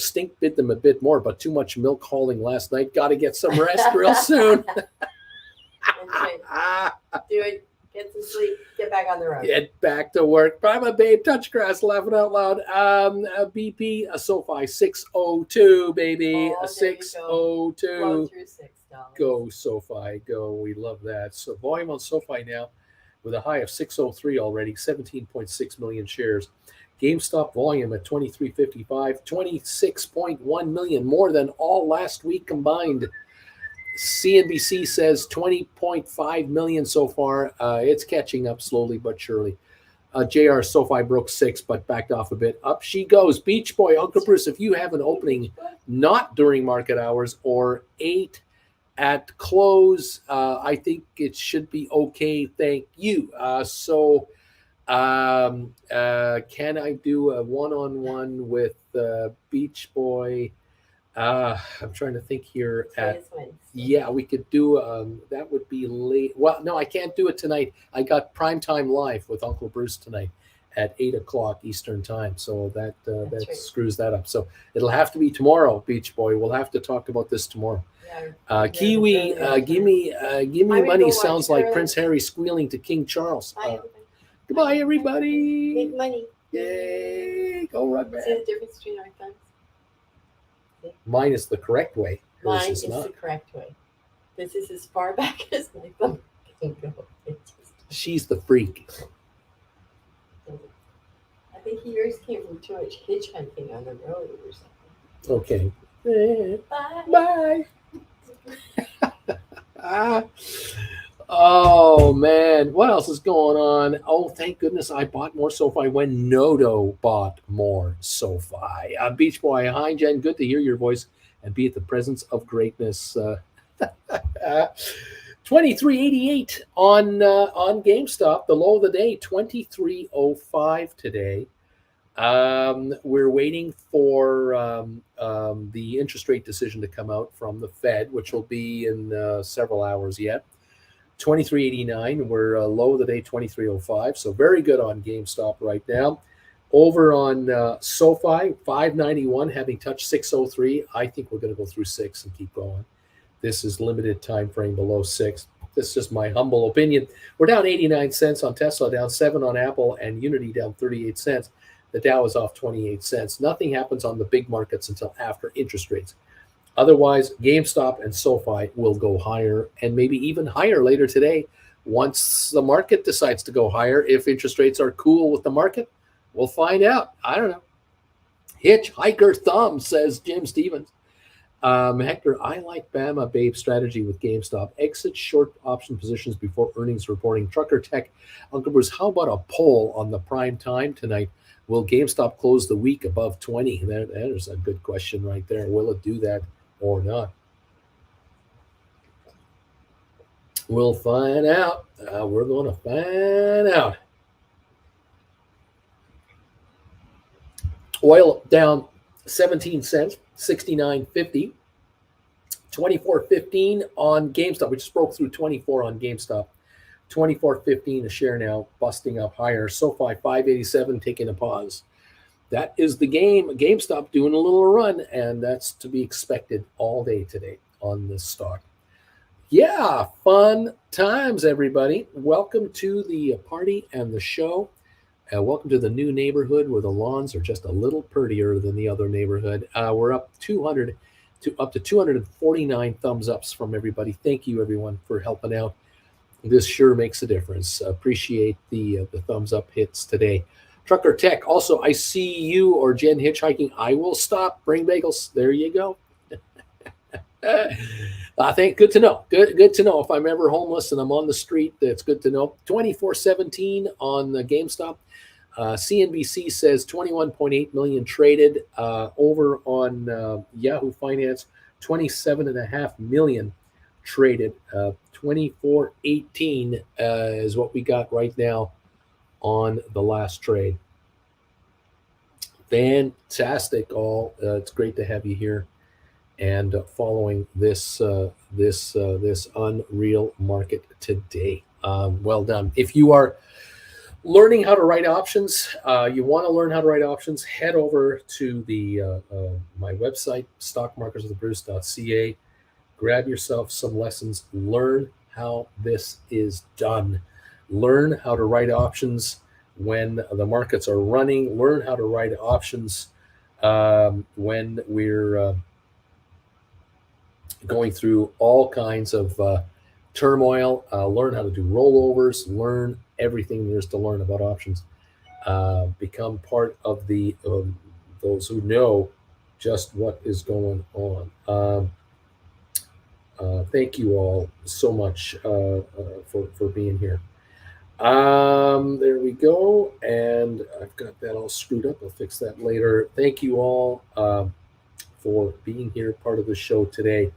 Speaker 1: stink bid them a bit more, but too much milk hauling last night. Got to get some rest real soon.
Speaker 2: Do it. Get some sleep. Get back on the road.
Speaker 1: Get back to work. Bye, my babe. Touch grass. Laughing out loud. BP, a Sofi 602, baby.
Speaker 2: Oh,
Speaker 1: A 602.
Speaker 2: Blow through $6.
Speaker 1: Go, Sofi. Go. We love that. So volume on Sofi now with a high of 603 already, 17.6 million shares. GameStop volume at 2355, 26.1 million, more than all last week combined. CNBC says 20.5 million so far. It's catching up slowly but surely. JR Sofi broke 6, but backed off a bit. Up she goes. Beach Boy, Uncle Bruce, if you have an opening not during market hours or 8 at close, I think it should be okay. Thank you. Can I do a one-on-one with Beach Boy? I'm trying to think here. Yeah, we could do. That would be late. Well, no, I can't do it tonight. I got Primetime Live with Uncle Bruce tonight at 8 o'clock Eastern time. So that right. Screws that up. So it'll have to be tomorrow, Beach Boy. We'll have to talk about this tomorrow. Kiwi, give me money. Sounds like Prince Harry squealing to King Charles. Goodbye, everybody.
Speaker 2: Big money.
Speaker 1: Yay! Go Rugby.
Speaker 2: See the difference between our thumbs?
Speaker 1: Mine is the correct way.
Speaker 2: Mine is the correct way. This is as far back as my thumb can go.
Speaker 1: She's the freak.
Speaker 2: I think yours came from too much hitchhiking on the road or
Speaker 1: Okay.
Speaker 2: something.
Speaker 1: Bye. Oh, man. What else is going on? Oh, thank goodness I bought more Sofi when Noto bought more Sofi. Beach Boy, hi, Jen. Good to hear your voice and be at the presence of greatness. 2388 on GameStop. The low of the day, 2305 today. We're waiting for the interest rate decision to come out from the Fed, which will be in several hours yet. 2389, we're low of the day, 2305. So very good on GameStop right now. Over on SoFi, 591, having touched 603. I think we're going to go through 6 and keep going. This is limited time frame below 6. This is just my humble opinion. We're down 89 cents on Tesla, down 7 on Apple, and Unity down 38 cents. The Dow is off 28 cents. Nothing happens on the big markets until after interest rates. Otherwise, GameStop and SoFi will go higher and maybe even higher later today once the market decides to go higher. If interest rates are cool with the market, we'll find out. I don't know. Hitchhiker thumb, says Jim Stevens. Hector, I like Bama Babe strategy with GameStop. Exit short option positions before earnings reporting. Trucker Tech. Uncle Bruce, how about a poll on the prime time tonight? Will GameStop close the week above 20? There's a good question right there. Will it do that or not? We'll find out. We're going to find out. Oil down 17 cents, 69.50. 24.15 on GameStop. We just broke through 24 on GameStop. 24.15 a share now, busting up higher. SoFi 587 taking a pause. That is the game. GameStop doing a little run, and that's to be expected all day today on this stock. Yeah, fun times, everybody. Welcome to the party and the show. Welcome to the new neighborhood where the lawns are just a little prettier than the other neighborhood. We're up 200 to up to 249 thumbs ups from everybody. Thank you, everyone, for helping out. This sure makes a difference. Appreciate the thumbs up hits today. Trucker Tech. Also, I see you or Jen hitchhiking. I will stop. Bring bagels. There you go. I think good to know. Good to know. If I'm ever homeless and I'm on the street, that's good to know. 24.17 on the GameStop. CNBC says 21.8 million traded. Over on Yahoo Finance, 27.5 million traded. 24.18 is what we got right now on the last trade. Fantastic, all. It's great to have you here and following this unreal market today. Well done. If you are learning how to write options, you want to learn how to write options, head over to the my website, stockmarkerswithbruce.ca. Grab yourself some lessons. Learn how this is done. Learn how to write options when the markets are running. Learn how to write options when we're going through all kinds of turmoil. Learn how to do rollovers. Learn everything there is to learn about options. Become part of the those who know just what is going on. Thank you all so much for being here. There we go. And I've got that all screwed up. I'll fix that later. Thank you all for being here, part of the show today.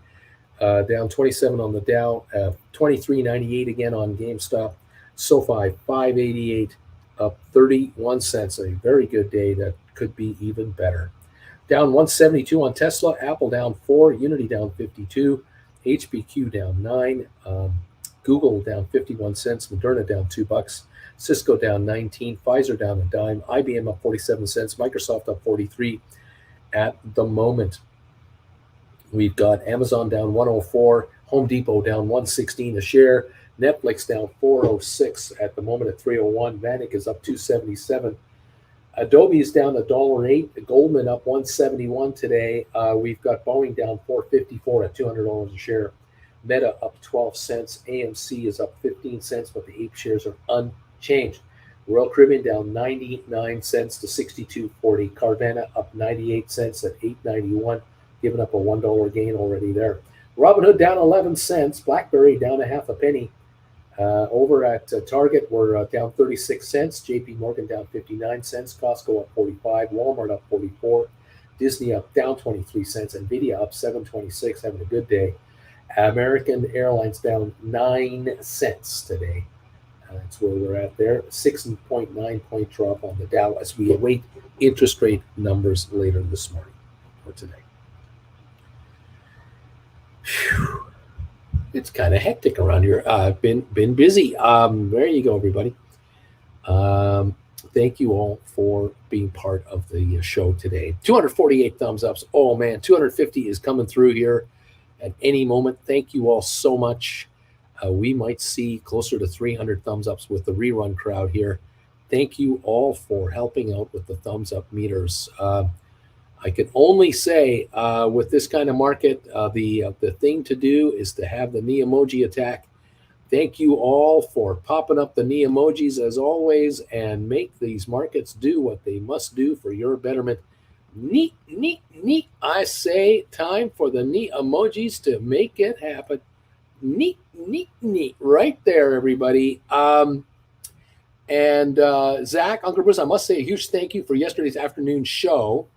Speaker 1: Down 27 on the Dow, 23.98 again on GameStop. Sofi 588, up 31 cents. A very good day that could be even better. Down 172 on Tesla. Apple down 4. Unity down 52. HPQ down 9. Google down 51 cents. Moderna down $2. Cisco down 19. Pfizer down a dime. IBM up 47 cents. Microsoft up 43 at the moment. We've got Amazon down 104. Home Depot down 116 a share. Netflix down 406 at the moment at 301. Vanik is up 277. Adobe is down $1.08. Goldman up 171 today. We've got Boeing down 454 at $200 a share. Meta up 12 cents. AMC is up 15 cents, but the APE shares are unchanged. Royal Caribbean down 99 cents to 62.40. Carvana up 98 cents at 8.91, giving up a $1 gain already there. Robinhood down 11 cents. BlackBerry down a half a penny. Over at Target, we're down 36 cents. JP Morgan down 59 cents. Costco up 45. Walmart up 44. Disney up down 23 cents. NVIDIA up 7.26, having a good day. American Airlines down 9 cents today. That's where we're at there. 6.9 point drop on the Dow as we await interest rate numbers later this morning or today. Whew. It's kind of hectic around here. I've been busy. There you go, everybody. Thank you all for being part of the show today. 248 thumbs ups. Oh man, 250 is coming through here at any moment. Thank you all so much. We might see closer to 300 thumbs ups with the rerun crowd here. Thank you all for helping out with the thumbs up meters. I can only say with this kind of market, the thing to do is to have the knee emoji attack. Thank you all for popping up the knee emojis as always and make these markets do what they must do for your betterment. Neat. I say time for the knee emojis to make it happen. Neat. Right there, everybody. And Zach, Uncle Bruce, I must say a huge thank you for yesterday's afternoon show.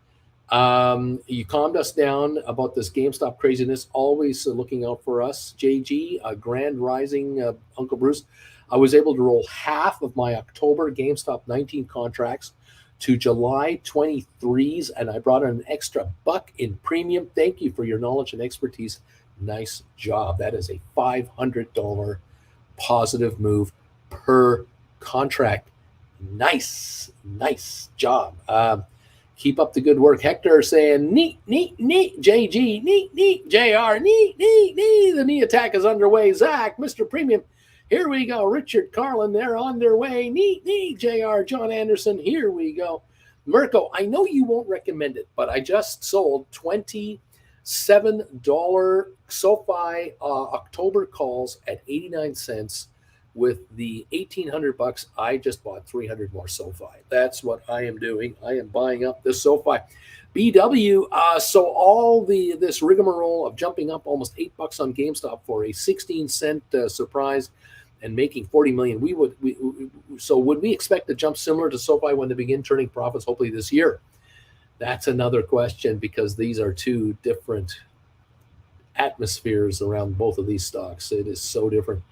Speaker 1: You calmed us down about this GameStop craziness, always looking out for us. JG, Grand Rising, Uncle Bruce. I was able to roll half of my October GameStop 19 contracts to July 23s, and I brought in an extra $1 in premium. Thank you for your knowledge and expertise. Nice job. That is a $500 positive move per contract. Nice job. Keep up the good work. Hector saying, neat, JG, neat, JR, neat. The knee attack is underway. Zach, Mr. Premium, here we go. Richard, Carlin, they're on their way. Neat, JR, John Anderson, here we go. Mirko, I know you won't recommend it, but I just sold $27 SoFi October calls at 89 cents. With the $1,800, I just bought 300 more SoFi. That's what I am doing. I am buying up this SoFi. BW, so all this rigmarole of jumping up almost $8 on GameStop for a 16-cent surprise and making 40 million. Would we expect a jump similar to SoFi when they begin turning profits, hopefully this year? That's another question because these are two different atmospheres around both of these stocks. It is so different.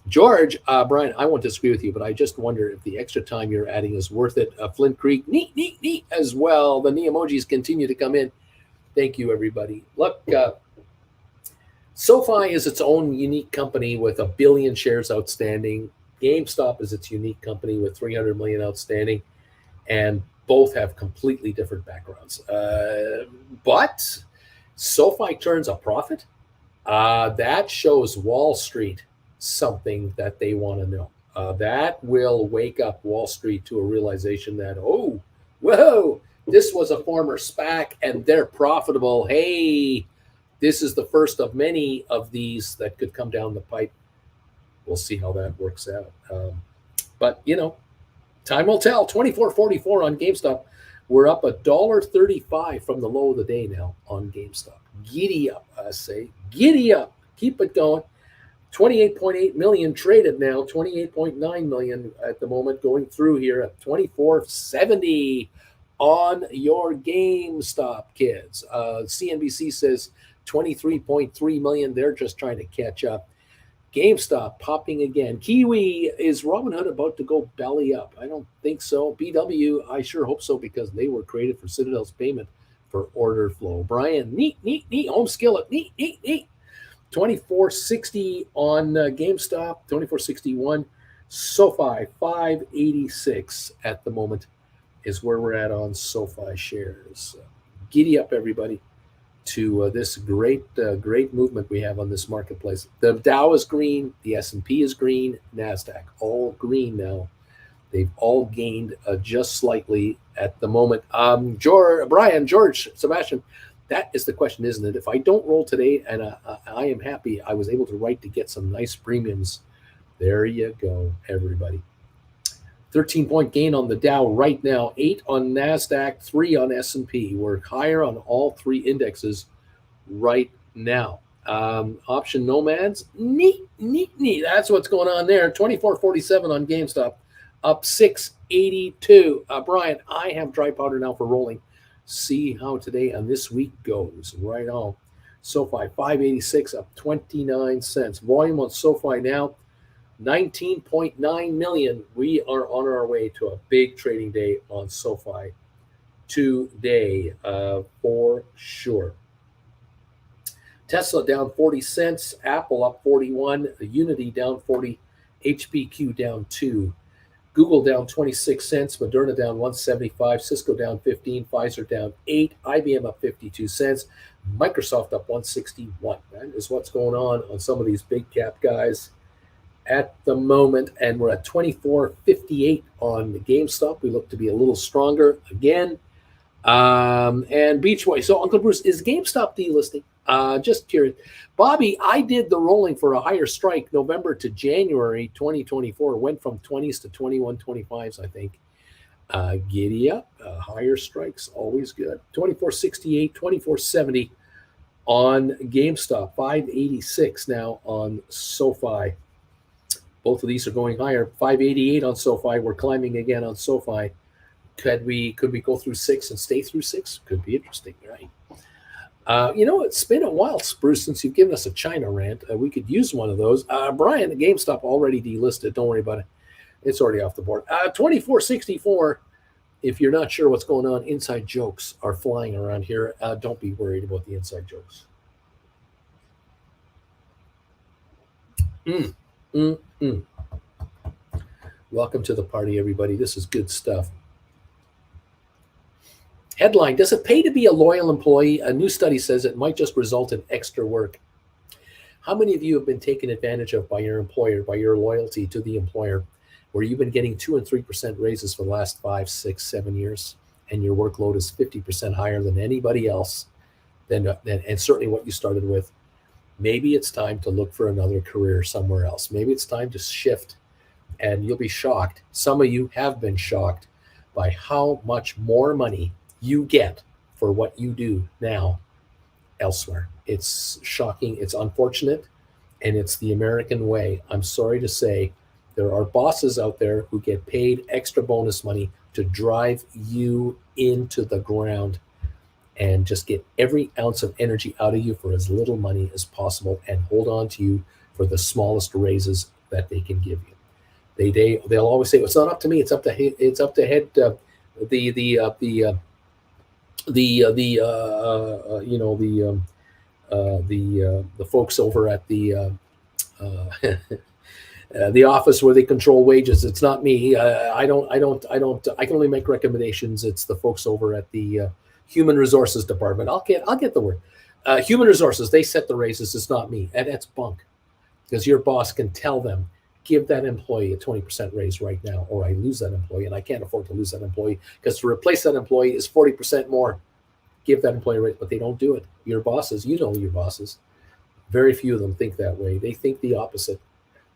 Speaker 1: George, Brian, I won't disagree with you, but I just wonder if the extra time you're adding is worth it. Flint Creek, neat as well. The knee emojis continue to come in. Thank you, everybody. Look, SoFi is its own unique company with 1 billion shares outstanding. GameStop is its unique company with 300 million outstanding, and both have completely different backgrounds. But SoFi turns a profit. That shows Wall Street something that they want to know. That will wake up Wall Street to a realization that, oh, whoa, this was a former SPAC and they're profitable. Hey, this is the first of many of these that could come down the pipe. We'll see how that works out. But, time will tell. 24.44 on GameStop. We're up $1.35 from the low of the day now on GameStop. Giddy up, I say. Giddy up. Keep it going. 28.8 million traded now. 28.9 million at the moment going through here at 24.70 on your GameStop, kids. CNBC says 23.3 million. They're just trying to catch up. GameStop popping again. Kiwi, is Robinhood about to go belly up? I don't think so. BW, I sure hope so because they were created for Citadel's payment for order flow. Brian, neat. Home Skillet, neat. 24.60 on GameStop, 24.61. SoFi, 586 at the moment is where we're at on SoFi shares. Giddy up, everybody, to this great movement we have on this marketplace. The Dow is green, the S&P is green, NASDAQ all green now. They've all gained just slightly at the moment. Brian, George, Sebastian, that is the question, isn't it? If I don't roll today, and I am happy I was able to write to get some nice premiums. There you go, everybody. 13-point gain on the Dow right now, 8 on NASDAQ, 3 on S&P. We're higher on all three indexes right now. Option nomads, neat. That's what's going on there. 24.47 on GameStop, up 6.82. Brian, I have dry powder now for rolling. See how today and this week goes. Right on. SoFi, 586, up 29 cents. Volume on SoFi now, 19.9 million. We are on our way to a big trading day on SoFi today, for sure. Tesla down 40 cents, Apple up 41, Unity down 40, HPQ down 2, Google down 26 cents, Moderna down 175, Cisco down 15, Pfizer down 8, IBM up 52 cents, Microsoft up 161. That is what's going on some of these big cap guys at the moment, and we're at 24.58 on the GameStop. We look to be a little stronger again. And Beachway. So, Uncle Bruce, is GameStop delisting? Just curious. Bobby, I did the rolling for a higher strike November to January 2024. Went from 20s to 21.25s, I think. Giddy up. Higher strikes, always good. 24.68, 24.70 on GameStop. 5.86 now on SoFi. Both of these are going higher. 5.88 on SoFi. We're climbing again on SoFi. Could we go through 6 and stay through 6? Could be interesting, right? It's been a while, Bruce, since you've given us a China rant. We could use one of those. Brian, the GameStop already delisted. Don't worry about it. It's already off the board. 24.64. If you're not sure what's going on, inside jokes are flying around here. Don't be worried about the inside jokes. Welcome to the party, everybody. This is good stuff. Headline, does it pay to be a loyal employee? A new study says it might just result in extra work. How many of you have been taken advantage of by your employer, by your loyalty to the employer, where you've been getting 2 and 3% raises for the last 5, 6, 7 years, and your workload is 50% higher than anybody else, and certainly what you started with? Maybe it's time to look for another career somewhere else. Maybe it's time to shift, and you'll be shocked. Some of you have been shocked by how much more money you get for what you do now elsewhere. It's shocking. It's unfortunate. And it's the American way. I'm sorry to say there are bosses out there who get paid extra bonus money to drive you into the ground and just get every ounce of energy out of you for as little money as possible and hold on to you for the smallest raises that they can give you. They'll always say, well, it's not up to me. It's up to head the folks over at the office where they control wages. It's not me. I can only make recommendations. It's the folks over at the human resources department. I'll get the word. Human resources. They set the raises. It's not me, and that's bunk. Because your boss can tell them, give that employee a 20% raise right now, or I lose that employee, and I can't afford to lose that employee because to replace that employee is 40% more. Give that employee a raise, but they don't do it. Your bosses, your bosses, very few of them think that way. They think the opposite.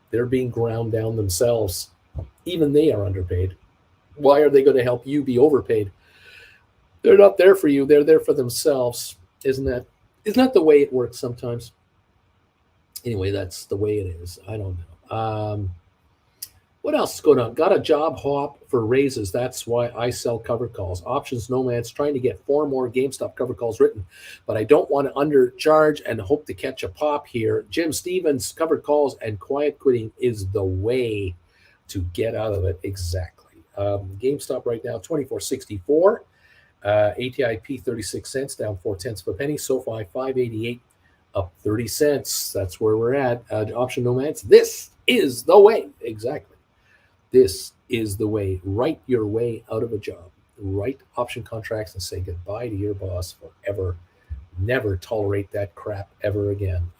Speaker 1: They're being ground down themselves. Even they are underpaid. Why are they going to help you be overpaid? They're not there for you. They're there for themselves. Isn't that the way it works sometimes? Anyway, that's the way it is. I don't know. What else is going on? Got a job hop for raises. That's why I sell covered calls. Options Nomad's trying to get 4 more GameStop covered calls written, but I don't want to undercharge and hope to catch a pop here. Jim Stevens, covered calls and quiet quitting is the way to get out of it. Exactly. GameStop right now, $24.64. ATIP 36 cents, down 0.4 of a penny. SoFi 588, up 30 cents. That's where we're at. Option Nomads. This is the way. Exactly. This is the way. Write your way out of a job. Write option contracts and say goodbye to your boss forever. Never tolerate that crap ever again.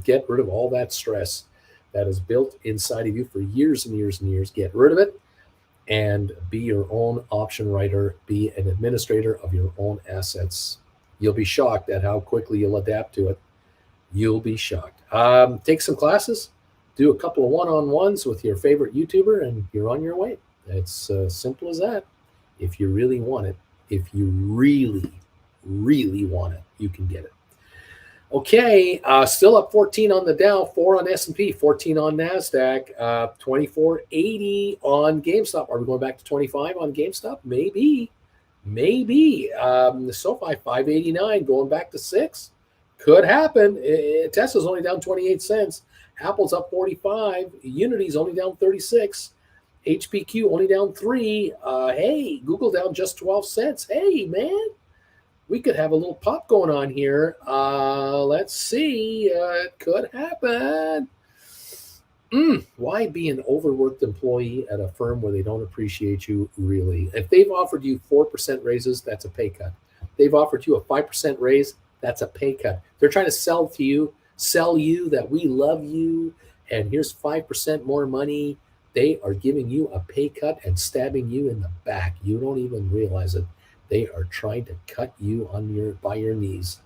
Speaker 1: Get rid of all that stress that is built inside of you for years and years and years. Get rid of it and be your own option writer. Be an administrator of your own assets. You'll be shocked at how quickly you'll adapt to it. You'll be shocked. Take some classes. Do a couple of one-on-ones with your favorite YouTuber, and you're on your way. It's simple as that. If you really want it, if you really, really want it, you can get it. Okay, still up 14 on the Dow, 4 on S&P, 14 on NASDAQ, 24.80 on GameStop. Are we going back to 25 on GameStop? Maybe. The SoFi 589 going back to 6. Could happen. Tesla's only down 28 cents. Apple's up 45. Unity's only down 36. HPQ only down 3. Hey, Google down just 12 cents. Hey, man, we could have a little pop going on here. Let's see. It could happen. Why be an overworked employee at a firm where they don't appreciate you, really? If they've offered you 4% raises, that's a pay cut. They've offered you a 5% raise, that's a pay cut. They're trying to sell you that we love you and here's 5% more money. They are giving you a pay cut and stabbing you in the back. You don't even realize it. They are trying to cut you by your knees.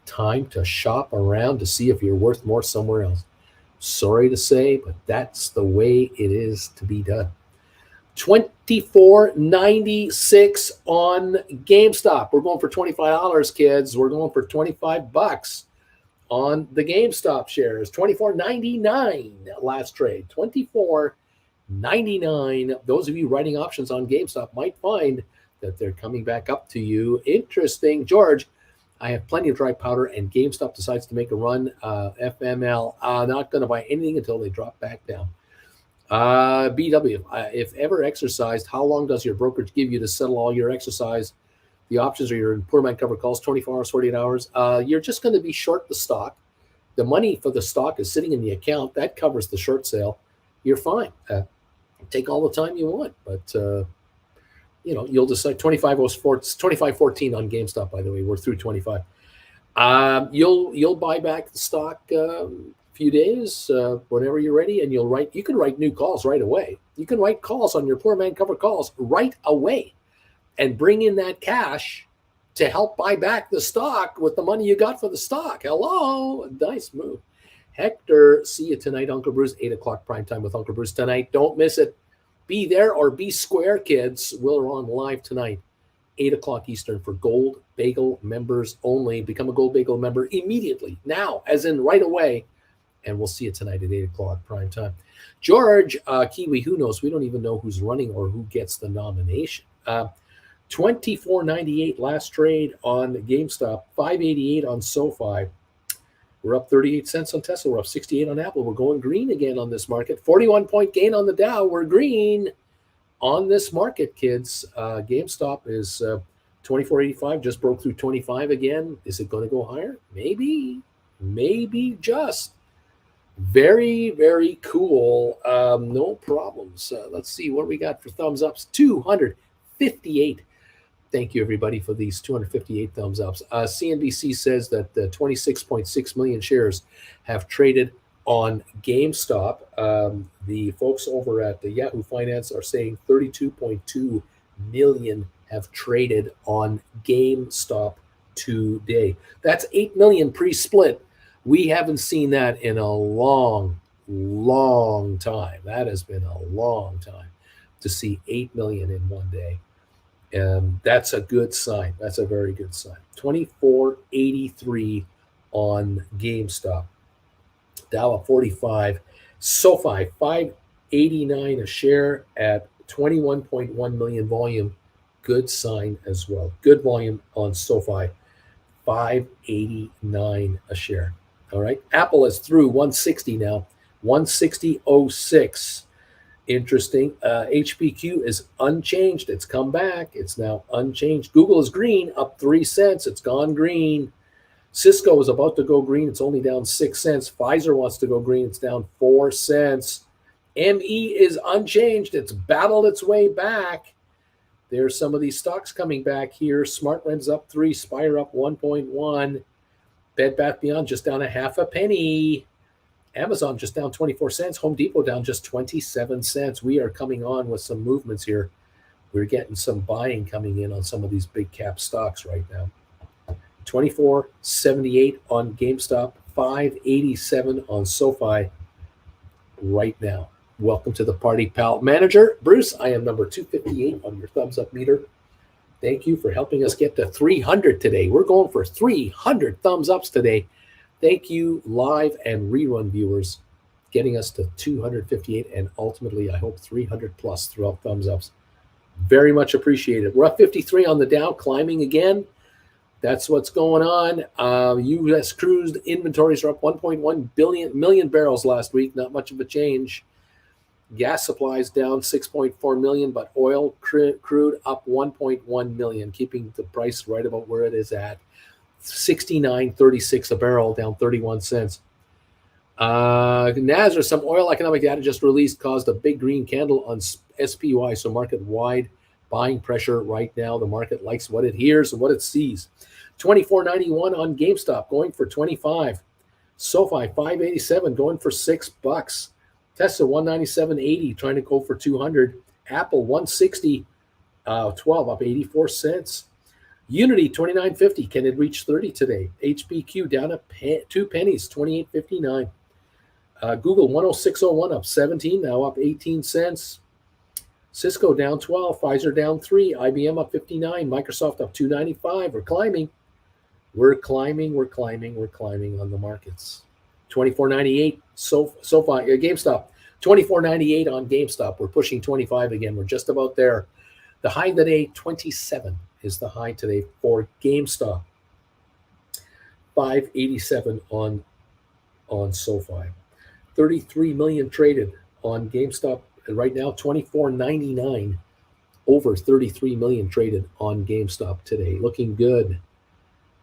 Speaker 1: Time to shop around to see if you're worth more somewhere else. Sorry to say, but that's the way it is to be done. $24.96 on GameStop. We're going for $25, kids. We're going for $25 on the GameStop shares. $24.99 last trade. $24.99. Those of you writing options on GameStop might find that they're coming back up to you. Interesting. George, I have plenty of dry powder and GameStop decides to make a run. FML, not going to buy anything until they drop back down. BW, if ever exercised, how long does your brokerage give you to settle all your exercise? The options are your poor man covered calls, 24 hours, 48 hours. You're just going to be short the stock. The money for the stock is sitting in the account. That covers the short sale. You're fine. Take all the time you want, but you'll decide. 25.14 on GameStop, by the way. We're through 25. You'll buy back the stock few days, whenever you're ready, and you can write new calls right away. You can write calls on your poor man covered calls right away and bring in that cash to help buy back the stock with the money you got for the stock. Hello, nice move. Hector, see you tonight, Uncle Bruce, 8 o'clock prime time with Uncle Bruce tonight. Don't miss it. Be there or be square, kids. We're on live tonight, 8 o'clock Eastern for Gold Bagel members only. Become a Gold Bagel member immediately, now, as in right away. And we'll see you tonight at 8 o'clock prime time. George, Kiwi, who knows? We don't even know who's running or who gets the nomination. $24.98 last trade on GameStop, $5.88 on SoFi. We're up 38 cents on Tesla. We're up 68 on Apple. We're going green again on this market. 41-point gain on the Dow. We're green on this market, kids. GameStop is 24.85, just broke through 25 again. Is it going to go higher? Maybe just. Very, very cool. No problems. Let's see what we got for thumbs ups. 258. Thank you, everybody, for these 258 thumbs ups. CNBC says that the 26.6 million shares have traded on GameStop. The folks over at the Yahoo Finance are saying 32.2 million have traded on GameStop today. That's 8 million pre-split. We haven't seen that in a long time. That has been a long time to see 8 million in one day. That's a good sign. That's a very good sign. 24.83 on GameStop. Dow at 45. Sofi, 5.89 a share at 21.1 million volume. Good sign as well. Good volume on Sofi. 5.89 a share. All right. Apple is through 160 now. 160.06. Interesting. HPQ is unchanged. It's come back. It's now unchanged. Google is green, up 3 cents. It's gone green. Cisco is about to go green. It's only down 6 cents. Pfizer wants to go green. It's down 4 cents. ME is unchanged. It's battled its way back. There's some of these stocks coming back here. SmartRent's up 3. Spire up 1.1. Bed Bath Beyond just down a half a penny. Amazon just down 24 cents. Home Depot down just 27 cents. We are coming on with some movements here. We're getting some buying coming in on some of these big cap stocks right now. 24.78 on GameStop. 5.87 on Sofi right now. Welcome to the party, pal. Manager Bruce, I am number 258 on your thumbs up meter. Thank you for helping us get to 300 today. We're going for 300 thumbs ups today. Thank you, live and rerun viewers, getting us to 258 and ultimately, I hope, 300 plus throughout thumbs ups. Very much appreciated. We're up 53 on the Dow, climbing again. That's what's going on. U.S. crude inventories are up 1.1 million barrels last week. Not much of a change. Gas supplies down 6.4 million, but oil crude up 1.1 million, keeping the price right about where it is at. 69.36 a barrel, down 31 cents. NASDAQ, some oil economic data just released, caused a big green candle on SPY, so market-wide buying pressure right now. The market likes what it hears and what it sees. 24.91 on GameStop, going for 25. SoFi, 5.87, going for $6. Tesla, 197.80, trying to go for 200. Apple, 160, 12, up 84 cents. Unity, 29.50. Can it reach 30 today? HPQ down 2 pennies, 28.59. Google, 106.01, up 17, now up 18 cents. Cisco down 12, Pfizer down 3, IBM up 59, Microsoft up 295. We're climbing. We're climbing on the markets. 24.98, SoFi, GameStop. 24.98 on GameStop. We're pushing 25 again. We're just about there. The high today, 27 is the high today for GameStop. 5.87 on SoFi. 33 million traded on GameStop right now. 24.99, over 33 million traded on GameStop today. Looking good.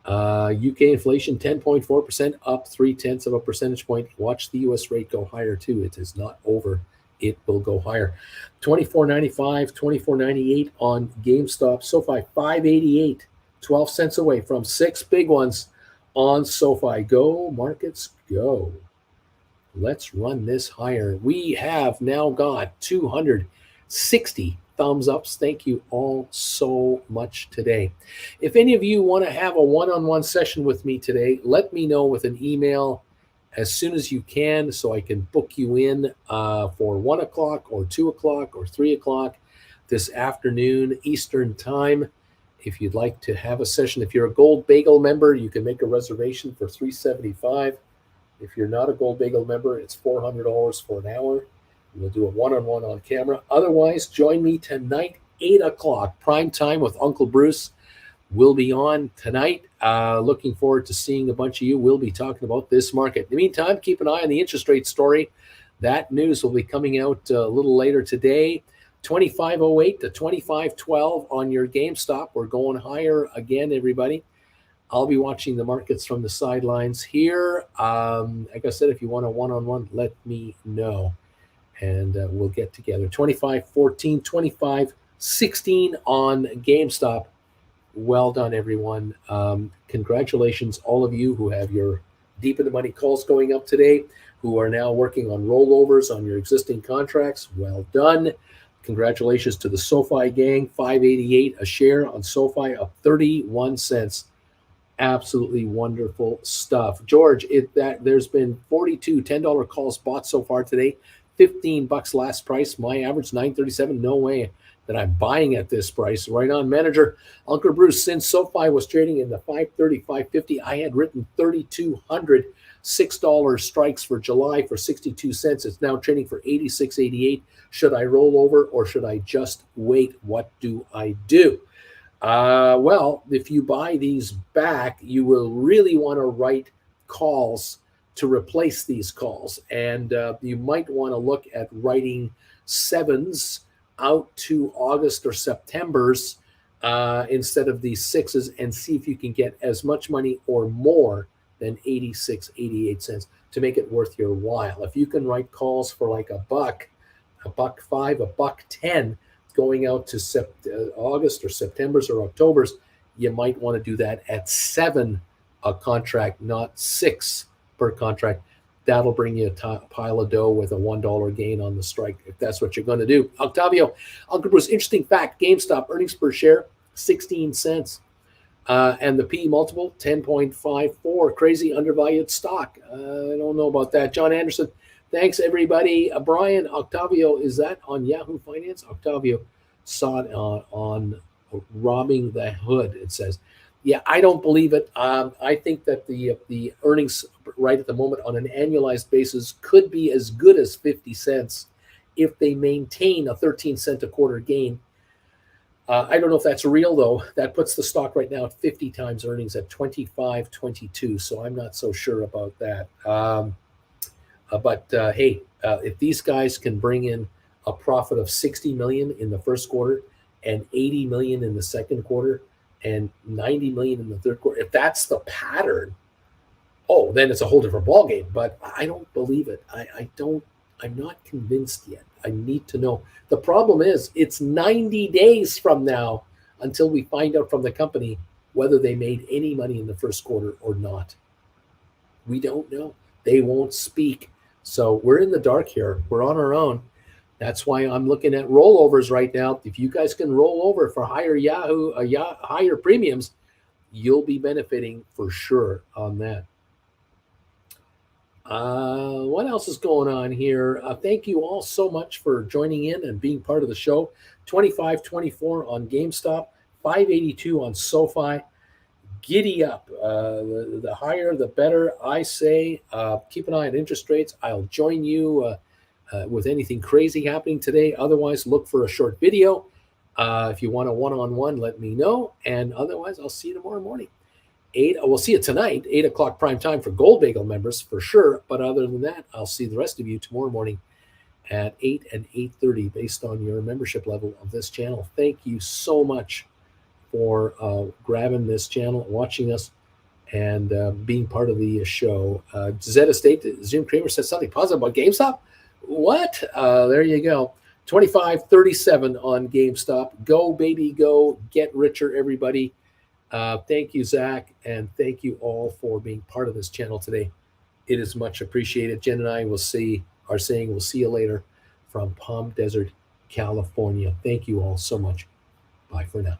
Speaker 1: UK inflation 10.4%, up 0.3 of a percentage point. Watch the US rate go higher too. It is not over. It will go higher. 24.95, 24.98 on GameStop. SoFi 5.88, 12 cents away from 6 big ones on SoFi. Go markets, go. Let's run this higher. We have now got 260 thumbs ups. Thank you all so much today. If any of you want to have a one-on-one session with me today, let me know with an email as soon as you can so I can book you in for 1 o'clock or 2 o'clock or 3 o'clock this afternoon Eastern time. If you'd like to have a session, if you're a Gold Bagel member, you can make a reservation for $375. If you're not a Gold Bagel member, it's $400 for an hour. We'll do a one-on-one on camera. Otherwise, join me tonight, 8 o'clock, prime time with Uncle Bruce. will be on tonight. Looking forward to seeing a bunch of you. We'll be talking about this market. In the meantime, keep an eye on the interest rate story. That news will be coming out a little later today. 25.08 to 25.12 on your GameStop. We're going higher again, everybody. I'll be watching the markets from the sidelines here. Like I said, if you want a one-on-one, let me know. And we'll get together. 25.14, 25.16 on GameStop. Well done, everyone. Congratulations, all of you who have your deep in the money calls going up today, who are now working on rollovers on your existing contracts. Well done. Congratulations to the Sofi gang, $5.88 a share on Sofi, up 31 cents. Absolutely wonderful stuff. George, there's been 42 $10 calls bought so far today. $15 last price. My average $9.37. No way that I'm buying at this price. Right on, manager. Uncle Bruce, since SoFi was trading in the 530, 550, I had written 3,200 $6 strikes for July for 62 cents. It's now trading for 86.88. Should I roll over or should I just wait? What do I do? Well, if you buy these back, you will really want to write calls to replace these calls. And you might want to look at writing sevens out to August or September's instead of these sixes, and see if you can get as much money or more than 86, 88 cents to make it worth your while. If you can write calls for like $1, $1.05, $1.10, going out to August or September's or October's, you might want to do that at 7 a contract, not 6 per contract. That'll bring you a pile of dough with a $1 gain on the strike, if that's what you're going to do. Octavio, Uncle Bruce, interesting fact, GameStop earnings per share, 16 cents. And the P multiple, 10.54. Crazy undervalued stock. I don't know about that. John Anderson, thanks, everybody. Brian, Octavio, is that on Yahoo Finance? Octavio saw it on Robbing the Hood, it says. Yeah, I don't believe it. I think that the earnings right at the moment on an annualized basis could be as good as 50 cents if they maintain a 13 cent a quarter gain. I don't know if that's real, though. That puts the stock right now at 50 times earnings at 25.22. So I'm not so sure about that. But hey, if these guys can bring in a profit of 60 million in the first quarter and 80 million in the second quarter and 90 million in the third quarter, if that's the pattern, oh, then it's a whole different ballgame. But I don't believe it. I'm not convinced yet. I need to know. The problem is it's 90 days from now until we find out from the company whether they made any money in the first quarter or not. We don't know. They won't speak. So we're in the dark here. We're on our own. That's why I'm looking at rollovers right now. If you guys can roll over for higher higher premiums, you'll be benefiting for sure on that. What else is going on here? Thank you all so much for joining in and being part of the show. 25.24 on GameStop, 5.82 on SoFi. Giddy up. The higher, the better, I say. Keep an eye on interest rates. I'll join you with anything crazy happening today. Otherwise, look for a short video. If you want a one-on-one, let me know. And otherwise, I'll see you tomorrow morning. We'll see you tonight, 8 o'clock prime time for Gold Bagel members for sure. But other than that, I'll see the rest of you tomorrow morning at 8 and 8:30 based on your membership level of this channel. Thank you so much for grabbing this channel, watching us, and being part of the show. Zeta State, Jim Cramer said something positive about GameStop. What? There you go. 25.37 on GameStop. Go, baby, go. Get richer, everybody. Thank you, Zach, and thank you all for being part of this channel today. It is much appreciated. Jen and I are saying we'll see you later from Palm Desert, California. Thank you all so much. Bye for now.